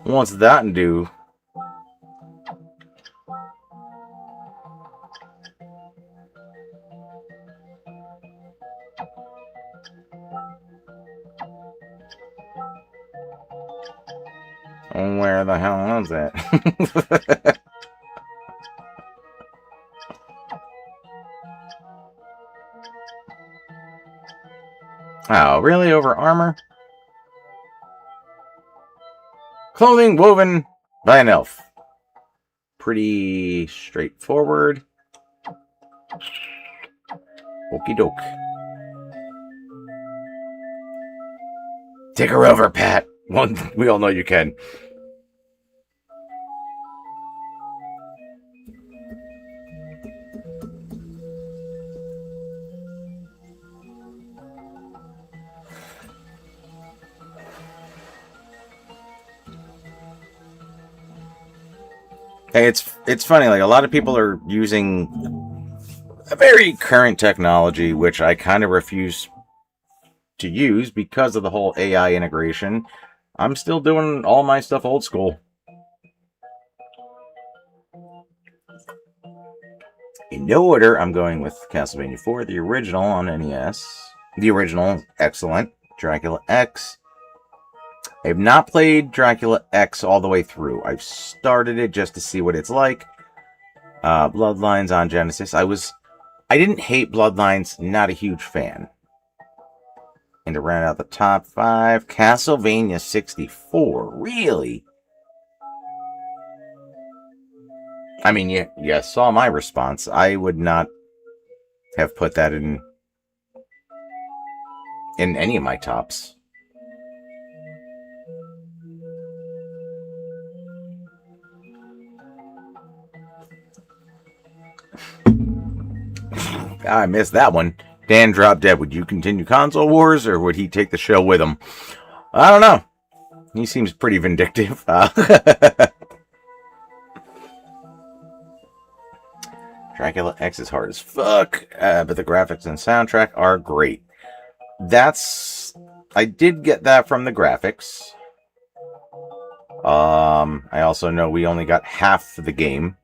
What's that do? Where the hell is it? Oh, really? Over armor? Clothing woven by an elf. Pretty straightforward. Okie doke. Take her over, Pat. We all know you can. Hey, it's funny, like a lot of people are using a very current technology, which I kind of refuse to use because of the whole AI integration. I'm still doing all my stuff old school. In no order, I'm going with Castlevania 4, the original on NES. The original, excellent. Dracula X. I have not played Dracula X all the way through. I've started it just to see what it's like. Bloodlines on Genesis. I didn't hate Bloodlines, not a huge fan. And to round out the top 5, Castlevania 64. Really? I mean, you saw my response. I would not have put that in any of my tops. I missed that one. Dan dropped dead. Would you continue Console Wars, or would he take the show with him? I don't know. He seems pretty vindictive. Dracula X is hard as fuck, but the graphics and soundtrack are great. That's... I did get that from the graphics. I also know we only got half the game.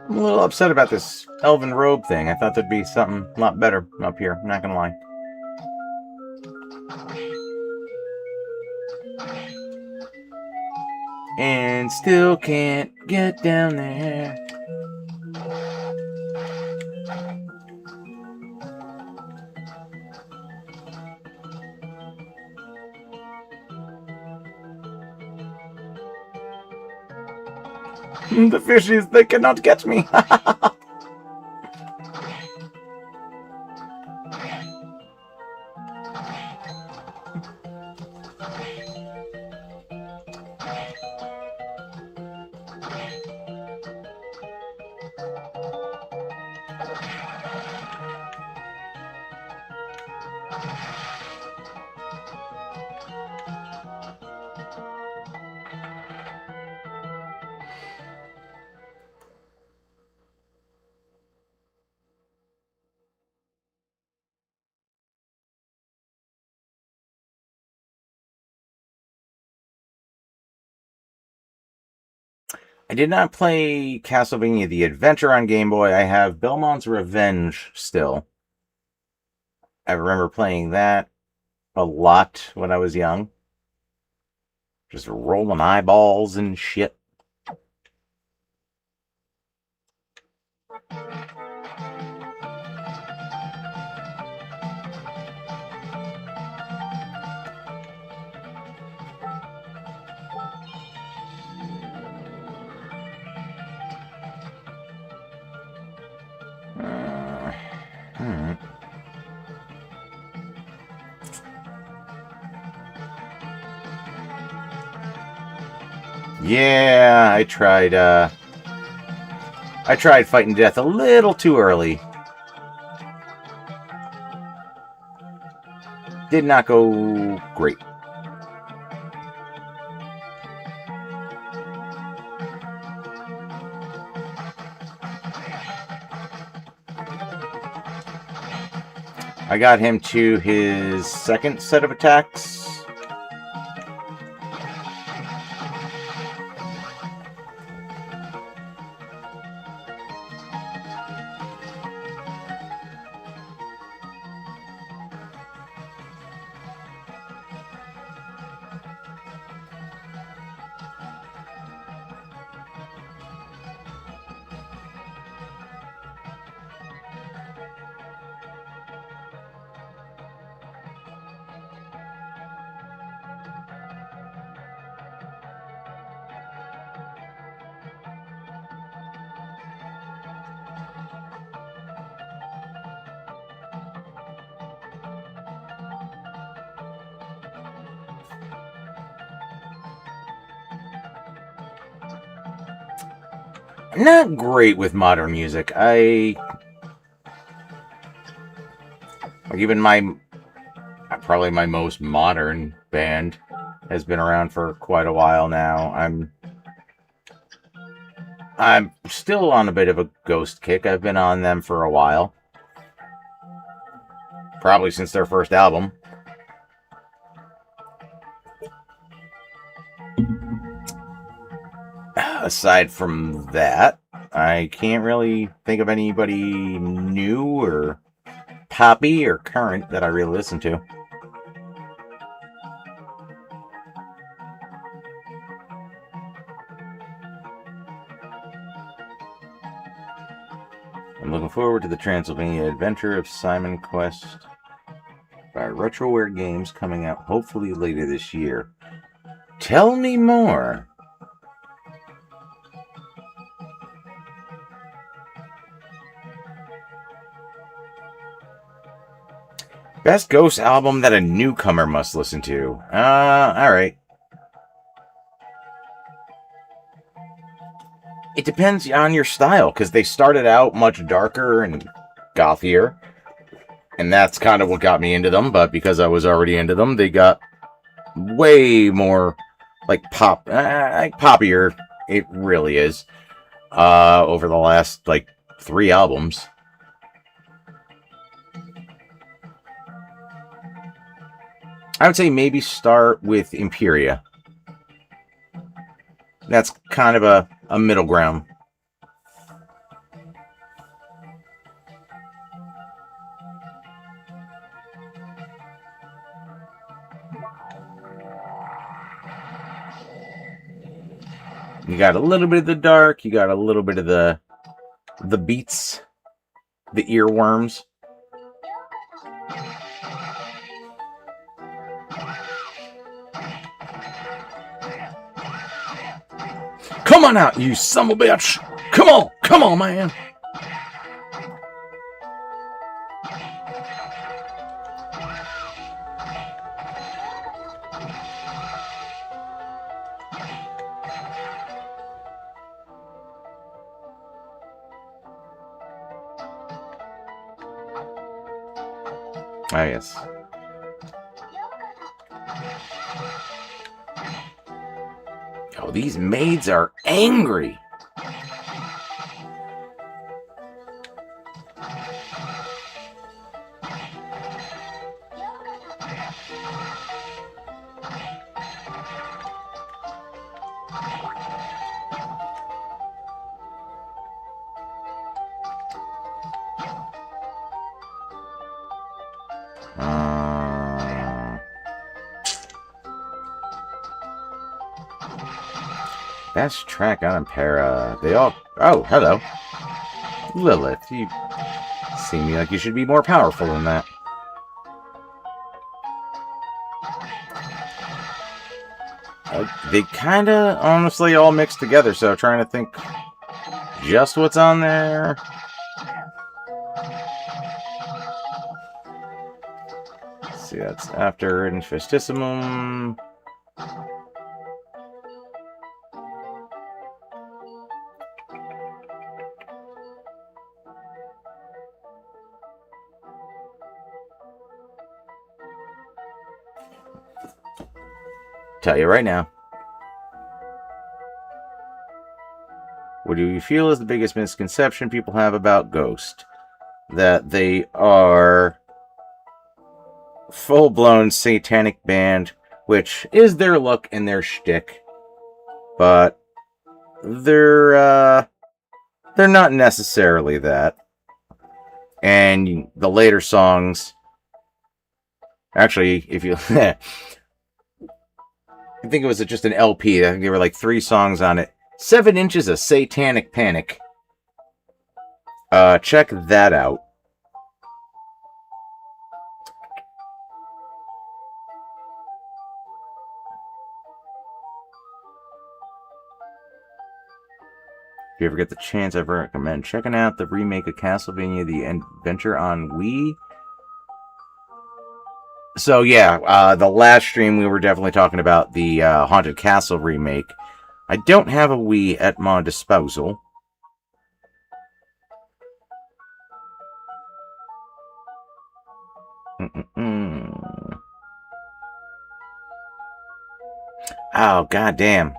I'm a little upset about this elven robe thing. I thought there'd be something a lot better up here. I'm not gonna lie. And still can't get down there. The fishies, they cannot get me. I did not play Castlevania The Adventure on Game Boy. I have Belmont's Revenge still. I remember playing that a lot when I was young. Just rolling eyeballs and shit. Yeah, I tried fighting death a little too early. Did not go great. I got him to his second set of attacks. Not great with modern music. Even probably my most modern band has been around for quite a while now. I'm still on a bit of a Ghost kick. I've been on them for a while. Probably since their first album. Aside from that, I can't really think of anybody new or poppy or current that I really listen to. I'm looking forward to the Transylvania Adventure of Simon Quest by Retroware Games coming out hopefully later this year. Tell me more. Best Ghost album that a newcomer must listen to. Alright. It depends on your style, because they started out much darker and gothier, And that's kind of what got me into them, but because I was already into them, they got way more like poppier. It really is. Over the last like 3 albums. I would say maybe start with Imperia. That's kind of a middle ground. You got a little bit of the dark, you got a little bit of the beats, the earworms. Come on out, you son of a bitch! Come on, man! Ah, yes. Oh, these maids are angry. Best track on Impera. They all... Oh, hello. Lilith, you seem like you should be more powerful than that. They kind of honestly all mix together, so I'm trying to think just what's on there. Let's see, that's after Infestissimum. Tell you right now. What do you feel is the biggest misconception people have about Ghost? That they are full-blown satanic band, which is their look and their shtick, but they're not necessarily that. And the later songs, actually, if you, I think it was just an LP. I think there were like 3 songs on it. 7 Inches of Satanic Panic. Check that out. If you ever get the chance, I recommend checking out the remake of Castlevania: The Adventure on Wii. So yeah, the last stream we were definitely talking about the Haunted Castle remake. I don't have a Wii at my disposal. Oh, goddamn.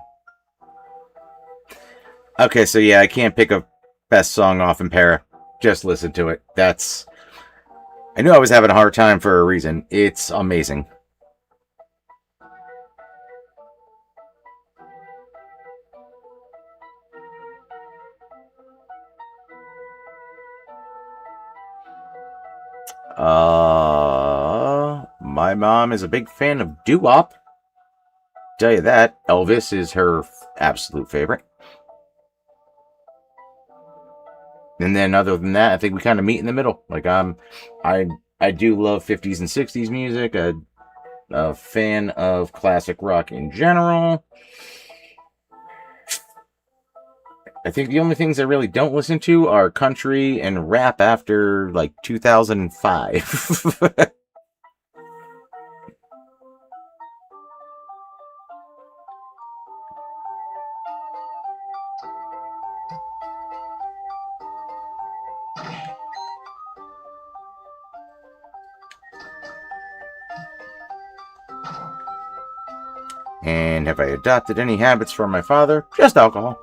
Okay, so yeah, I can't pick a best song off Impera. Just listen to it. That's... I knew I was having a hard time for a reason. It's amazing. My mom is a big fan of doo-wop. Tell you that. Elvis is her absolute favorite. And then other than that, I think we kind of meet in the middle. Like I do love 50s and 60s music. A fan of classic rock in general. I think the only things I really don't listen to are country and rap after like 2005. And have I adopted any habits from my father? Just alcohol.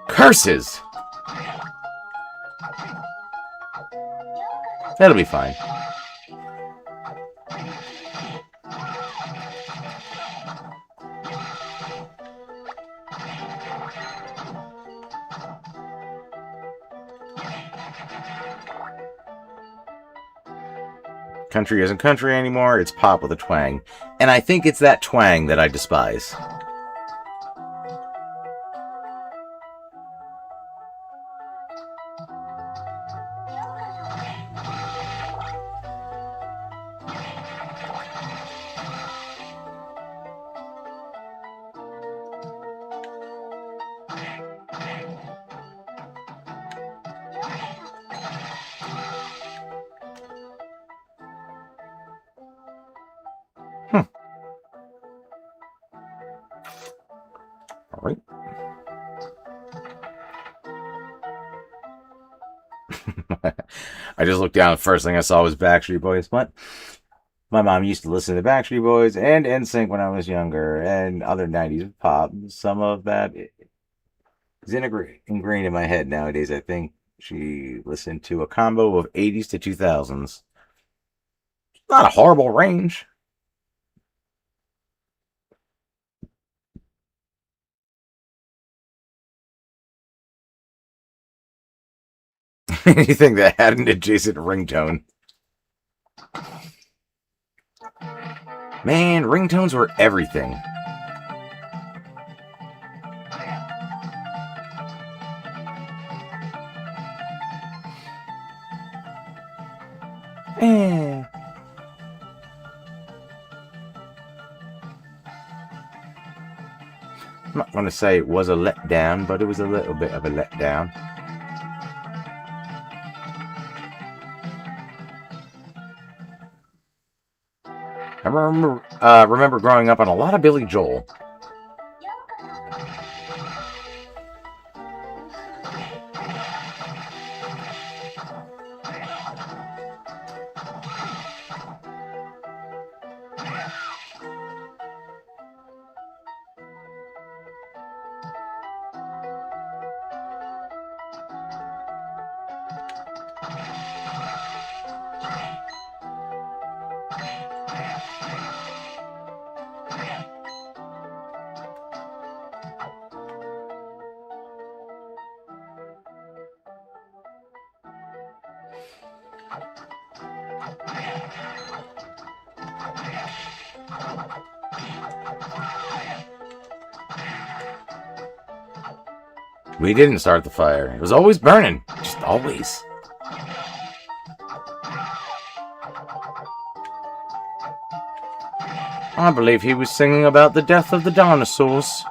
Curses! That'll be fine. Country isn't country anymore, it's pop with a twang. And I think it's that twang that I despise. Alright. I just looked down. The first thing I saw was Backstreet Boys. But my mom used to listen to Backstreet Boys and NSYNC when I was younger, and other 90s pop. Some of that is ingrained in my head nowadays. I think she listened to a combo of 80s to 2000s. Not a horrible range. Anything that had an adjacent ringtone. Man, ringtones were everything. Eh. I'm not going to say it was a letdown, but it was a little bit of a letdown. I remember growing up on a lot of Billy Joel. We didn't start the fire. It was always burning. Just always. I believe he was singing about the death of the dinosaurs.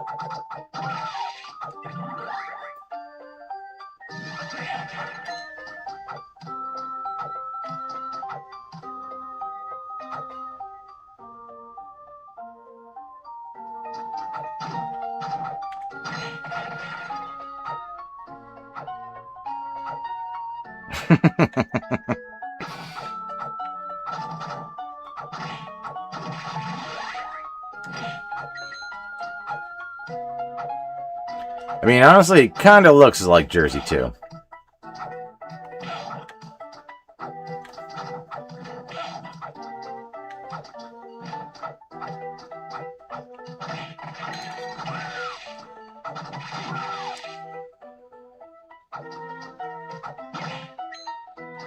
I mean, honestly, it kind of looks like Jersey, too.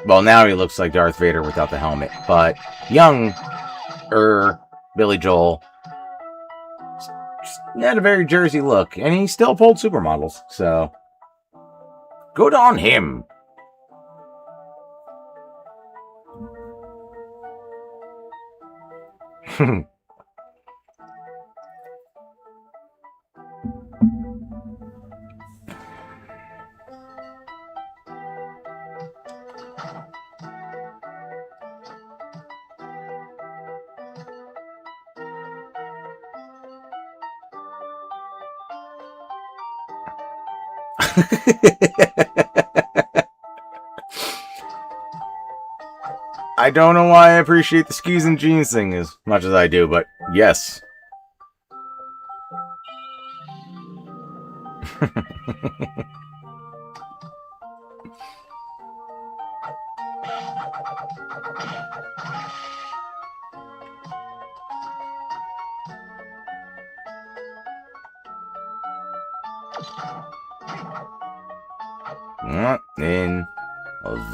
Well, now he looks like Darth Vader without the helmet, but young Billy Joel had a very Jersey look, and he still pulled supermodels, so good on him. I don't know why I appreciate the skis and jeans thing as much as I do, but yes. What in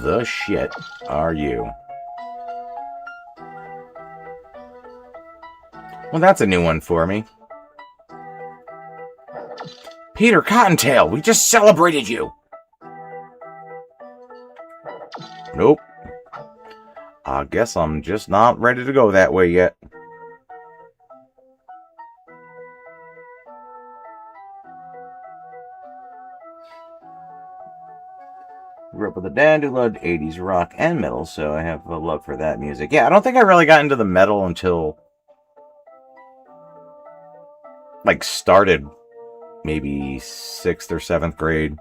the shit are you? Well, that's a new one for me. Peter Cottontail, we just celebrated you! Nope. I guess I'm just not ready to go that way yet. Grew up with a dad who loved 80s rock and metal, so I have a love for that music. Yeah, I don't think I really got into the metal until, like, started maybe 6th or 7th grade.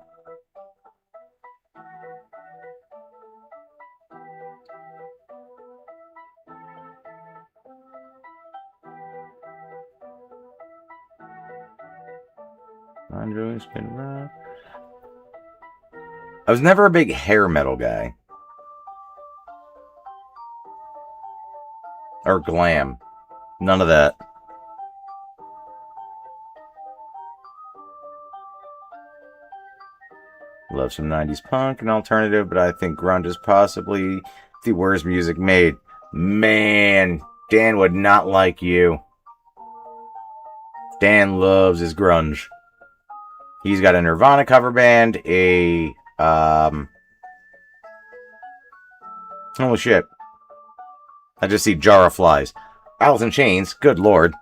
Andrew's been rock. I was never a big hair metal guy. Or glam. None of that. Love some 90s punk and alternative, but I think grunge is possibly the worst music made. Man, Dan would not like you. Dan loves his grunge. He's got a Nirvana cover band, holy shit. I just see Jar of Flies. Alice in Chains, good lord.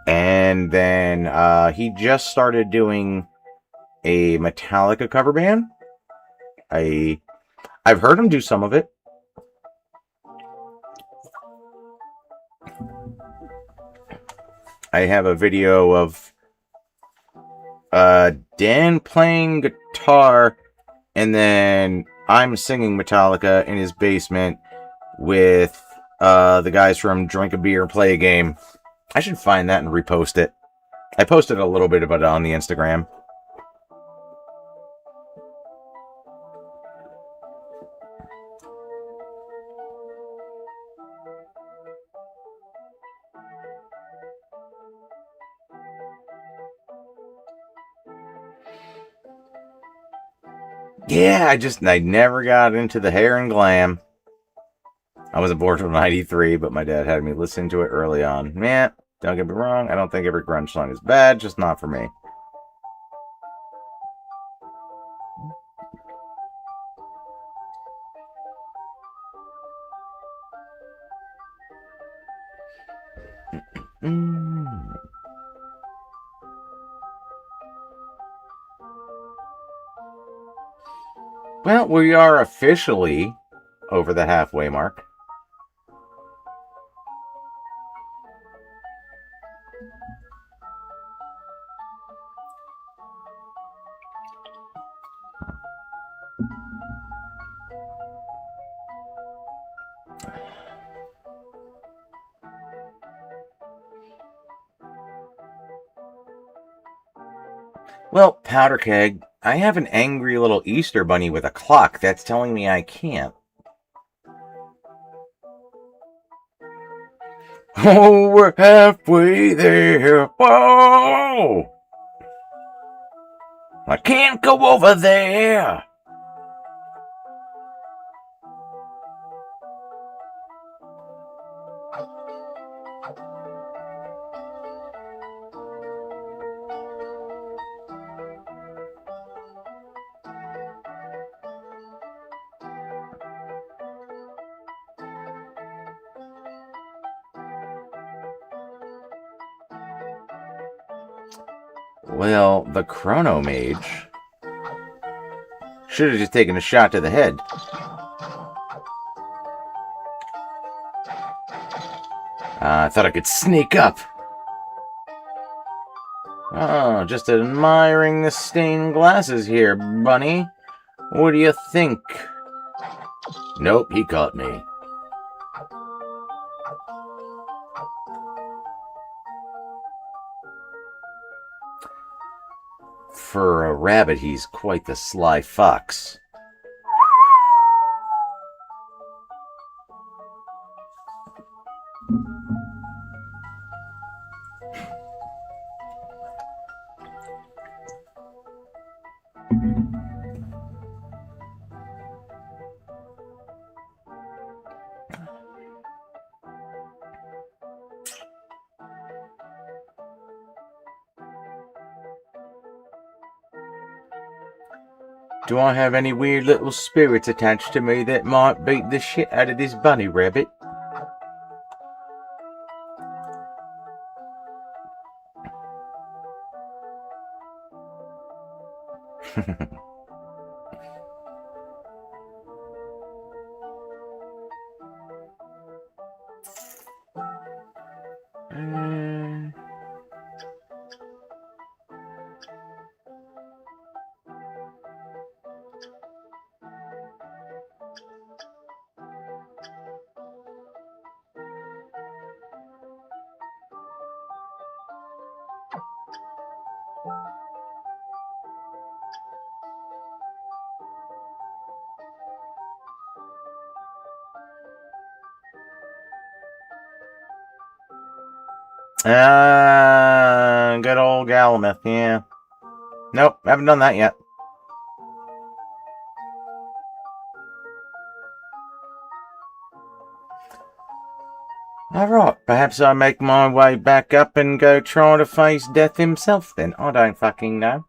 And then he just started doing a Metallica cover band. I've heard him do some of it. I have a video of Dan playing guitar, and then I'm singing Metallica in his basement with the guys from Drink a Beer, Play a Game. I should find that and repost it. I posted a little bit about it on the Instagram. Yeah, I never got into the hair and glam. I wasn't born till 93, but my dad had me listen to it early on. Man, don't get me wrong, I don't think every grunge song is bad, just not for me. Well, we are officially over the halfway mark. Well, Powder Keg, I have an angry little Easter bunny with a clock that's telling me I can't. Oh, we're halfway there. Whoa! I can't go over there. Well, the Chrono Mage should have just taken a shot to the head. I thought I could sneak up. Oh, just admiring the stained glasses here, Bunny. What do you think? Nope, he caught me. For a rabbit, he's quite the sly fox. Do I have any weird little spirits attached to me that might beat the shit out of this bunny rabbit? Good old Galameth, yeah. Nope, haven't done that yet. Alright, perhaps I make my way back up and go try to face death himself then. I don't fucking know.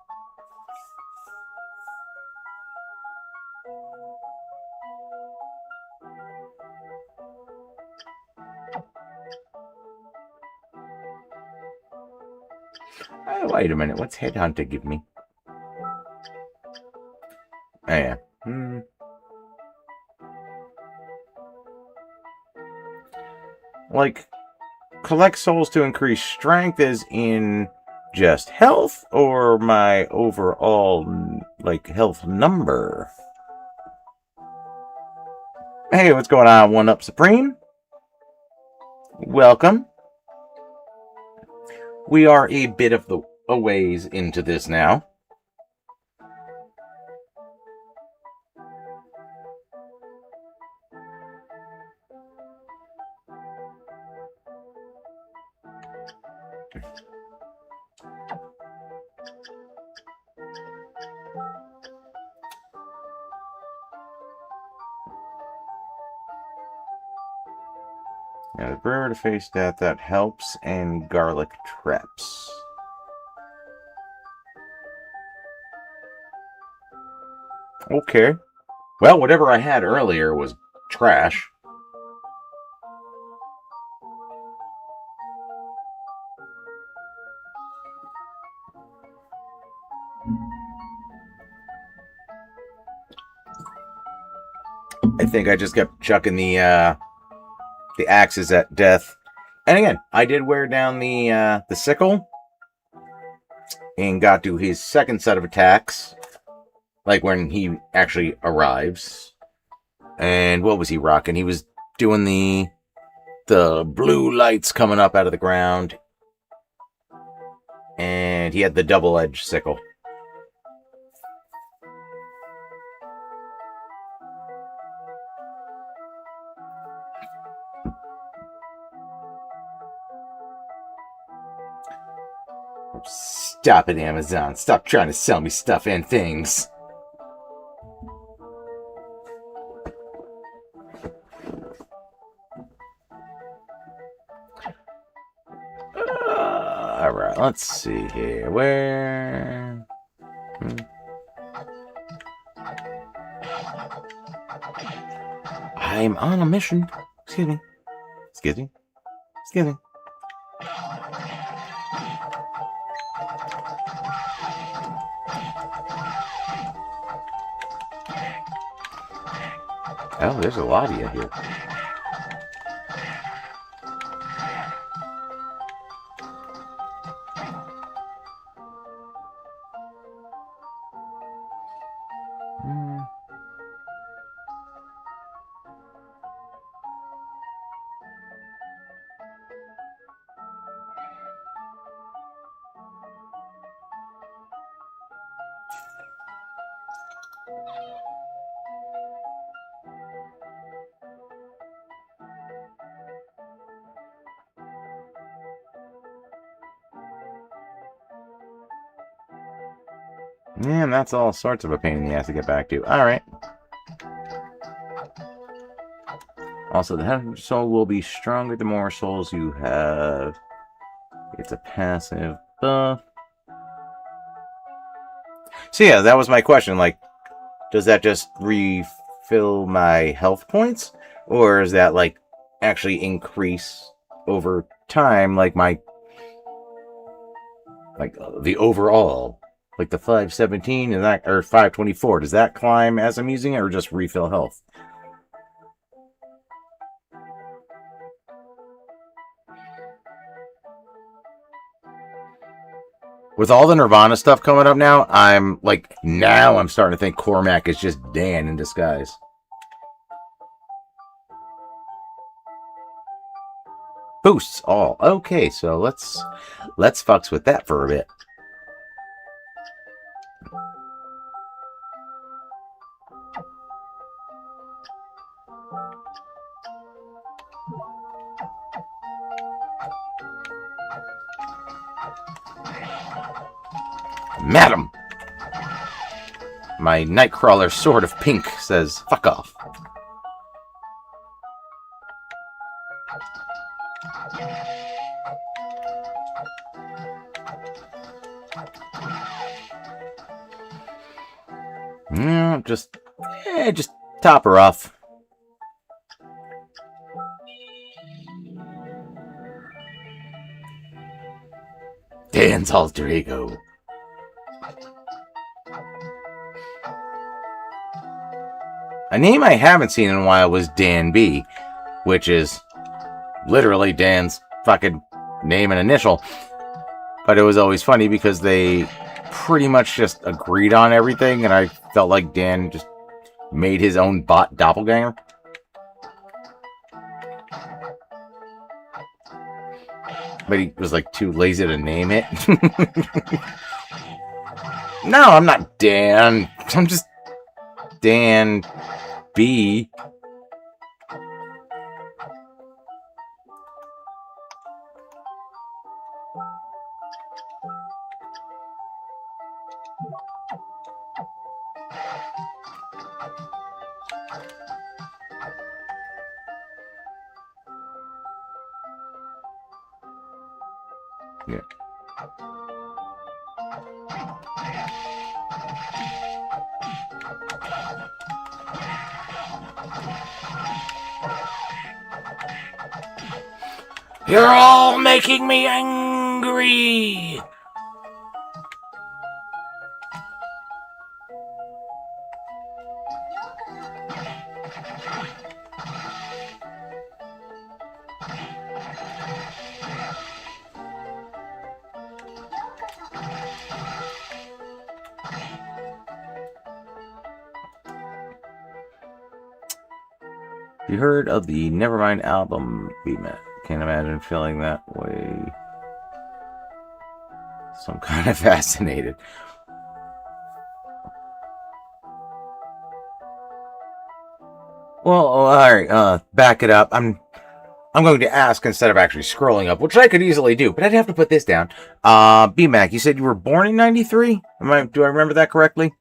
Oh, wait a minute, what's Headhunter give me? Oh, yeah. Like, collect souls to increase strength as in just health, or my overall, like, health number? Hey, what's going on, One Up Supreme? Welcome. We are a bit of a ways into this now. Now, the brewer to face death, that helps, and garlic traps. Okay. Well, whatever I had earlier was trash. I think I just kept chucking the axes at death. And again, I did wear down the sickle and got to his second set of attacks, like when he actually arrives. And what was he rocking? He was doing the blue lights coming up out of the ground, and he had the double-edged sickle. Stop it, Amazon. Stop trying to sell me stuff and things. Alright, let's see here. Where... I'm on a mission. Excuse me. Excuse me. Excuse me. Oh, there's a lot of you here. And that's all sorts of a pain in the ass to get back to. Alright. Also, the head soul will be stronger the more souls you have. It's a passive buff. So yeah, that was my question. Like, does that just refill my health points? Or is that, like, actually increase over time, like, my... Like, the overall? Like, the 517, is that, or 524, does that climb as I'm using it, or just refill health? With all the Nirvana stuff coming up now, I'm starting to think Cormac is just Dan in disguise. Boosts all. Okay, so let's fucks with that for a bit. Madam! My Nightcrawler Sword of Pink says, fuck off. Just top her off. Dan's alter ego. A name I haven't seen in a while was Dan B, which is literally Dan's fucking name and initial. But it was always funny because they pretty much just agreed on everything, and I felt like Dan just made his own bot doppelganger. But he was like too lazy to name it. No, I'm not Dan. I'm just Dan B. Yeah. You're all making me angry! You heard of the Nevermind album we met? Can't imagine feeling that way. So I'm kind of fascinated. Well, alright, back it up. I'm going to ask instead of actually scrolling up, which I could easily do, but I'd have to put this down. B-Mac, you said you were born in 93? Do I remember that correctly?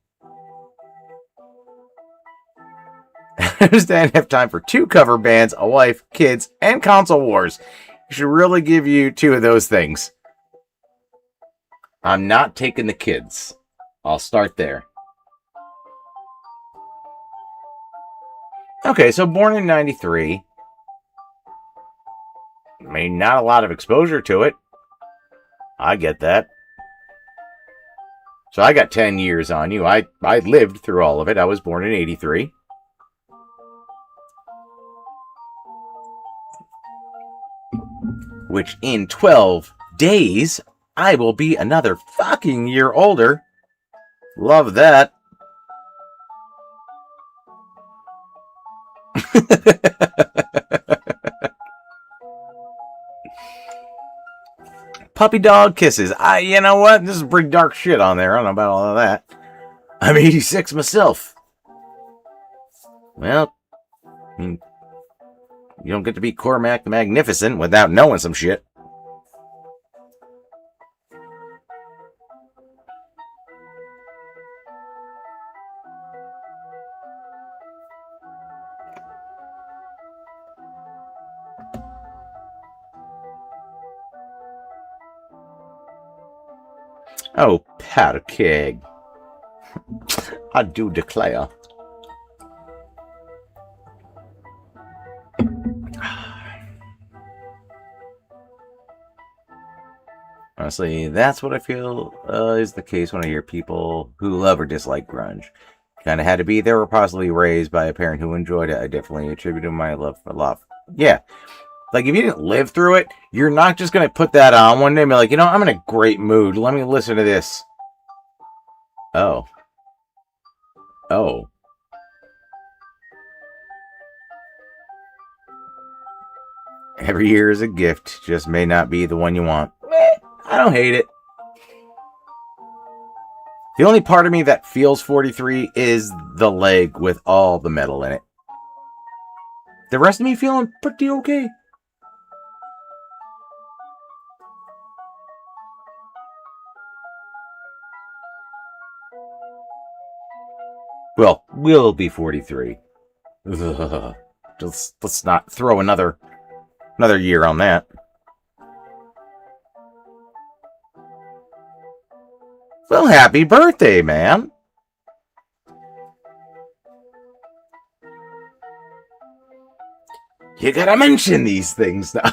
I understand I have time for 2 cover bands, a wife, kids, and console wars. You should really give you 2 of those things. I'm not taking the kids. I'll start there. Okay, so born in 93. I mean, not a lot of exposure to it. I get that. So I got 10 years on you. I lived through all of it. I was born in 83. Which in 12 days, I will be another fucking year older. Love that. Puppy dog kisses. You know what? This is pretty dark shit on there. I don't know about all of that. I'm 86 myself. Well, I mean, you don't get to be Cormac the Magnificent without knowing some shit. Oh, powder keg. I do declare. Honestly, that's what I feel is the case when I hear people who love or dislike grunge. Kind of had to be there or possibly raised by a parent who enjoyed it. I definitely attribute my love for love. Yeah. Like, if you didn't live through it, you're not just going to put that on one day and be like, I'm in a great mood. Let me listen to this. Oh. Oh. Every year is a gift. Just may not be the one you want. I don't hate it. The only part of me that feels 43 is the leg with all the metal in it. The rest of me feeling pretty okay. Well, we'll be 43. Ugh. Let's not throw another year on that. Well, happy birthday, man. You gotta mention these things now.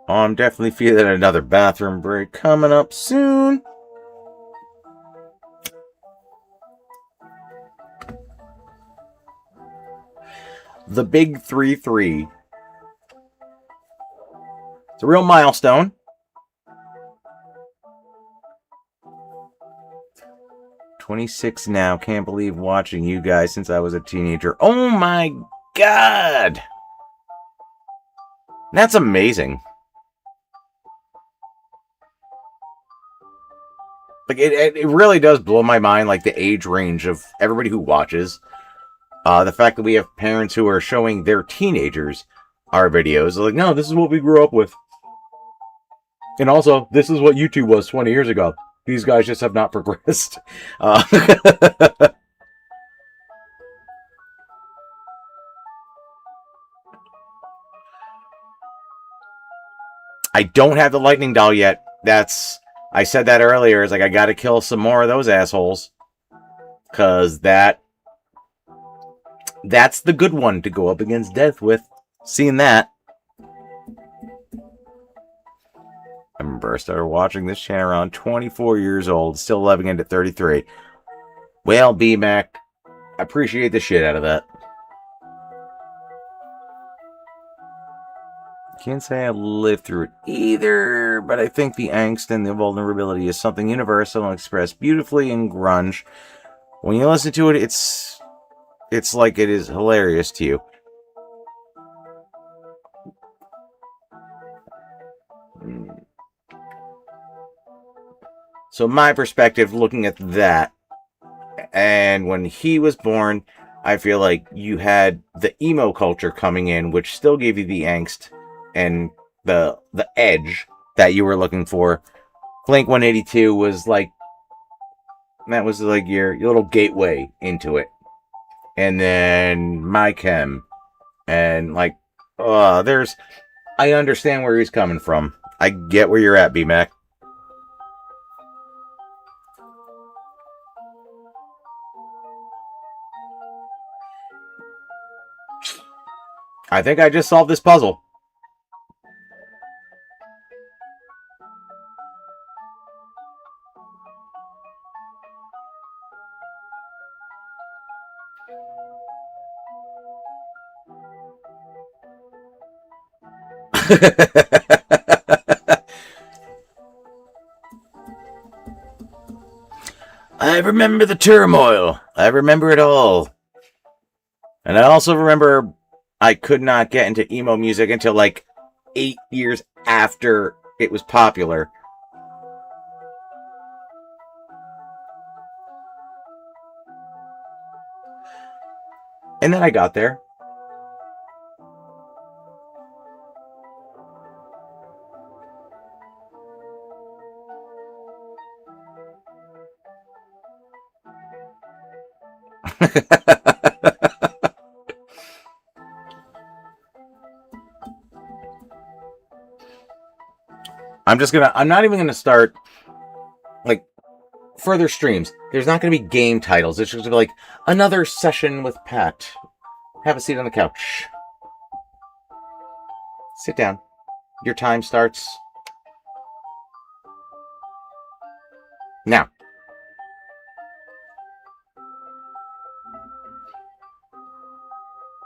Oh, I'm definitely feeling another bathroom break coming up soon. The big 3-3. It's a real milestone. 26 now. Can't believe watching you guys since I was a teenager. Oh my god! That's amazing. Like, it really does blow my mind, like, the age range of everybody who watches. The fact that we have parents who are showing their teenagers our videos. They're like, no, this is what we grew up with. And also, this is what YouTube was 20 years ago. These guys just have not progressed. I don't have the lightning doll yet. I said that earlier. It's like, I gotta kill some more of those assholes. Because that's the good one to go up against death with. Seeing that. I remember I started watching this channel around 24 years old, still loving it at 33. Well, B-Mac, I appreciate the shit out of that. Can't say I lived through it either, but I think the angst and the vulnerability is something universal and expressed beautifully in grunge. When you listen to it, it's like it is hilarious to you. So my perspective, looking at that, and when he was born, I feel like you had the emo culture coming in, which still gave you the angst and the edge that you were looking for. Blink 182 was like, that was like your little gateway into it. And then My Chem, and like, I understand where he's coming from. I get where you're at, B-Mac. I think I just solved this puzzle. I remember the turmoil. I remember it all. And I also remember I could not get into emo music until like 8 years after it was popular. And then I got there. I'm not even gonna start like further streams. There's not gonna be game titles. It's just gonna be like another session with Pat. Have a seat on the couch. Sit down. Your time starts now.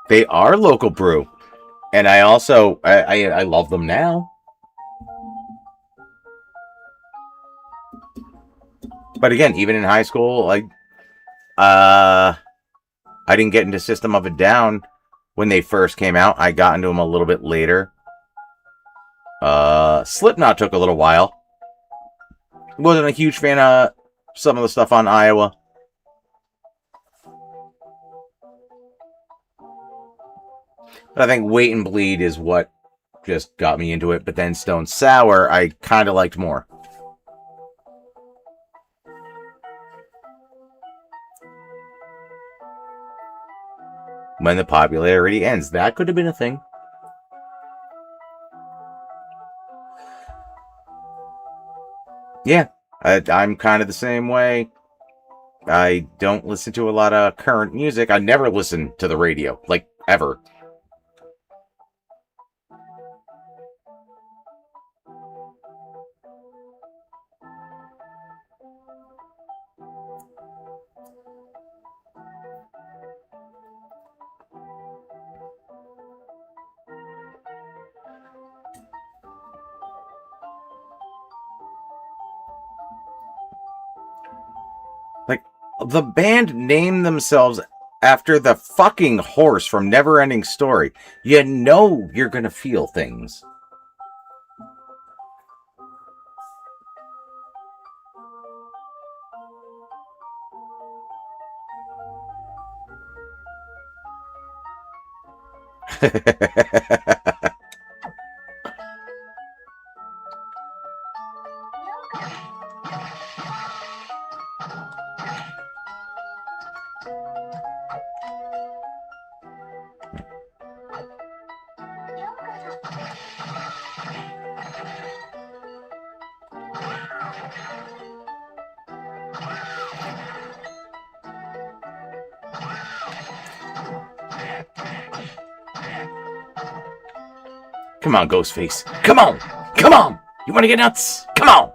They are local brew. And I also I love them now. But again, even in high school, I didn't get into System of a Down when they first came out. I got into them a little bit later. Slipknot took a little while. Wasn't a huge fan of some of the stuff on Iowa. But I think Wait and Bleed is what just got me into it. But then Stone Sour, I kind of liked more. When the popularity ends. That could have been a thing. Yeah, I'm kind of the same way. I don't listen to a lot of current music. I never listen to the radio, like, ever. Like, the band named themselves after the fucking horse from Neverending Story. You know you're gonna feel things. Come on, Ghostface. Come on! Come on! You want to get nuts? Come on!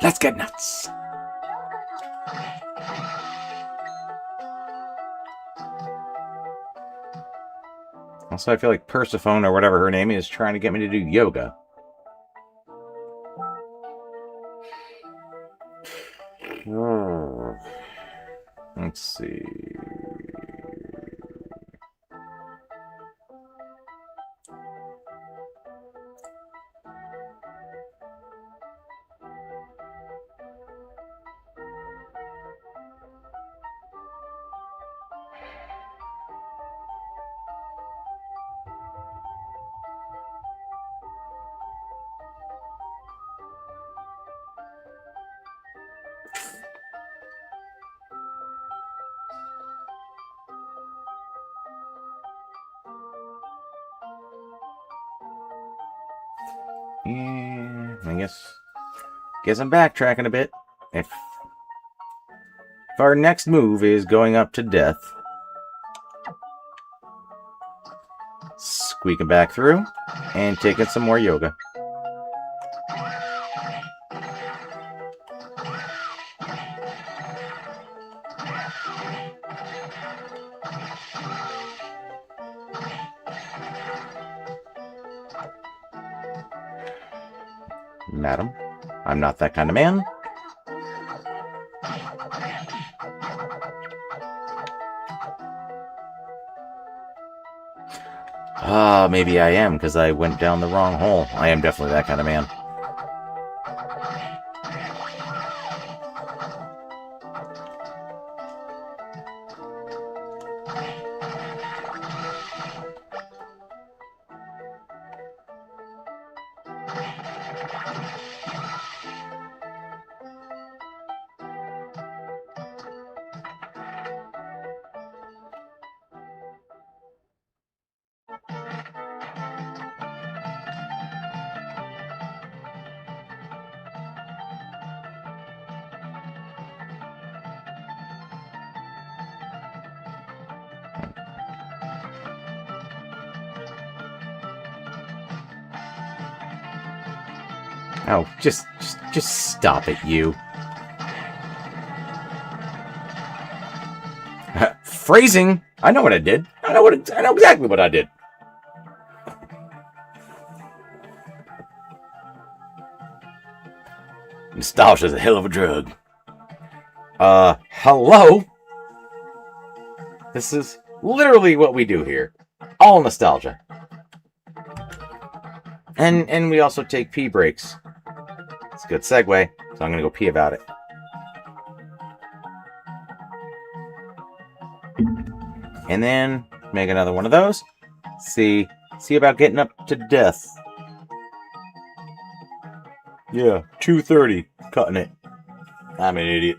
Let's get nuts! Also, I feel like Persephone, or whatever her name is, trying to get me to do yoga. Let's see. Yeah, I guess I'm backtracking a bit. If our next move is going up to death, squeaking back through and taking some more yoga. Madam, I'm not that kind of man. Maybe I am, because I went down the wrong hole. I am definitely that kind of man. Oh, just stop it, you. Phrasing. I know what I did. I know exactly what I did. Nostalgia's a hell of a drug. Hello? This is literally what we do here. All nostalgia. And we also take pee breaks. It's a good segue, so I'm gonna go pee about it. And then make another one of those. See about getting up to death. Yeah, 2:30. Cutting it. I'm an idiot.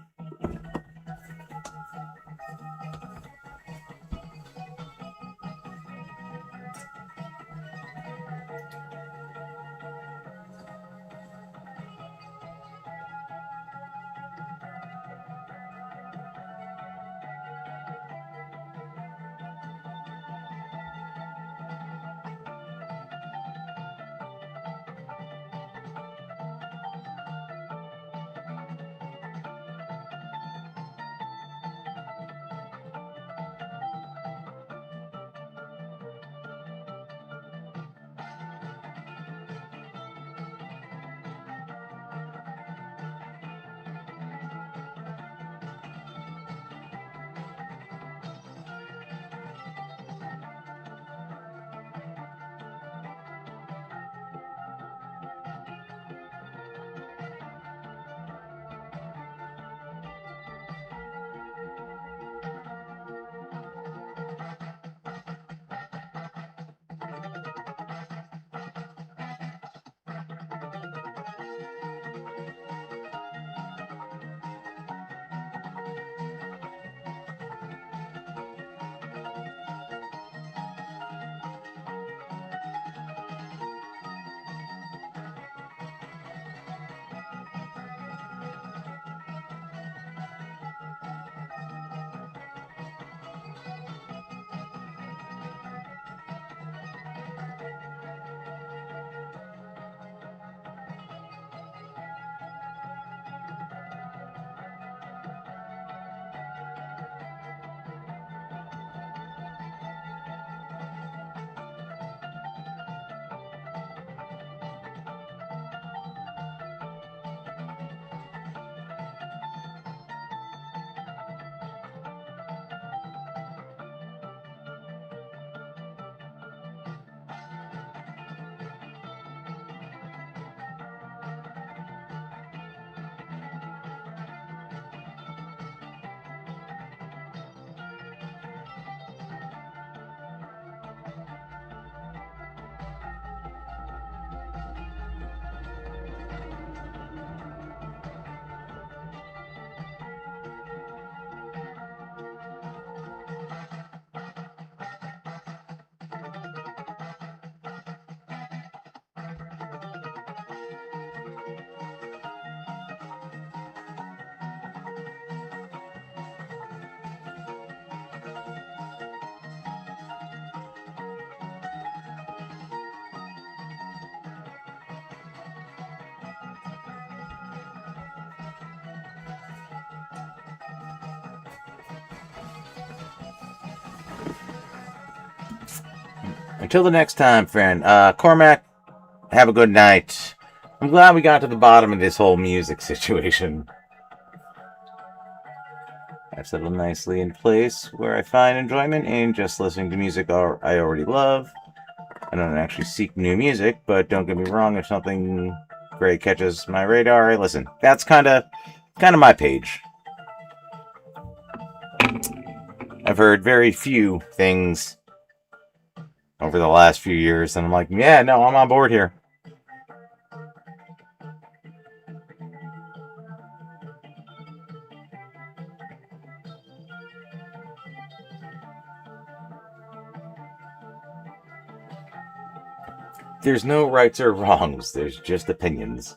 Until the next time, friend. Cormac, have a good night. I'm glad we got to the bottom of this whole music situation. I've settled nicely in place where I find enjoyment in just listening to music I already love. I don't actually seek new music, but don't get me wrong, if something great catches my radar, I listen. That's kind of my page. I've heard very few things over the last few years, and I'm like, yeah, no, I'm on board here. There's no rights or wrongs, there's just opinions.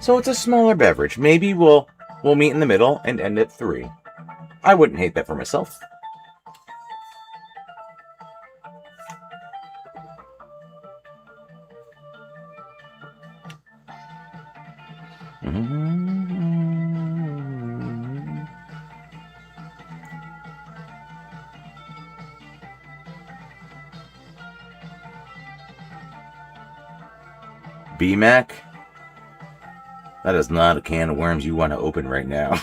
So it's a smaller beverage. Maybe we'll meet in the middle and end at 3. I wouldn't hate that for myself. BMAC? That is not a can of worms you want to open right now.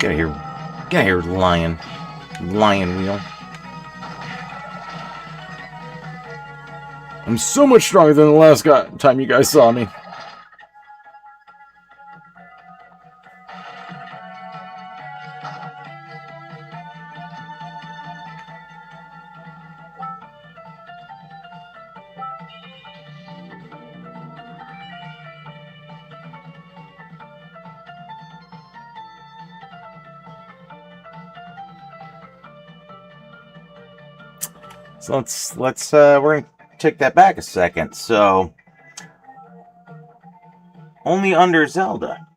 Get out of here, lion wheel. I'm so much stronger than the last time you guys saw me. So let's we're gonna take that back a second. So only under Zelda.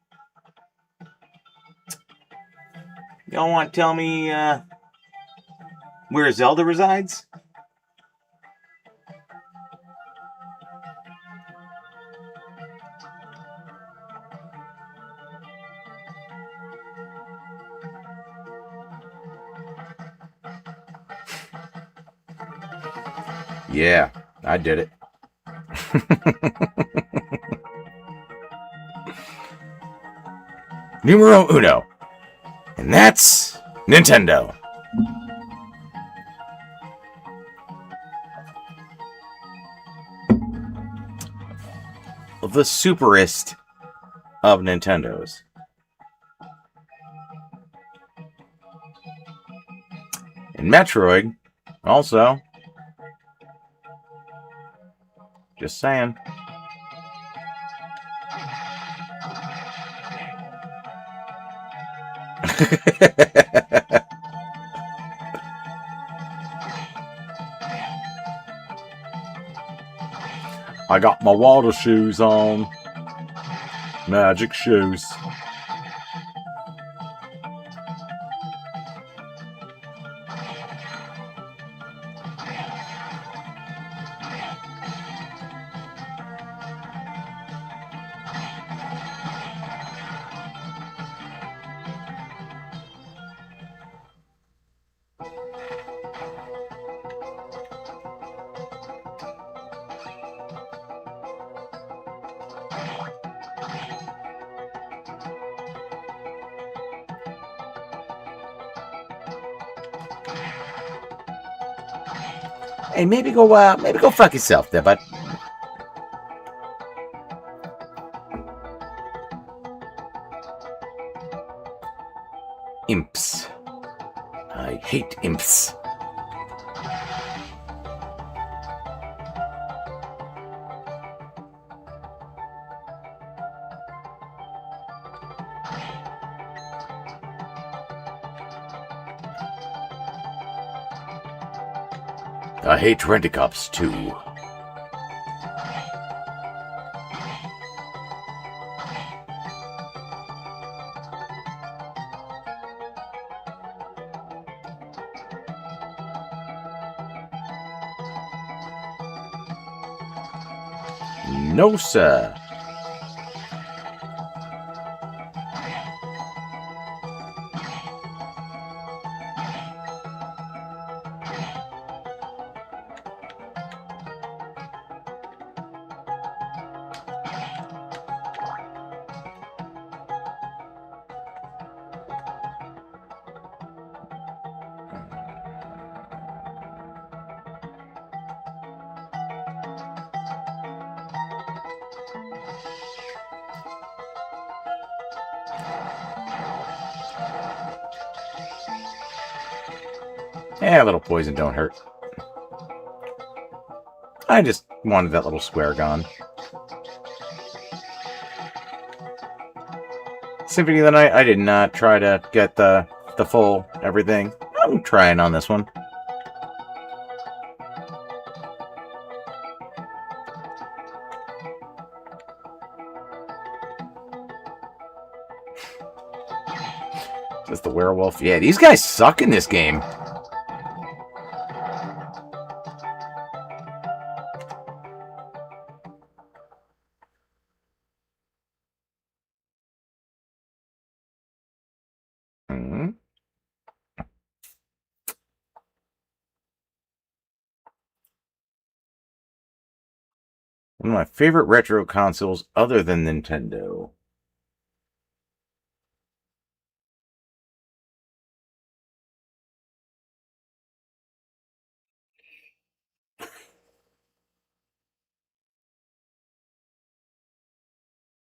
Y'all want to tell me where Zelda resides? Yeah, I did it. Numero uno. And that's Nintendo. The superest of Nintendos. And Metroid, also. Just saying. I got my water shoes on. Magic shoes. Hey, maybe go fuck yourself there, bud. Imps. I hate imps. I hate rent-a-cops too. No, sir. A little poison don't hurt. I just wanted that little square gone. Symphony of the Night, I did not try to get the full everything. I'm trying on this one. Just the werewolf. Yeah, these guys suck in this game. Hmm. One of my favorite retro consoles other than Nintendo.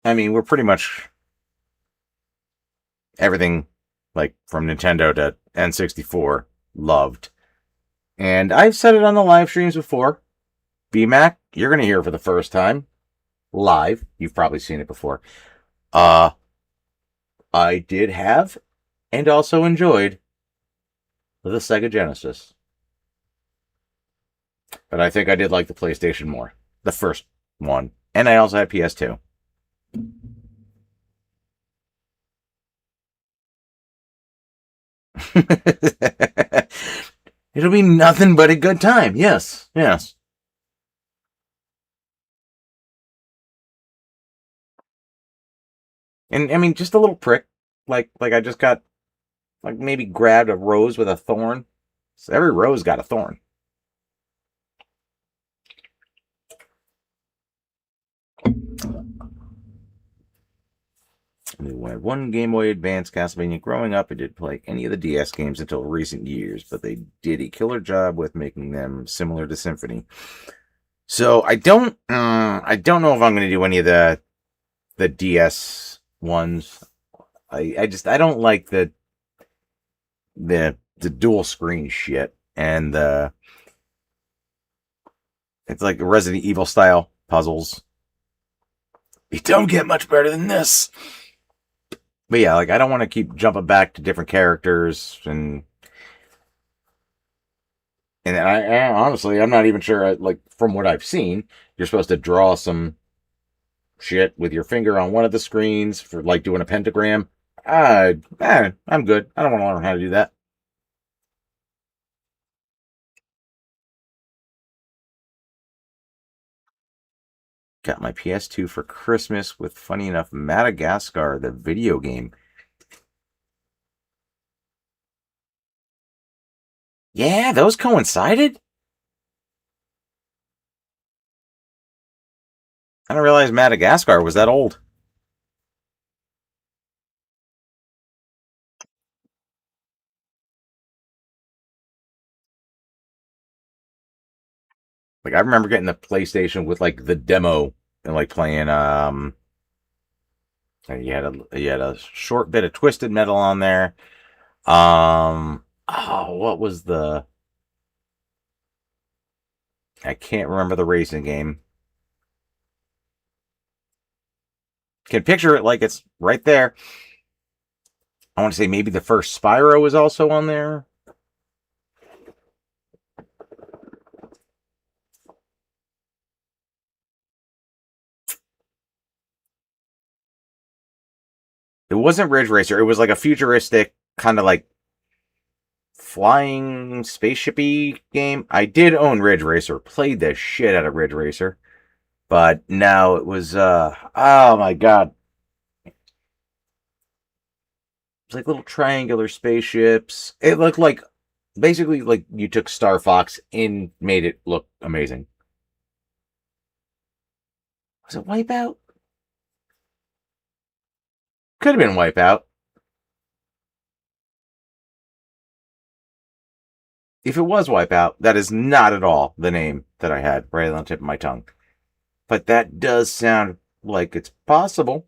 I mean, we're pretty much everything like from Nintendo to N64 loved. And I've said it on the live streams before. BMAC, you're going to hear it for the first time live. You've probably seen it before. Uh, I did have and also enjoyed the Sega Genesis. But I think I did like the PlayStation more. The first one. And I also had PS2. It'll be nothing but a good time. Yes, yes. And I mean, just a little prick. Like I just got like maybe grabbed a rose with a thorn. So every rose got a thorn. We had one Game Boy Advance Castlevania. Growing up, I didn't play any of the DS games until recent years, but they did a killer job with making them similar to Symphony. So I don't know if I'm going to do any of the DS ones. I don't like the dual screen shit and the it's like Resident Evil style puzzles. You don't get much better than this. But yeah, like I don't want to keep jumping back to different characters and I honestly I'm not even sure like from what I've seen, you're supposed to draw some shit with your finger on one of the screens for like doing a pentagram. I'm good. I don't want to learn how to do that. Got my PS2 for Christmas with, funny enough, Madagascar, the video game. Yeah, those coincided? I didn't realize Madagascar was that old. Like, I remember getting the PlayStation with, like, the demo and, like, playing, and you had a short bit of Twisted Metal on there. Oh, what was the... I can't remember the racing game. Can picture it like it's right there. I want to say maybe the first Spyro was also on there. It wasn't Ridge Racer. It was like a futuristic kind of like flying spaceshipy game. I did own Ridge Racer. Played the shit out of Ridge Racer. But no, it was oh my god. It's like little triangular spaceships. It looked like basically like you took Star Fox and made it look amazing. Was it Wipeout? Could have been Wipeout. If it was Wipeout, that is not at all the name that I had right on the tip of my tongue. But that does sound like it's possible.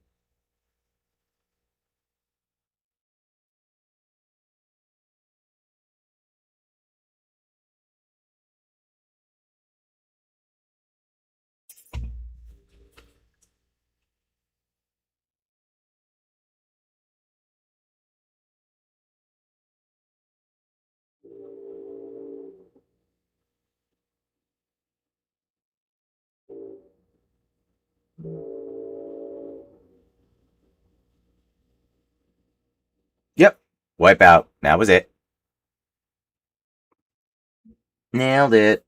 Yep. Wipeout. That was it. Nailed it.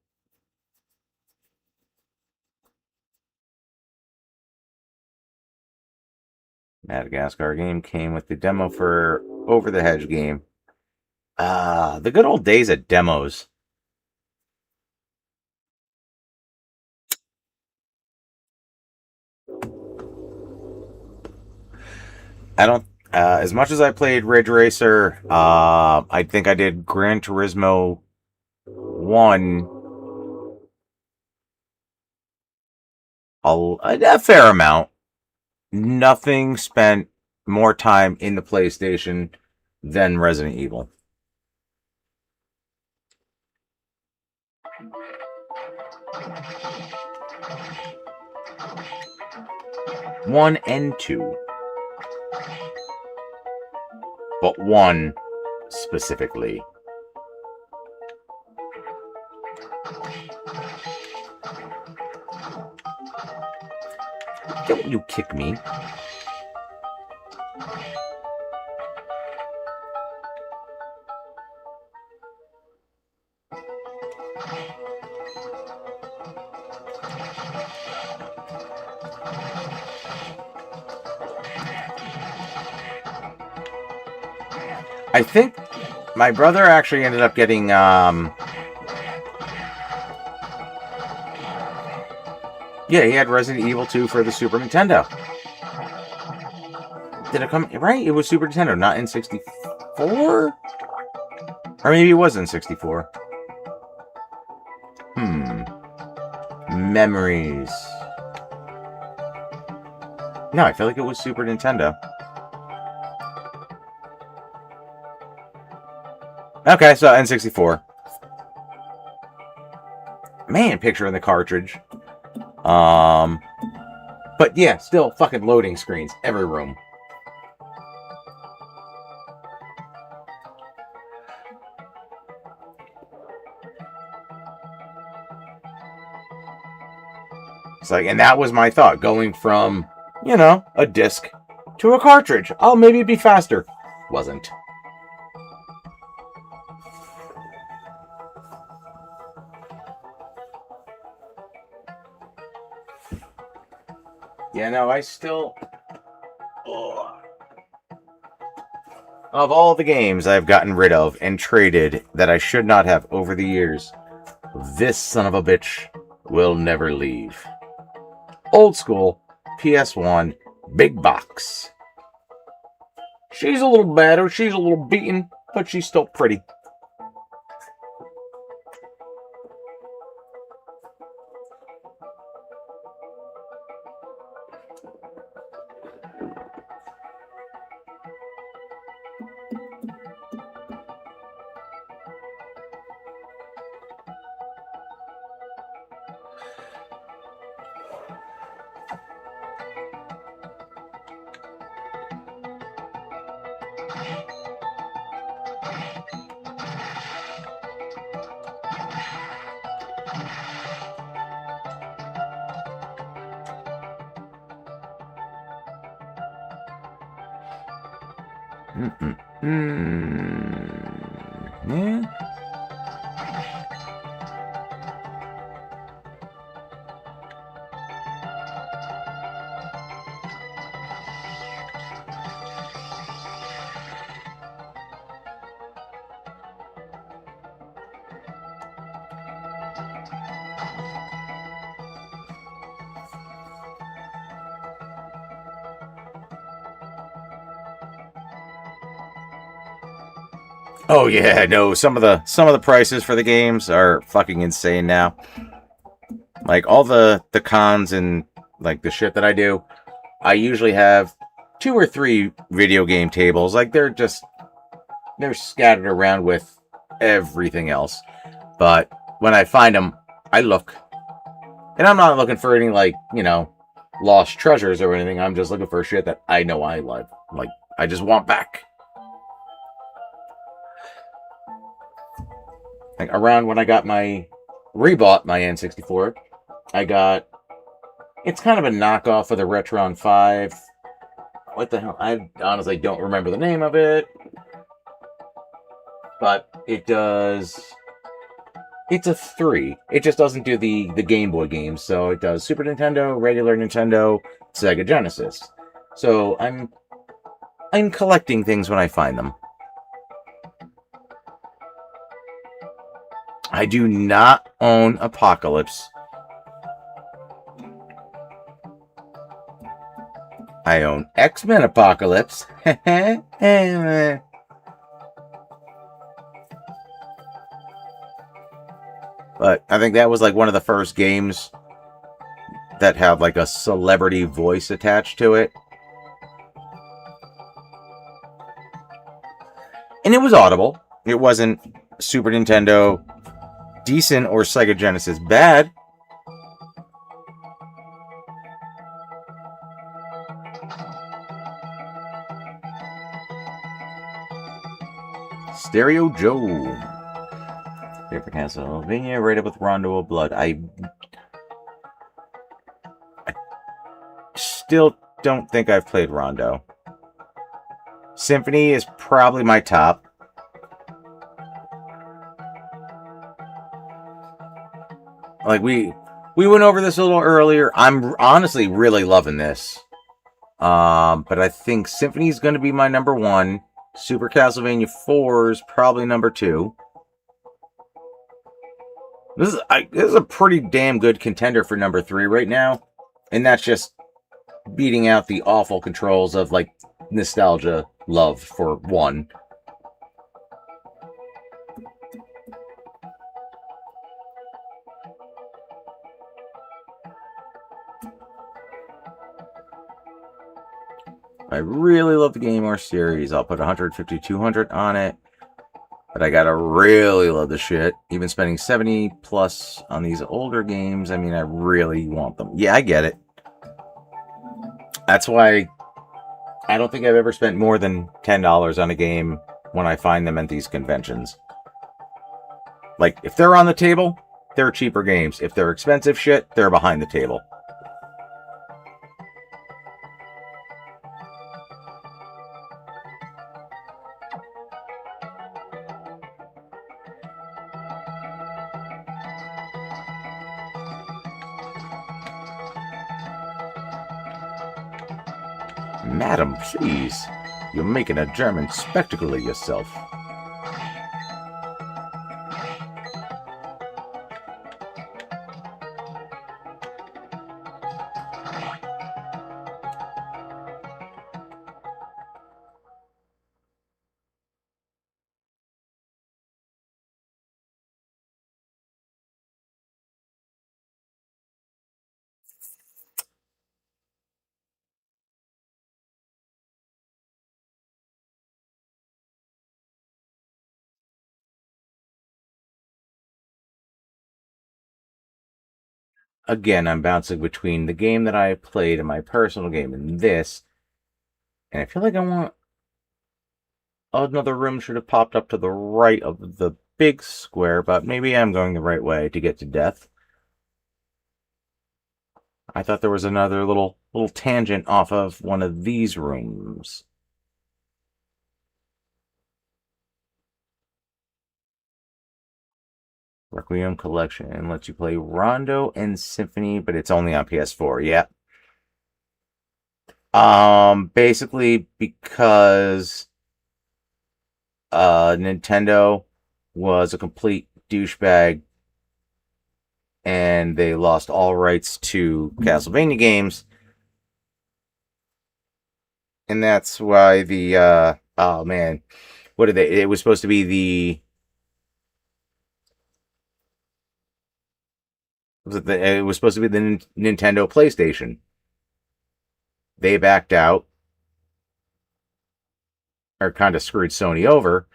Madagascar game came with the demo for Over the Hedge game. The good old days of demos. I don't. As much as I played Ridge Racer, I think I did Gran Turismo 1 a fair amount. Nothing spent more time in the PlayStation than Resident Evil. One and two. But one specifically. Don't you kick me. I think my brother actually ended up getting yeah, he had Resident Evil 2 for the Super Nintendo. Did it come right? It was Super Nintendo, not N64? Or maybe it was N64. Memories. No, I feel like it was Super Nintendo. Okay, so N64. Man, picture in the cartridge. But yeah, still fucking loading screens every room. It's like, and that was my thought, going from, you know, a disc to a cartridge. Oh, maybe it'd be faster. Wasn't. Yeah, no, I still... Ugh. Of all the games I've gotten rid of and traded that I should not have over the years, this son of a bitch will never leave. Old school, PS1, big box. She's a little battered, she's a little beaten, but she's still pretty. Yeah. Oh yeah, no. Some of the prices for the games are fucking insane now. Like all the cons and like the shit that I do, I usually have two or three video game tables. Like they're scattered around with everything else. But when I find them, I look, and I'm not looking for any like lost treasures or anything. I'm just looking for shit that I know I love. Like I just want back. Like around when I got rebought my N64, I got it's kind of a knockoff of the Retron 5. What the hell? I honestly don't remember the name of it, but it does. It's a 3. It just doesn't do the Game Boy games, so it does Super Nintendo, regular Nintendo, Sega Genesis. So I'm collecting things when I find them. I do not own Apocalypse. I own X-Men Apocalypse. But I think that was like one of the first games that have like a celebrity voice attached to it. And it was audible. It wasn't Super Nintendo decent or Sega Genesis bad. Stereo Joe. Here for Castlevania, rated with Rondo of Blood. I still don't think I've played Rondo. Symphony is probably my top. Like we went over this a little earlier. I'm honestly really loving this. But I think Symphony is going to be my number one. Super Castlevania 4 is probably number 2. This is a pretty damn good contender for number 3 right now, and that's just beating out the awful controls of like nostalgia love for 1. I really love the Game War series. I'll put 150, 200 on it. But I gotta really love the shit. Even spending 70 plus on these older games, I mean, I really want them. Yeah, I get it. That's why I don't think I've ever spent more than $10 on a game when I find them at these conventions. Like, if they're on the table, they're cheaper games. If they're expensive shit, they're behind the table. Madam, please. You're making a German spectacle of yourself. again, I'm bouncing between the game that I played and my personal game and this. And I feel like I want another room should have popped up to the right of the big square, but maybe I'm going the right way to get to death. I thought there was another little tangent off of one of these rooms. Requiem Collection lets you play Rondo and Symphony, but it's only on PS4. Yeah. Basically because Nintendo was a complete douchebag and they lost all rights to Castlevania games. And that's why the oh man, what did they? It was supposed to be it was supposed to be the Nintendo PlayStation. They backed out, or kind of screwed Sony over,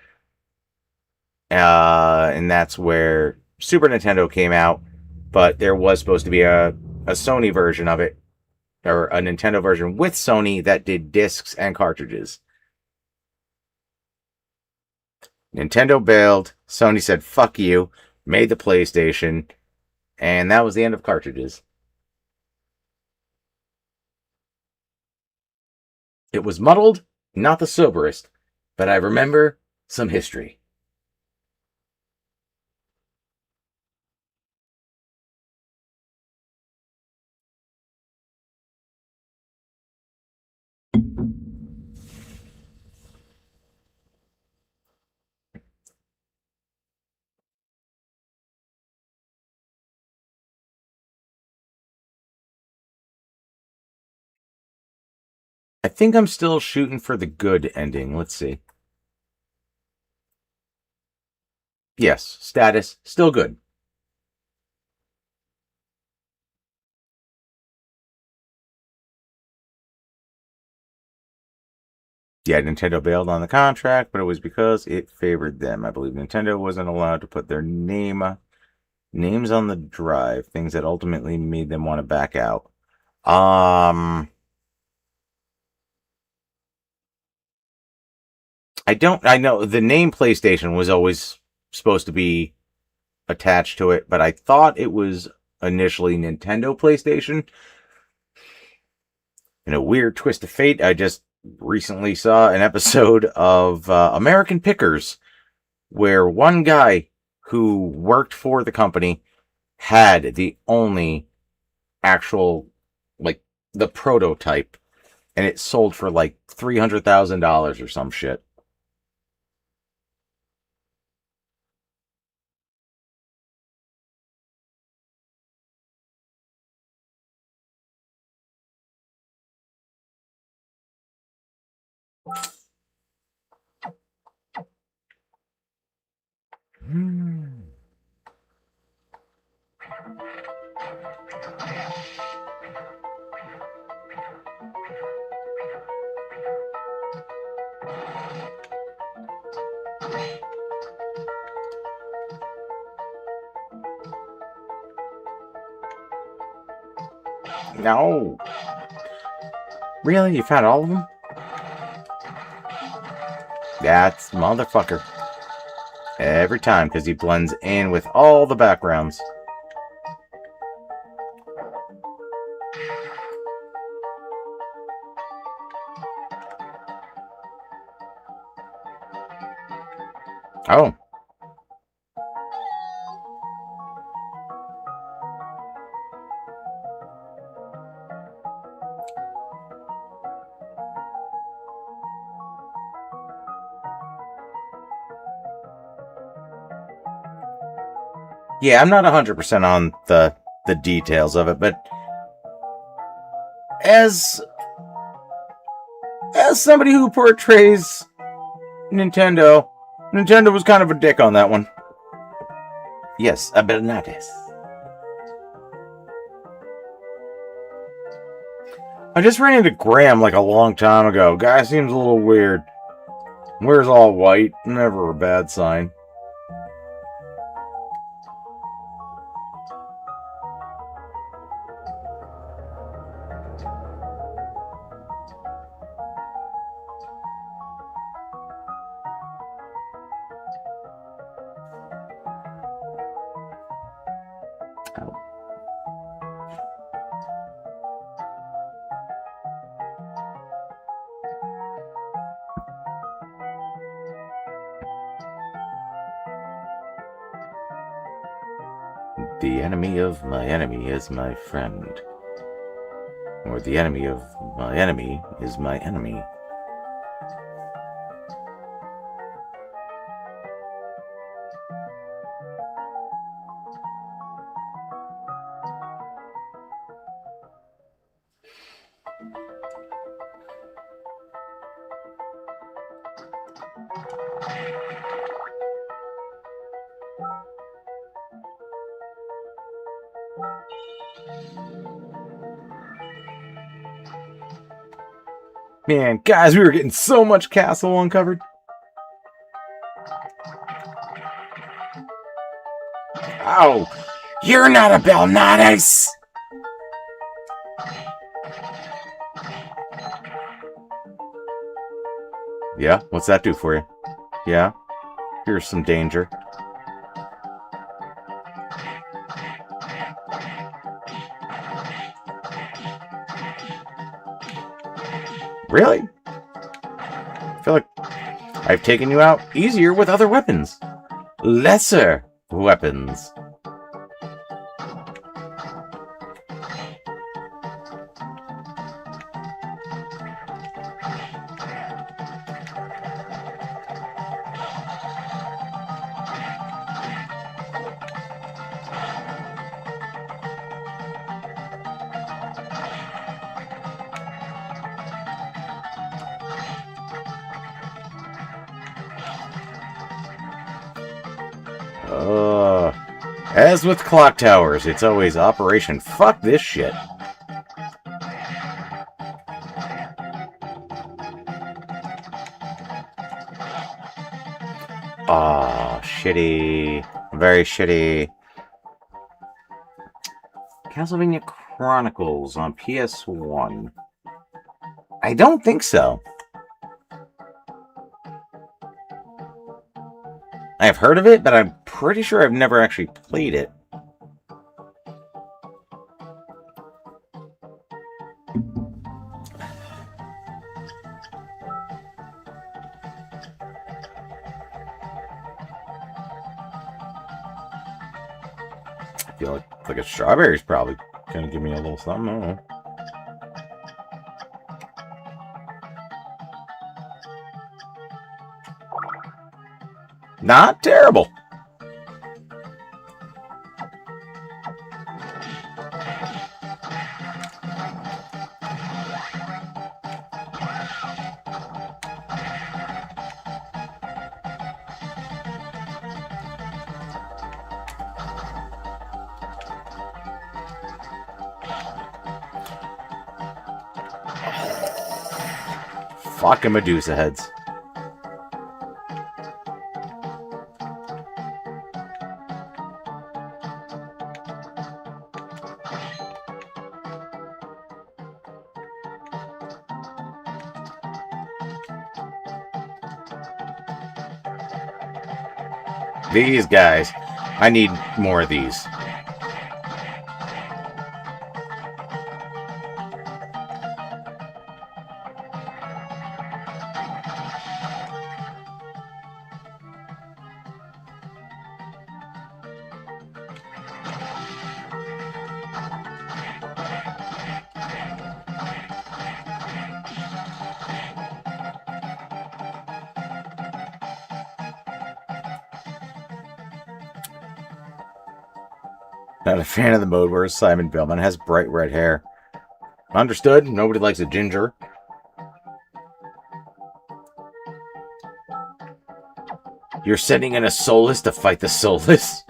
and that's where Super Nintendo came out. But there was supposed to be a Sony version of it, or a Nintendo version with Sony that did discs and cartridges. Nintendo bailed. Sony said, fuck you, made the PlayStation, and that was the end of cartridges. It was muddled, not the soberest, but I remember some history. I think I'm still shooting for the good ending. Let's see. Yes, status, still good. Yeah, Nintendo bailed on the contract, but it was because it favored them. I believe Nintendo wasn't allowed to put their names on the drive, things that ultimately made them want to back out. I know the name PlayStation was always supposed to be attached to it, but I thought it was initially Nintendo PlayStation. In a weird twist of fate, I just recently saw an episode of American Pickers where one guy who worked for the company had the only actual, like, the prototype, and it sold for like $300,000 or some shit. No. Really? You found all of them? That's motherfucker. Every time, because he blends in with all the backgrounds. Oh. Yeah, I'm not 100% on the details of it, but as somebody who portrays Nintendo, Nintendo was kind of a dick on that one. Yes, a Bernates. I just ran into Graham like a long time ago. Guy seems a little weird. Wears all white. Never a bad sign. Oh. The enemy of my enemy is my friend. Or the enemy of my enemy is my enemy. Man, guys, we were getting so much castle uncovered. Oh, you're not a Belnatus! Yeah, what's that do for you? Yeah, here's some danger. Really? I feel like I've taken you out easier with other weapons. Lesser weapons. As with clock towers, it's always Operation Fuck This Shit. Aw, shitty. Very shitty. Castlevania Chronicles on PS1. I don't think so. I've heard of it, but I'm pretty sure I've never actually played it. I feel like a strawberry's probably gonna give me a little something. I don't know. Not terrible. Fucking Medusa heads. These guys. I need more of these. Not a fan of the mode where Simon Billman has bright red hair. Understood. Nobody likes a ginger. You're sending in a soulless to fight the soulless.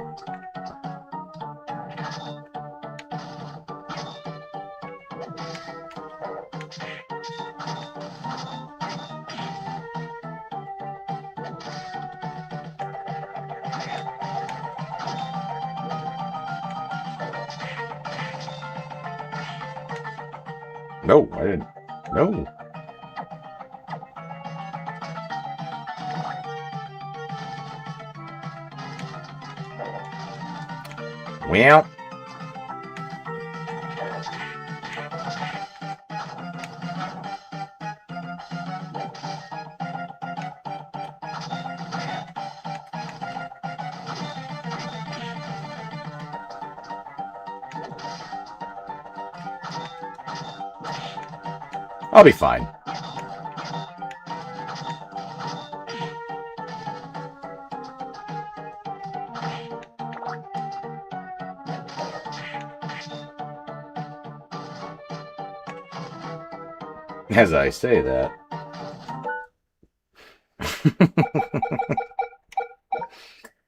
No, I didn't. No. Well, I'll be fine. As I say that.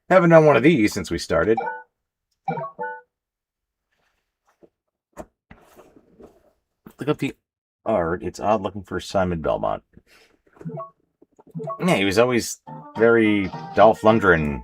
Haven't done one of these since we started. Look up the art. It's odd looking for Simon Belmont. Yeah, he was always very Dolph Lundgren.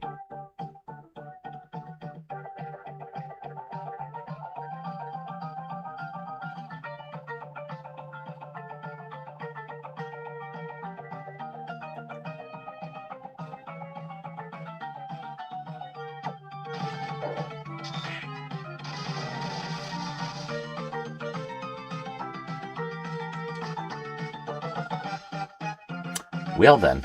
Well then.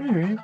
Alright.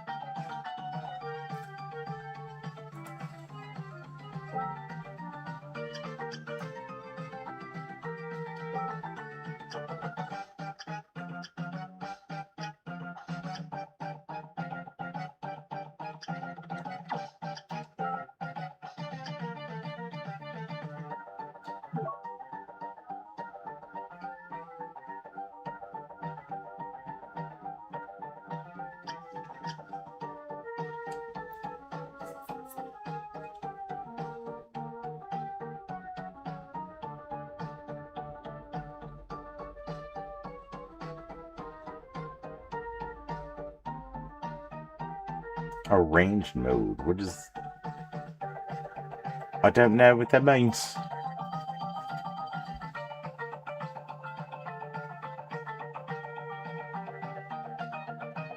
Arranged mode. What is... I don't know what that means.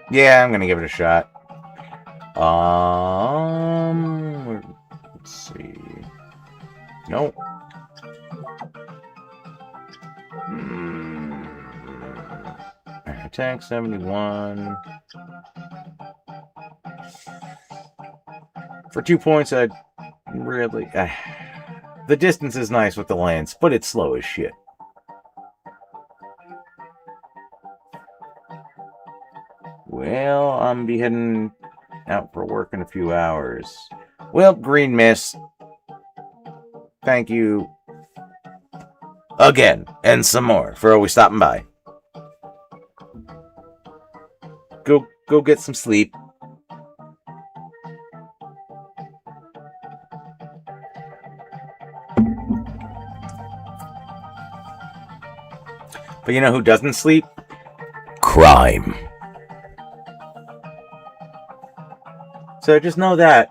Yeah, I'm gonna give it a shot. Let's see. Nope. Attack 71. For 2 points, I'd really... the distance is nice with the lance, but it's slow as shit. Well, I'm be heading out for work in a few hours. Well, green mist. Thank you. Again, and some more for always stopping by. Go get some sleep. But you know who doesn't sleep? Crime. So just know that.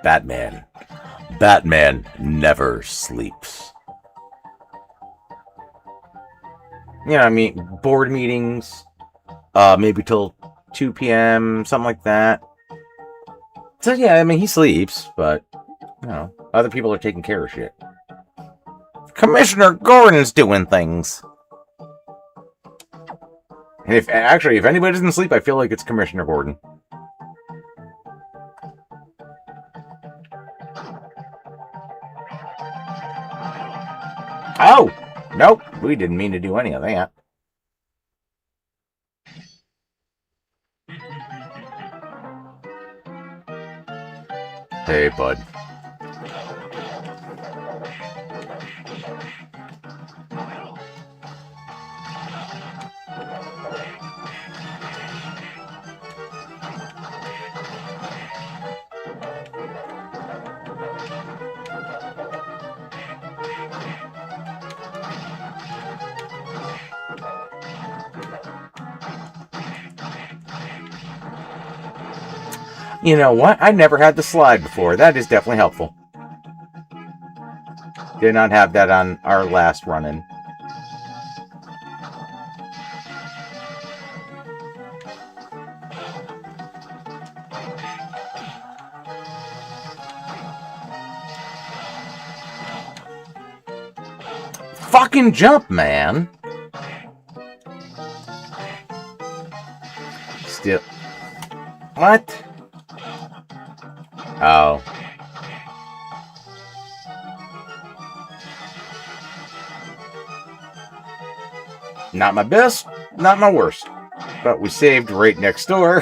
Batman. Batman never sleeps. You know, I mean, board meetings, maybe till 2 p.m., something like that. So, yeah, I mean, he sleeps, but, you know, other people are taking care of shit. Commissioner Gordon's doing things. And if anybody doesn't sleep, I feel like it's Commissioner Gordon. Oh! Nope, we didn't mean to do any of that. Hey, bud. You know what? I never had the slide before. That is definitely helpful. Did not have that on our last run-in. Fucking jump, man. Still. What? Oh. Not my best, not my worst. But we saved right next door.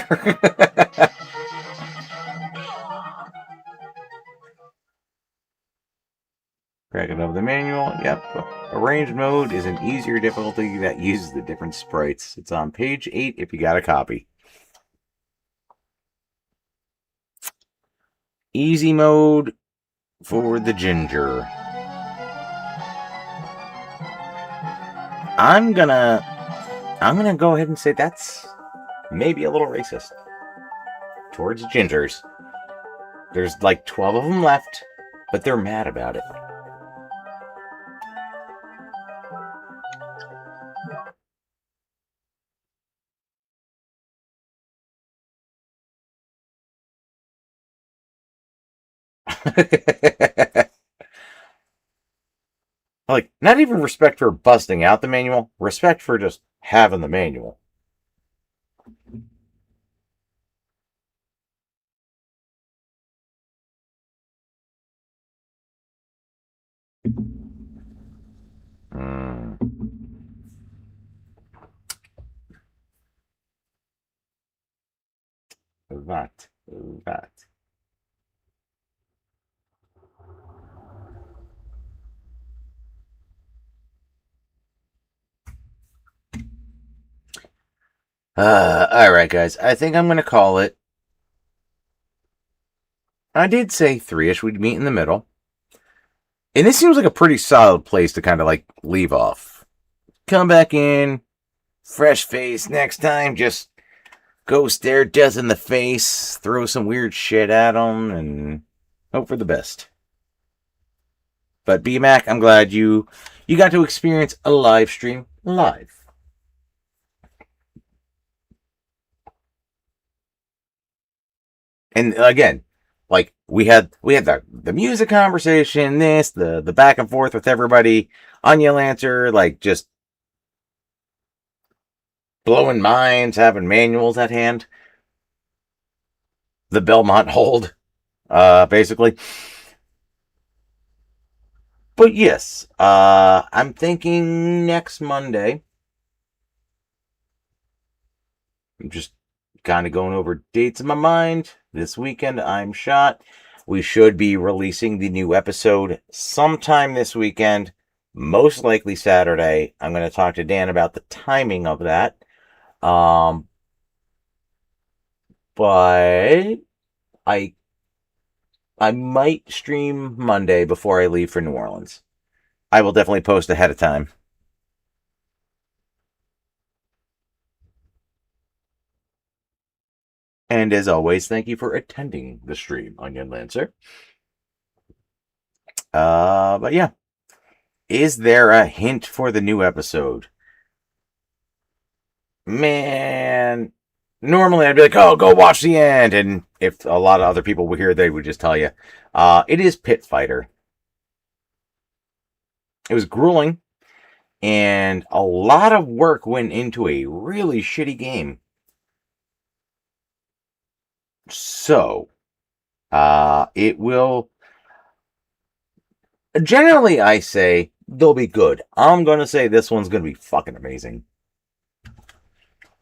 Cracking over the manual. Yep. Arranged mode is an easier difficulty that uses the different sprites. It's on page 8 if you got a copy. Easy mode for the ginger. I'm gonna go ahead and say that's maybe a little racist towards gingers. There's like 12 of them left, but they're mad about it. Like, not even respect for busting out the manual, respect for just having the manual. Mm. That. That. Alright, guys. I think I'm going to call it. I did say 3-ish. We'd meet in the middle. And this seems like a pretty solid place to kind of like leave off. Come back in, fresh face next time. Just go stare death in the face, throw some weird shit at them, and hope for the best. But BMAC, I'm glad you got to experience a live stream live. And again, like we had the music conversation, the back and forth with everybody, Anya Lancer, like just blowing minds, having manuals at hand. The Belmont hold, basically. But yes, I'm thinking next Monday. I'm just kind of going over dates in my mind. This weekend, I'm shot. We should be releasing the new episode sometime this weekend, most likely Saturday. I'm going to talk to Dan about the timing of that. But I might stream Monday before I leave for New Orleans. I will definitely post ahead of time. And as always, thank you for attending the stream, Onion Lancer. But yeah. Is there a hint for the new episode? Man, normally I'd be like, oh, go watch the end. And if a lot of other people were here, they would just tell you. It is Pit Fighter. It was grueling, and a lot of work went into a really shitty game. So, it will. Generally, I say they'll be good. I'm going to say this one's going to be fucking amazing.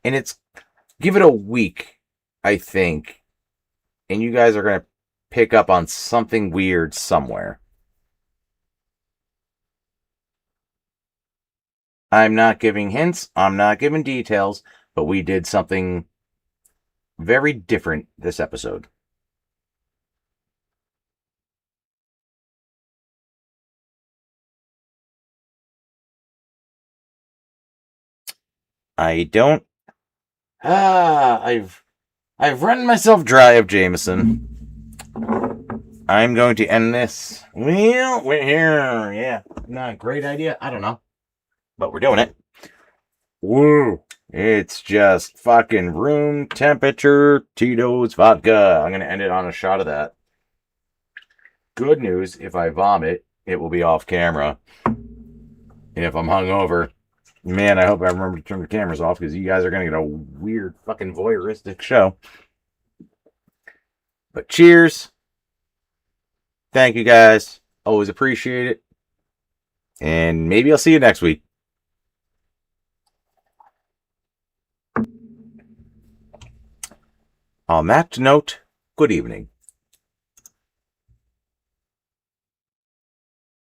And it's. Give it a week, I think, and you guys are going to pick up on something weird somewhere. I'm not giving hints, I'm not giving details, but we did something very different this episode. I don't. I've I've run myself dry of Jameson. I'm going to end this. Well, we're here. Yeah. Not a great idea. I don't know. But we're doing it. Woo. It's just fucking room temperature Tito's vodka. I'm going to end it on a shot of that. Good news, if I vomit, it will be off camera. If I'm hungover, man, I hope I remember to turn the cameras off because you guys are going to get a weird fucking voyeuristic show. But cheers. Thank you guys. Always appreciate it. And maybe I'll see you next week. On that note, good evening.